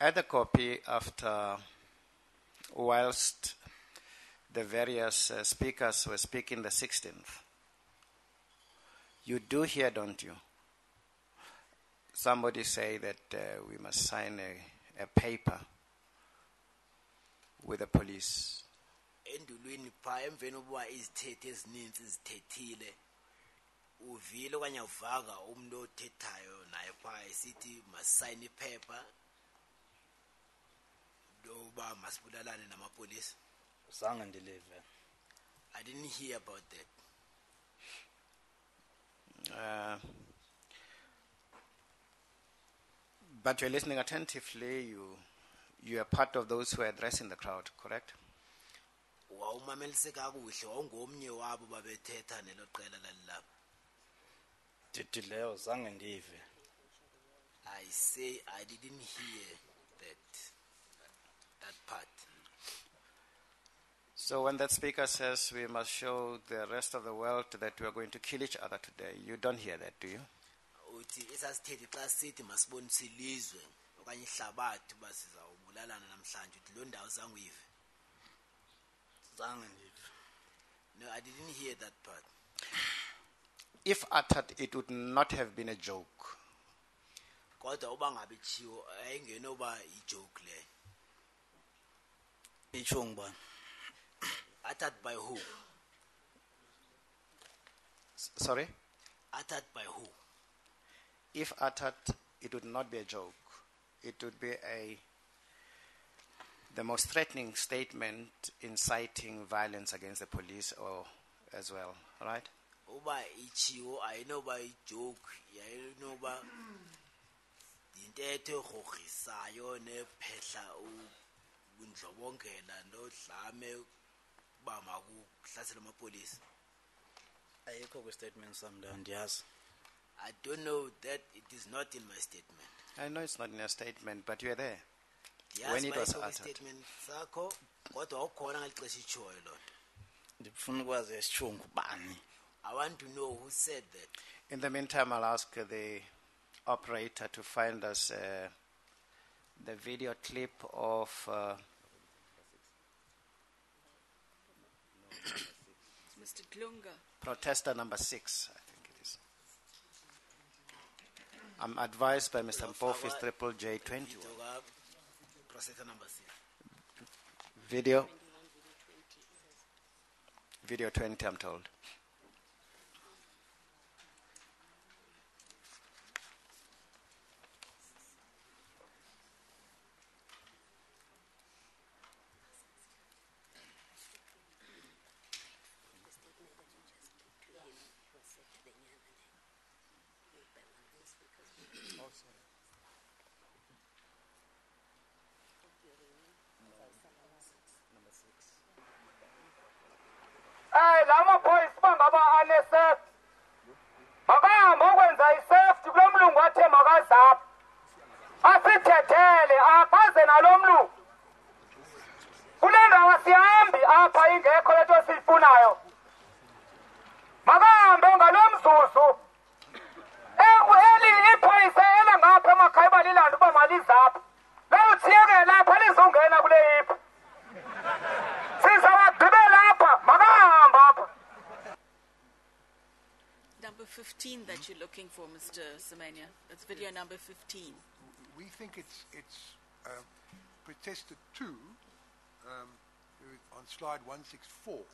At the copy, after whilst the various speakers were speaking the 16th, you do hear, don't you? Somebody say that we must sign a paper with the police. Endulweni pha emveni obuba izithethe ezininzi zithethile uvile okanye avaka umuntu othethayo naye pha esithi masayine iphepha loba masibulalane namapolisa. Zange ndilive. I didn't hear about that. But you're listening attentively. You are part of those who are addressing the crowd, correct? Wawumamelise kakuhle wawungomnye wabo babethetha nelo qela lalilapha. Ndithi leyo zange ndive. I say I didn't hear that part. So when that speaker says we must show the rest of the world that we are going to kill each other today, you don't hear that, do you? Uthi esasithethi xa sithi masibonise ilizwe okanye ihlabathi uba sizawubulalana namhlanje uthi lo ndawo zange uyive. Zange ndive. No, I didn't hear that part. If uttered, it would not have been a joke. Kodwa uba ngabe chiwo ayingenoba ijoke le. Itsho ngubani? Uttered by who? Sorry? Uttered by who? If uttered, it would not be a joke. It would be the most threatening statement inciting violence against the police or as well, right? Uba ichiwo ayinoba ijoke, ayinoba intetho egrogrisayo nephehla ubundlobongela nodlame ba makuhlasela amapolisa. Ayikho kwi-statement sam ndiyazi. I don't know that it is not in my statement. I know it's not in a statement, but you are there. Yes, When it was my uttered. statement sakho kodwa ukhona ngalixesha ichoyo lo. Ndifuna ukwazi esitsho ngubani. I want to know who said that. In the meantime, I'll ask the operator to find us the video clip of Mr. Glunga. protester number 6, I think it is. I'm advised by Mr. Mpofi's Triple J21. Processor number 6. Video 20, I'm told. Lama boys bangaba unesafety. Makahamba okwenza isafety kulomlungu athe makazapha. Asithethele akaze nalomlungu. Kule ndawo sihambi apha ingekho lento siyifunayo. Makahambe ngalomzuzu. Eli iphoyisa ela ngapha emakhaya balilanda uba malizapha. Lawuthiyeke lapha lizongena kule ipho. Number 15 that you're looking for, Mr. Semenya. That's video number 15. We think it's protester 2 on slide 164.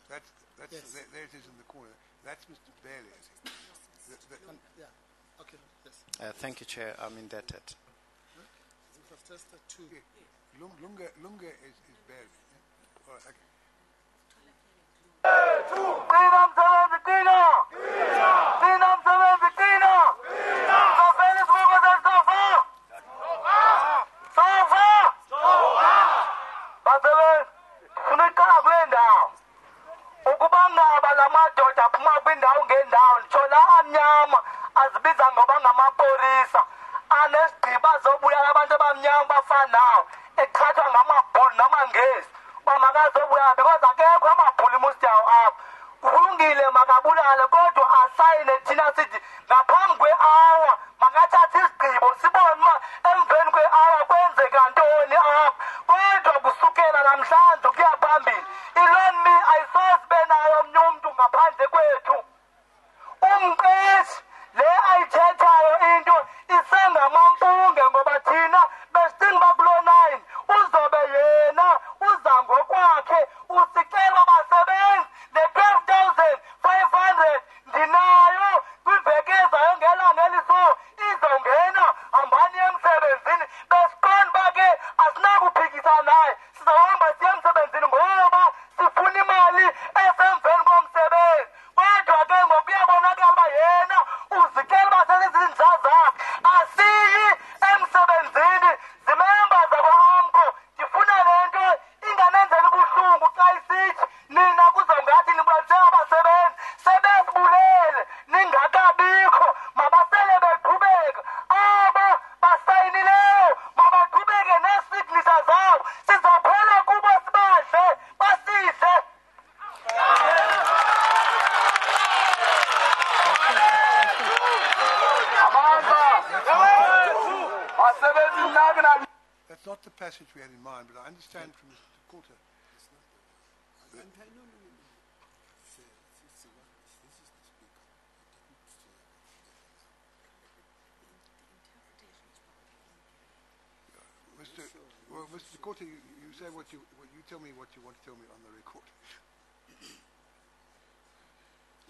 That's Yes. there it is in the corner. That's Mr. Bailey, I think. Yeah. Okay. Yes. Thank you, Chair. I'm indebted. Protester 2. Yeah. Lunga is Bailey. Yeah. All right, okay. Kulungile makabulale kodwa asayine thina sithi ngaphambi kwe-hour makathathe isigqibo sibone uma emveni kwe-hour kwenzeka ntoni apha kodwa kusukela namhlanje kuya phambili ilon me ayisozibe nayo omnye umntu ngaphandle kwethu umqeshi le ayithethayo into isengamampunge ngoba thina besicinga uba kulo 9 uzobe yena uza ngokwakhe usicela basebenzi le 12,500 ndinayo kwiveki That's not the passage we had in mind, but I understand from Mr. Coulter. Mr. Coulter, you say what you tell me what you want to tell me on the record.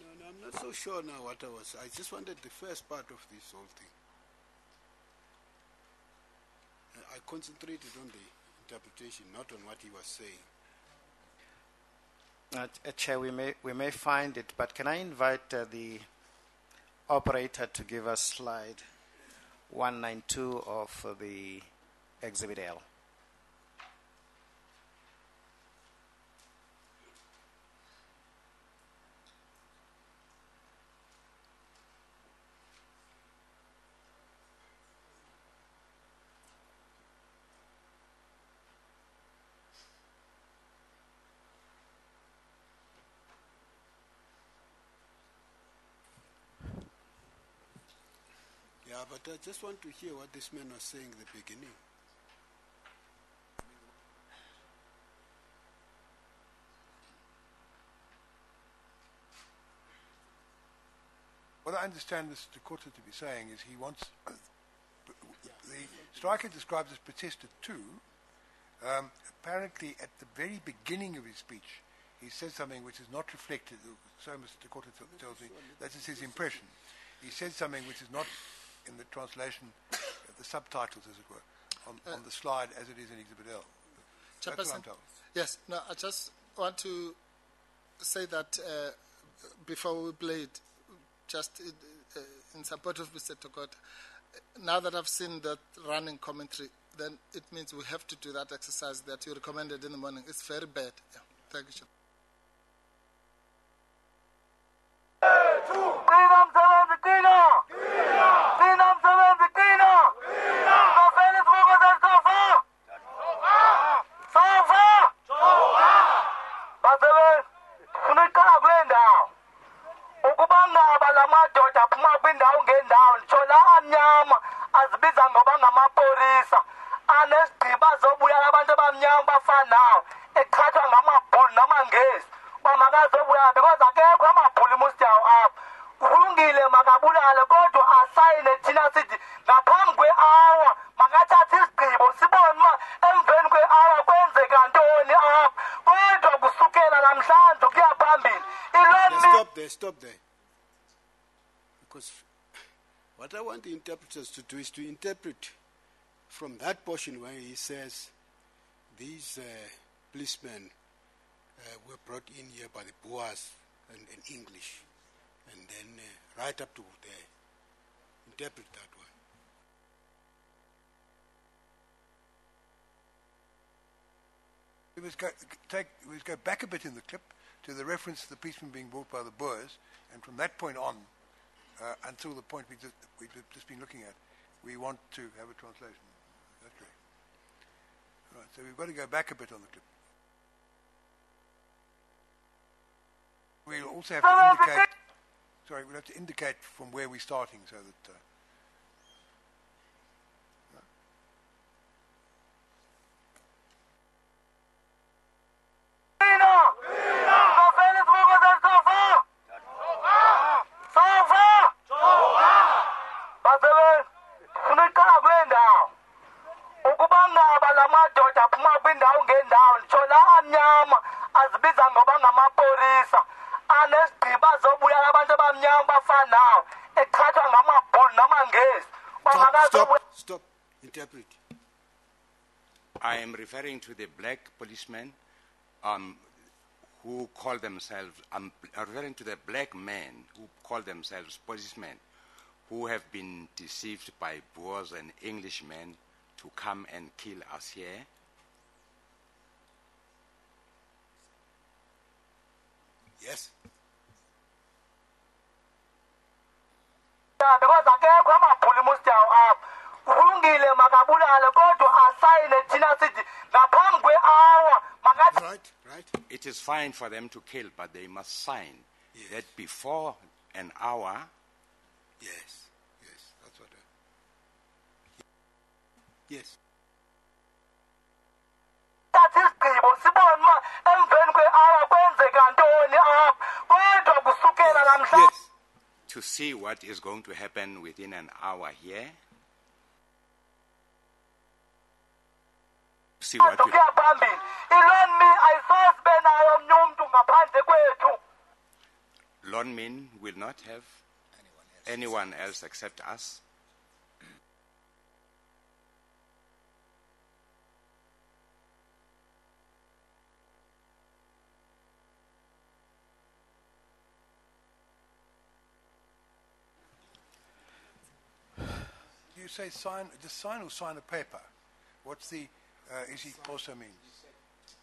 No, I'm not so sure now what I just wanted the first part of this whole thing. I concentrated on the interpretation, not on what he was saying. Chair, we may find it, but can I invite the operator to give us slide 192 of the Exhibit L? Yeah, but I just want to hear what this man was saying at the beginning. What I understand Mr. Coulter to be saying is he wants the striker describes as protester 2. Apparently, at the very beginning of his speech, he says something which is not reflected. So Mr. Coulter tells me that is his impression. He said something which is not in the translation, the subtitles, as it were, on the slide as it is in Exhibit L. That's what I'm told. Yes. No, I just want to say that before we play it, just in support of Mr. Tokota, now that I've seen that running commentary, then it means we have to do that exercise that you recommended in the morning. It's very bad. Yeah. Thank you, Chair. Stop there. Because what I want the interpreters to do is to interpret from that portion where he says these policemen were brought in here by the Boers and English, and then right up to there. Interpret that way. We must go back a bit in the clip to the reference to the policemen being brought by the Boers, and from that point on, until the point we've just been looking at, we want to have a translation. That's correct. All right, so we've got to go back a bit on the clip. We'll also have to indicate. Sorry, we'll have to indicate from where we're starting, so that. Stop. Interpret. I am referring to the black policemen who call themselves, I'm referring to the black men who call themselves policemen who have been deceived by Boers and Englishmen to come and kill us here. Yes. Right. It is fine for them to kill, but they must sign that before an hour. Yes, that's what. Yes. thatha isigqibo sibone uma emveni kwe-hour kwenzeka ntoni apha kodwa kusukela namhlanje Yes. To see what is going to happen within an hour here. See what will, kuya phambili ilon me ayisoze ibe nayo omnye umntu ngaphandle kwethu Lonmin will not have anyone else except us. You say sign, just sign or sign a paper? What's the, is he also mean?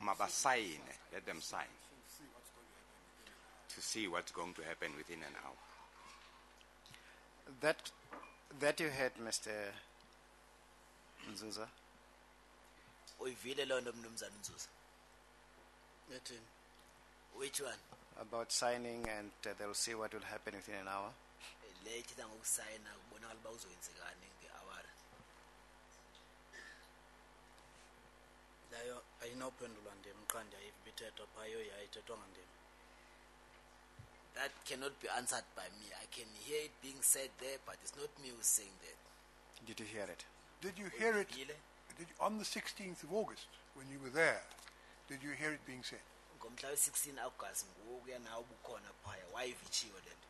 Mabasign, let them sign. To see what's going to happen within an hour. That you heard, Mr. Nzuza. uyivile loo nto mnumzana Nzuza? Ethini? Which one? About signing, and they'll see what will happen within an hour. Le ithetha ngokusayina kubonakala uba uzoyenzekani nge-awara. Leyo ayinophendulwa ndim qha ndiyayibithethwa phayo yayithethwa ngandim. That cannot be answered by me. I can hear it being said there, but it's not me who's saying that. Did you hear it? Did you hear it Uyivile? on the 16th of August when you were there? Did you hear it being said? Ngomhla we-16 August ngokuya nawe ubukhona phaya wayivitshiwe le nto.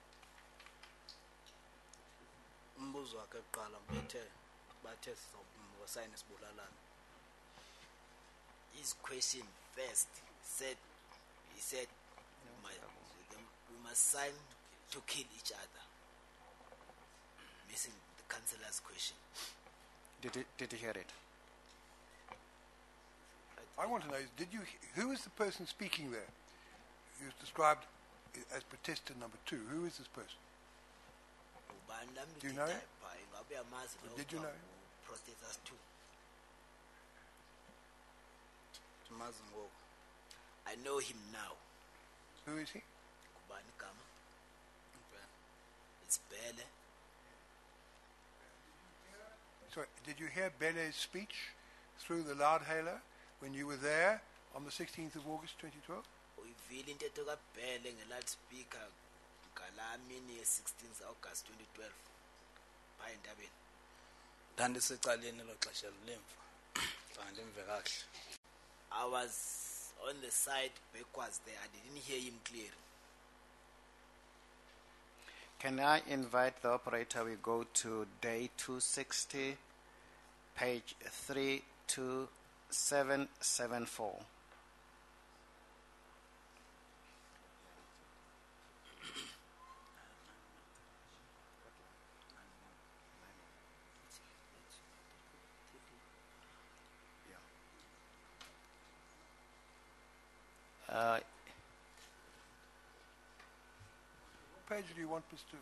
Umbuzo wakhe kuqala bathe sizawusayina sibulalana. His question first he said we must sign to kill each other. Missing the councillor's question. Did you hear it? I want to know, who is the person speaking there? He was described as protester number 2. Who is this person? Do you know him? Did you know him? Protesters too. Tumazi ngoku. I know him now. Who is he? Kubani igama? It's Bele. So, did you hear Bele's speech through the loudhailer when you were there on the 16th of August 2012? Uyivile intetho kaBhele nge-loudspeaker ngalaa mini ye-16th August 2012 phaya entabeni. Ndandisecaleni elo xesha lemva. Xa ndimve kakuhle. I was on the side backwards there. I didn't hear him clearly. Can I invite the operator? We go to day 260, page 32774. What page do you want, Mr.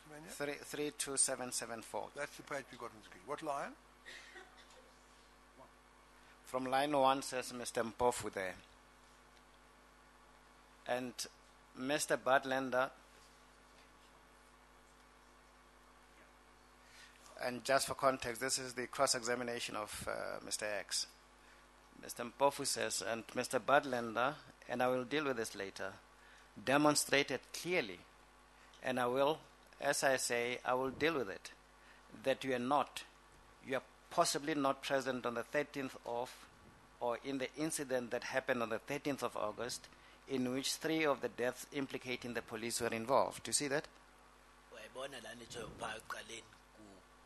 Semenya? 32774. That's the page we got on the screen. What line? From line 1 says Mr. Mpofu there. And Mr. Bartlander, and just for context, this is the cross-examination of Mr. X. Mr. Mpofu says, and Mr. Bartlander, and I will deal with this later, demonstrated clearly, and I will, as I say, I will deal with it, that you are possibly not present on the 13th of, or in the incident that happened on the 13th of August, in which 3 of the deaths implicating the police were involved. Do you see that? Wayibona lana etsho phaa ekuqaleni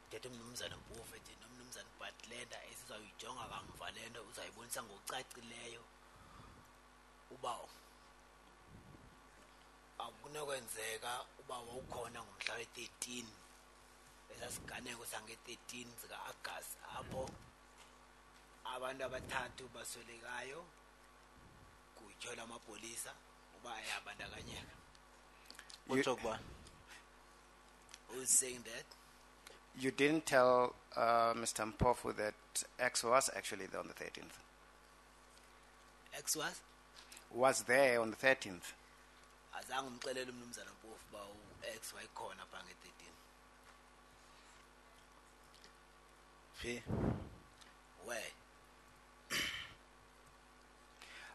kuthetha umnumzana Mpofu ethi nomnumzana Bartlander esizawuyijonga kamva le nto uzayibonisa ngokucacileyo uba akunokwenzeka uba wawukhona ngomhla we-13 esasiganeko sange-13 zika-Agasti apho abantu abathathu baswelekayo kutyholwa amapolisa uba ayabandakanyeka. Utsho kubani? Who's saying that? You didn't tell Mr. Mpofu that X was actually there on the 13th. X was? Was there on the 13th. Azange umxelele umnumzana Mpofu uba u-X wayekhona phaa nge-13. Phi? Where?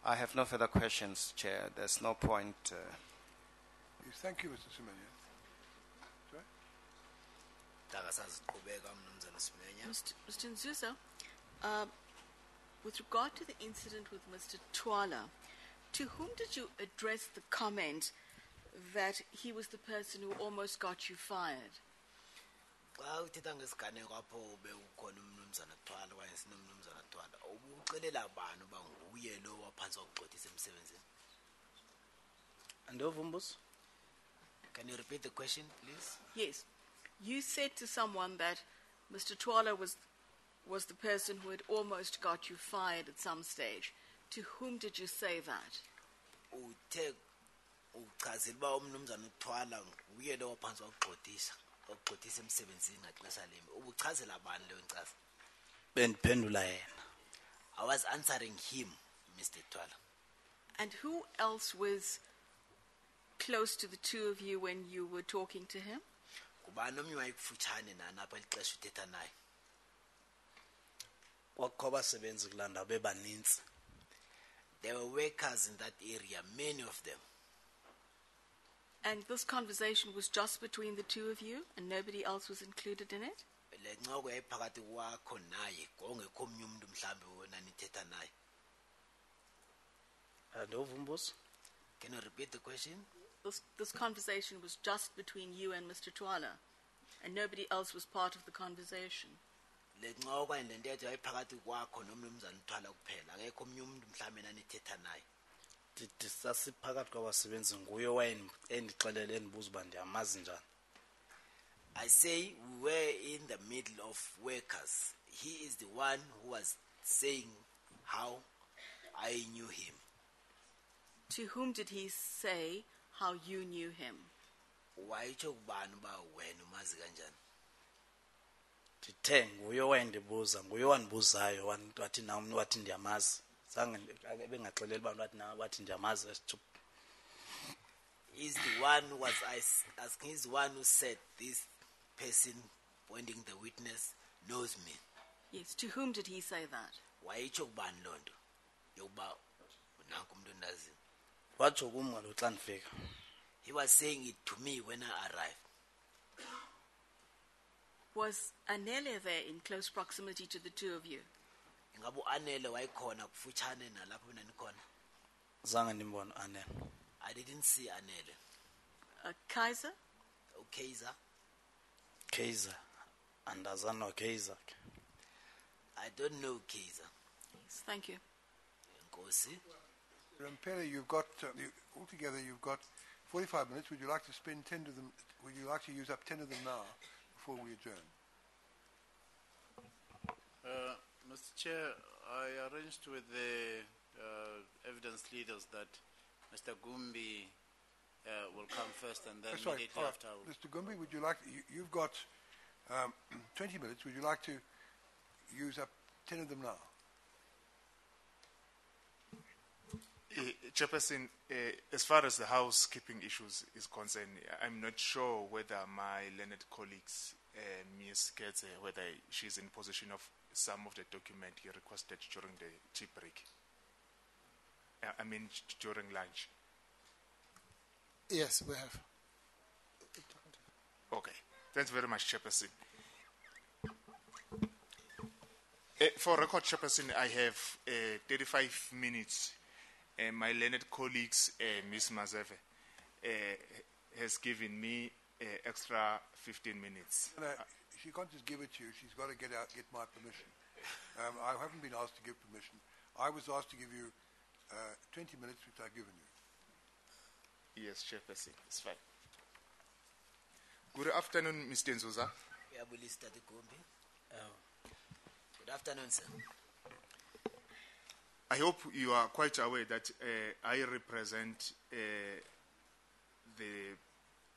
I have no further questions, Chair. There's no point. Yes, thank you, Mr. Semenya. Sorry? Ndakasaziqhubeka Mnumzana Semenya. Mr. Nzusa, with regard to the incident with Mr. Tala, to whom did you address the comment that he was the person who almost got you fired? Xa uthetha ngesiganeko apho bewukhona uMnumzana Tala okanye sinomnumzana Tala, ubucelela bani uba nguye lo waphansi kokugxothisa emsebenzini? Andovumbus? Can you repeat the question, please? Yes. You said to someone that Mr. Twala was the person who had almost got you fired at some stage. To whom did you say that? Uthe uchazela uba uMnumzana uThwala nguye lo waphansi kokugxothisa emsebenzini ngaxesha lembi. Ubuchazela bani leyo nkcazo? Bendiphendula yena. I was answering him, Mr. Twala. And who else was close to the two of you when you were talking to him? Ngubani omnye wayekufutshane nani apha lixesha uthetha naye? Kwakukho abasebenzi kulaa ndawo bebanintsi. There were workers in that area, many of them. And this conversation was just between the two of you and nobody else was included in it? Le ncoko yayiphakathi kwakho naye, ngongekho omnye umntu mhlambe wona nithetha naye. Andovumbus? Can you repeat the question? This conversation was just between you and Mr. Twala, and nobody else was part of the conversation. Le ncoko le ntetho yayiphakathi kwakho noMnumzana uThwala kuphela, akekho omnye umntu mhlambe nanithetha naye. Ndithi sasiphakathi kwabasebenzi nguye owayendixelele endibuza uba ndiyamazi njani. I say we were in the middle of workers. He is the one who was saying how I knew him. To whom did he say how you knew him? Wayitsho kubani uba wena umazi kanjani? Ndithe nguye owayendibuza, nguye owandibuzayo wathi nam wathi ndiyamazi. Zange bengaxeleli abantu wathi ndiyamazi esithup. He's the one who was asking, he's the one who said this person pointing the witness knows me. Yes, to whom did he say that? Wayitsho kubani loo nto yokuba nanku umntu endaziyo? Watsho kum kaloku xa ndifika. He was saying it to me when I arrived. Was Anele there in close proximity to the two of you? Ingabe uAnele wayekhona kufutshane nalapho mina nikhona? Zange ndimbone Anele. I didn't see Anele. Kaiser? Kaiser? Kaiser. Andazana Kaiser. I don't know Kaiser. Yes, thank you. Nkosi. Rampela, you've got altogether you've got 45 minutes. Would you like to spend 10 of them? Would you like to use up 10 of them now before we adjourn? Mr. Chair, I arranged with the evidence leaders that Mr. Gumbi will come first and then immediately after. Mr. Gumbi, would you like? You've got 20 minutes. Would you like to use up 10 of them now? Chairperson, as far as the housekeeping issues is concerned, I'm not sure whether my learned colleagues, Ms. Ketze, whether she's in possession of some of the document you requested during the tea break. I mean, during lunch. Yes, we have. Okay. Thanks very much, Chairperson. For record, Chairperson, I have 35 minutes. My learned colleagues, Ms. Mazeve, has given me extra 15 minutes. No, she can't just give it to you. She's got to get my permission. I haven't been asked to give permission. I was asked to give you 20 minutes, which I've given you. Yes, Chairperson, it's fine. Good afternoon, Mr. Nzusa. Good afternoon, sir. I hope you are quite aware that I represent the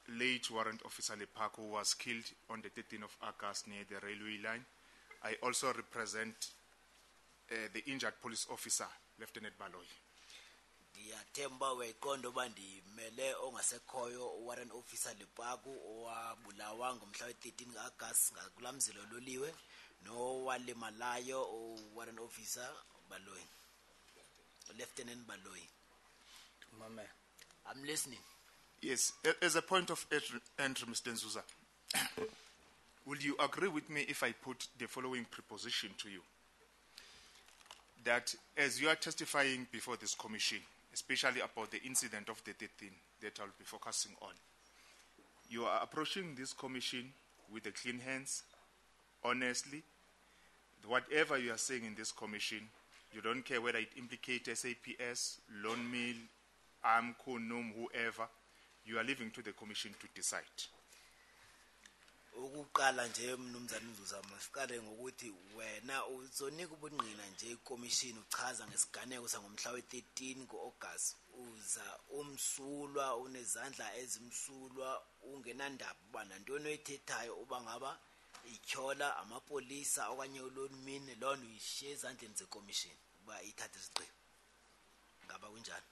late Warrant Officer Lepak, who was killed on the 13th of August near the railway line. I also represent the injured police officer, Lieutenant Baloyi. Ndiyathemba weqondo bandimele ongasekhoyo Warrant Officer Lepak owabulawa ngomhla we-13 August ngakulamzilo loliwe no walimalayo or warrant officer Baloyi, Lieutenant Baloyi. Mama. I'm listening. Yes, as a point of entry, Mr. Nzuza, will you agree with me if I put the following preposition to you? That as you are testifying before this commission, especially about the incident of the 13th that I'll be focusing on, you are approaching this commission with the clean hands, honestly. Whatever you are saying in this commission, you don't care whether it implicates SAPS, Loan Mill, AMCO, NOM, whoever. You are leaving to the commission to decide. Ukuqala nje mnumzane Nzuza masiqale ngokuthi wena uzonika ubungqina nje ikomishini uchaza ngesiganeko sangomhla we-13 ku-August uza umsulwa unezandla ezimsulwa ungenandaba uba nantoni oyithethayo uba ngaba ityhola amapolisa okanye ulonimini loo nto uyishiye ezandleni zekomishini uba ithathe isigqibo ngaba kunjani?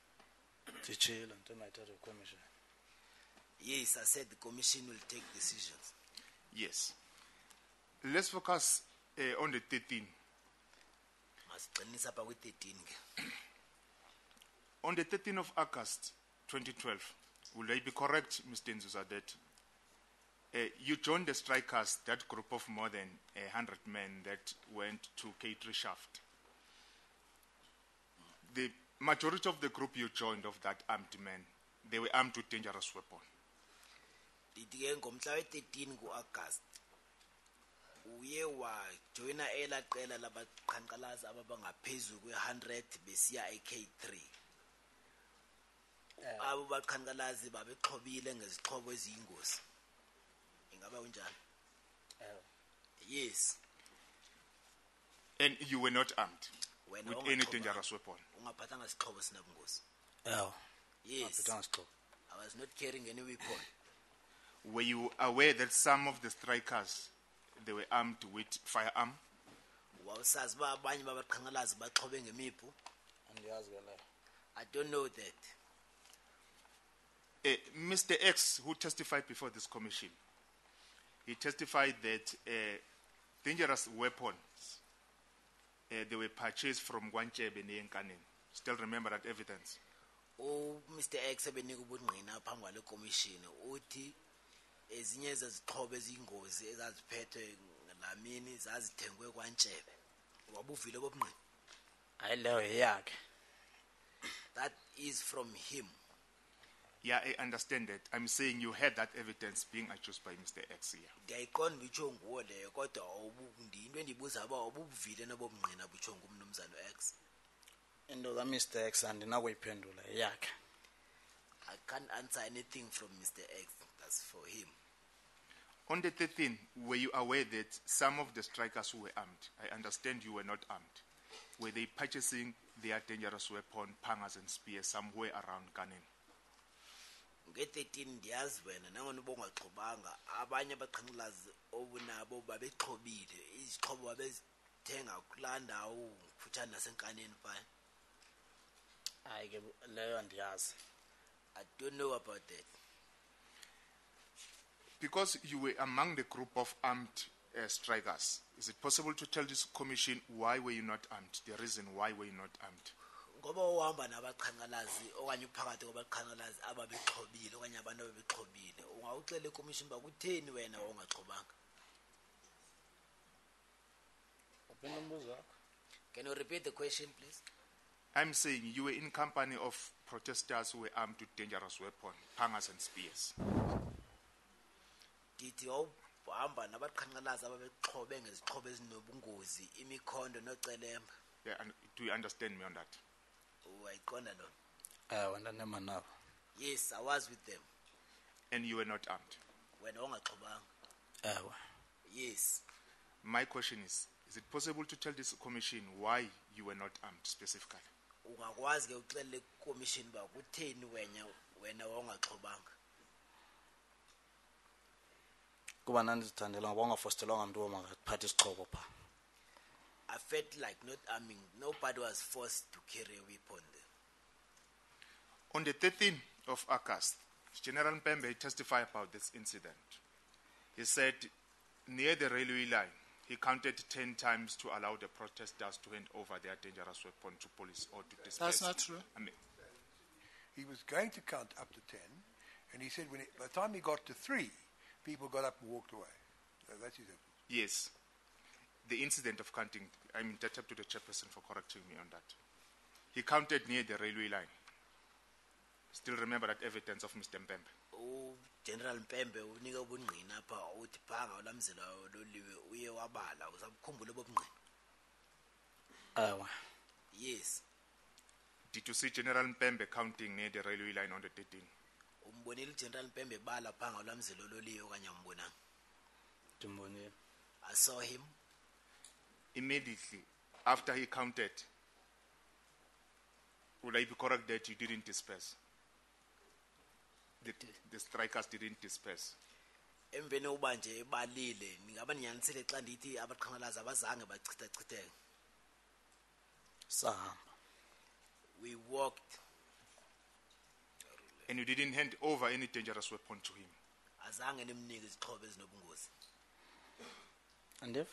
Nditshilo nto mayithathe ikomishini. Yes, I said the commission will take decisions. Yes. Let's focus on the 13. Masiqinisa apha kwi-13 ke. On the 13th of August 2012, will I be correct, Mr. Nzuza, that you joined the strikers, that group of more than 100 men that went to K3 Shaft? The majority of the group you joined of that armed men, they were armed with dangerous weapons. Dithi ke ngomhla we-13 ku-August uye wajoyina ela qela labaqhankqalazi ababangaphezulu kwe-100 besiya e-K3. Abo baqhankqalazi babexhobile ngezixhobo eziyingozi. Ingaba kunjani? Yes. And you were not armed with any dangerous weapon? Ungaphathanga isixhobo sinabungozi. Yes. I was not carrying any weapon. Were you aware that some of the strikers, they were armed with firearm? Wawusazi uba abanye babaqhankqalazi baxhobe ngemipu? Andiyazi ke leyo. I don't know that. Mr. X, who testified before this commission, he testified that dangerous weapons, they were purchased from Gwanchebe neyenkaneni. Still remember that evidence? Mr. X ebenika ubungqina phambi kwale commission uthi ezinye zezixhobo eziyingozi ezaziphethwe ngamini zazithengwe kwaNtshebe. Wabuvile bobungqina? Hayi leyo yeyakhe. That is from him. Yeah, I understand that. I'm saying you had that evidence being accused by Mr. X here. Ndiyayiqonda ubutsho nguwo leyo kodwa into endibuza uba ubuvile nobungqina butsho ngumnumzana X. Into kaMr. X andinakuyiphendula yakhe. I can't answer anything from Mr. X. That's for him. On the 13th, were you aware that some of the strikers who were armed, I understand you were not armed, were they purchasing their dangerous weapon, pangas and spears, somewhere around Kanin? Nge-13 ndiyazi wena nangona ubongaxhobanga abanye abaqhankqalazi obunabo babexhobile izixhobo babezithenga kulaa ndawo kufutshane nasenkaneni phaya. Hayi ke leyo andiyazi. I don't know about that. Because you were among the group of armed strikers, is it possible to tell this commission why were you not armed, the reason why were you not armed? Ngoba uhamba nabaqhankqalazi okanye uphakathi kwabaqhankqalazi ababexhobile okanye abantu ababexhobile ungawuxela ikomishini uba kutheni wena wawungaxhobanga? Uphendula umbuzo wakho. Can you repeat the question, please? I'm saying you were in company of protesters who were armed with dangerous weapons, pangas and spears. Dithi wawuhamba nabaqhankqalazi ababexhobe ngezixhobo ezinobungozi imikhondo nocelemba. Yeah, and do you understand me on that? Uyayiqonda lona? Wena nema nabo. Yes, I was with them. And you were not armed? Wena ungaxhobanga? Ewe. Yes. My question is it possible to tell this commission why you were not armed specifically? Ungakwazi ke uxelele ikomishini uba kutheni wena wawungaxhobanga? Kuba nandizithandela ngoba ungafostelwanga umuntu womakaphatha isixhobo pha. I felt like not arming. Nobody was forced to carry a weapon there. On the 13th of August, General Mpembe testified about this incident. He said, near the railway line, He counted 10 times to allow the protesters to hand over their dangerous weapon to police or to disperse. That's not true. I mean, He was going to count up to 10, and he said by the time he got to 3, people got up and walked away. That's his evidence. yes. The incident of counting, I'm indebted to the chairperson for correcting me on that. He counted near the railway line. Still remember that evidence of Mr. Mpembe? General Mpembe unika ubungqina apha uthi phanga ulamzela loliwe uye wabala usabukhumbula obungqina. Yes. Did you see General Mpembe counting near the railway line on the 13th? Umbonile General Mpembe bala phanga ulamzela loliwe okanye umbonanga? Ndimbonile. I saw him. Immediately after he counted, would I be correct that you didn't disperse? The strikers didn't disperse. Emveni uba nje ebalile ningaba ninyanisile xa ndithi abaqhankqalazi abazange bachithachitheke. Sahamba. We walked. And you didn't hand over any dangerous weapon to him? Azange nimnike izixhobo ezinobungozi. And if?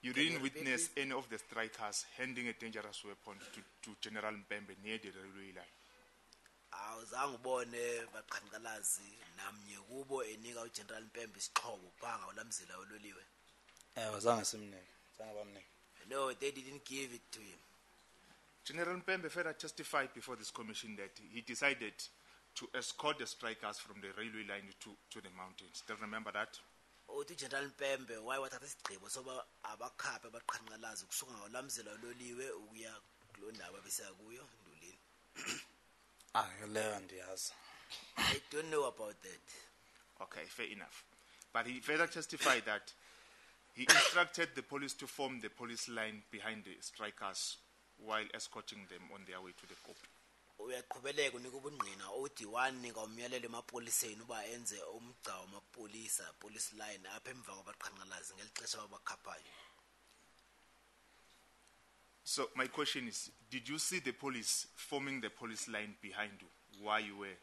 You didn't witness any of the strikers handing a dangerous weapon to General Mpembe near the railway line? Awuzange ubone baqhankqalazi namnye kubo enika uGeneral Mpembe isixhobo phanga ulamzela ololiwe? Zange simnike. Zange bamnike. No, they didn't give it to him. General Mpembe further testified before this commission that he decided to escort the strikers from the railway line to the mountains. Do you remember that? Uthi General Mpembe waye wathatha isigqibo soba abakhaphe abaqhankqalazi kusuka ngolamzela ololiwe ukuya kuloo ndawo abesiya kuyo Ndulini. Leyo ndiyazi. I don't know about that. Okay, fair enough. But he further testified that he instructed the police to form the police line behind the strikers while escorting them on their way to the Kopi. Uyaqhubeleka unika ubungqina uthi wanika umyalelo emapoliseni uba enze umgca wamapolisa police line apha emva kwabaqhankqalazi ngeli xesha babakhaphayo. So my question is, did you see the police forming the police line behind you while you were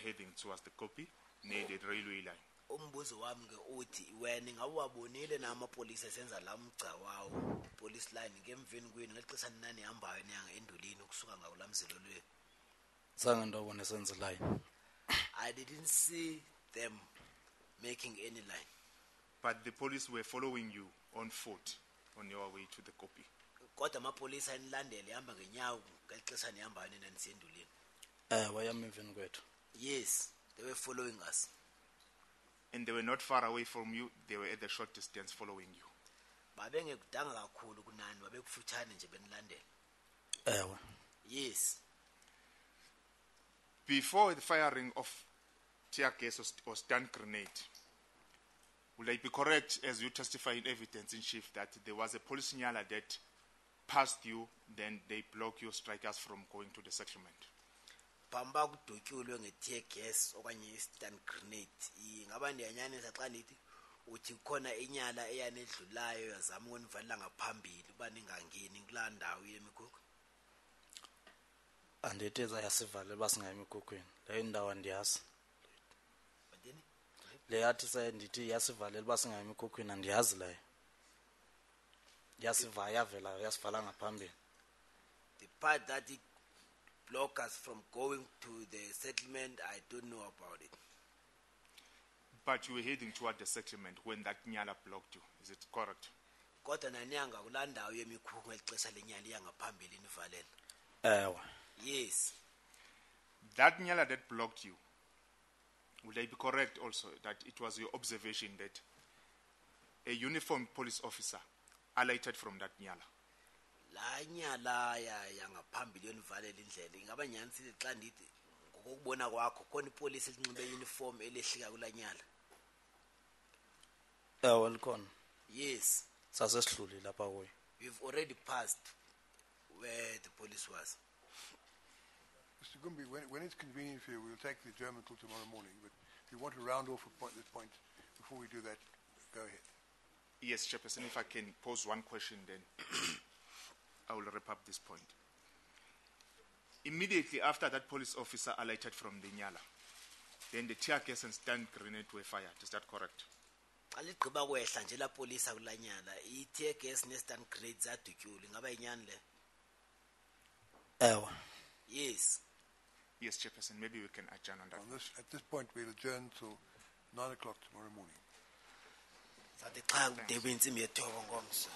heading towards the Kopi near the railway line? Umbuzo wami ke uthi wena ngawabonile na amapolisa esenza la mgca wawo police line ngemveni kwenu ngexesha ninani hambayo nyanga eNdulini ukusuka ngawulamzelo lwe? Zange ndabona senza line. I didn't see them making any line. But the police were following you on foot on your way to the Kopi. Kodwa amapolisa enilandele hamba ngenyawo ngexesha nihambayo nina nisendulini. Wayama emveni kwethu. Yes, they were following us. And they were not far away from you, they were at a short distance following you. Babengekudanga kakhulu kunani babekufutshane nje benilandele. Yes. Before the firing of tear gas or stun grenade, would I be correct as you testify in evidence in chief that there was a police nyala that passed you, then they blocked your strikers from going to the settlement? Pamba kudutyulwe nge-tear gas okanye i-stun grenade ingaba ndiyanyanisa xa ndithi uthi khona inyala eyanedlulayo yazama ukunivalela ngaphambili uba ningangeni kulaa ndawo yemikhukhu? Andithi yasivalela uba singayi emikhukhwini. Leyo ndawo andiyazi. Le yathi ndithi yasivalela uba singayi emikhukhwini andiyazi leyo. Yavela yasivala ngaphambili. The part that it block us from going to the settlement, I don't know about it. But you were heading toward the settlement when that nyala blocked you, is it correct? Kodwa nanyanga kulaa ndawo yemikhukhu ngeli xesha lenyala iyangaphambili inivalela. Yes. That nyala that blocked you, would I be correct also that it was your observation that a uniformed police officer alighted from that nyala? La nyala yangaphambili yonivalela indlela ingaba nyanisile xa ndithi ngokubona kwakho khona ipolisi elinxibe uniform elehlika kulaa nyala? Likhona. Yes. Sasesihluli lapha kuyo. We've already passed where the police was. Mr. Gumbi, when it's convenient for you, we'll take the German till tomorrow morning. But if you want to round off this point before we do that, go ahead. Yes, Chairperson, if I can pose one question, then I will wrap up this point. Immediately after that police officer alighted from the nyala, then the tear gas and stun grenade were fired. Is that correct? xa ligqiba kwehla nje la polisa kulanyala i-tear gas ne-stun grade zadutyula ingaba yinyani le? Ewa. Yes. Yes, Chairperson, maybe we can adjourn on that. At this point, we'll adjourn till 9 o'clock tomorrow morning. Zathi cha kudebe insimbi yethobo ngomso.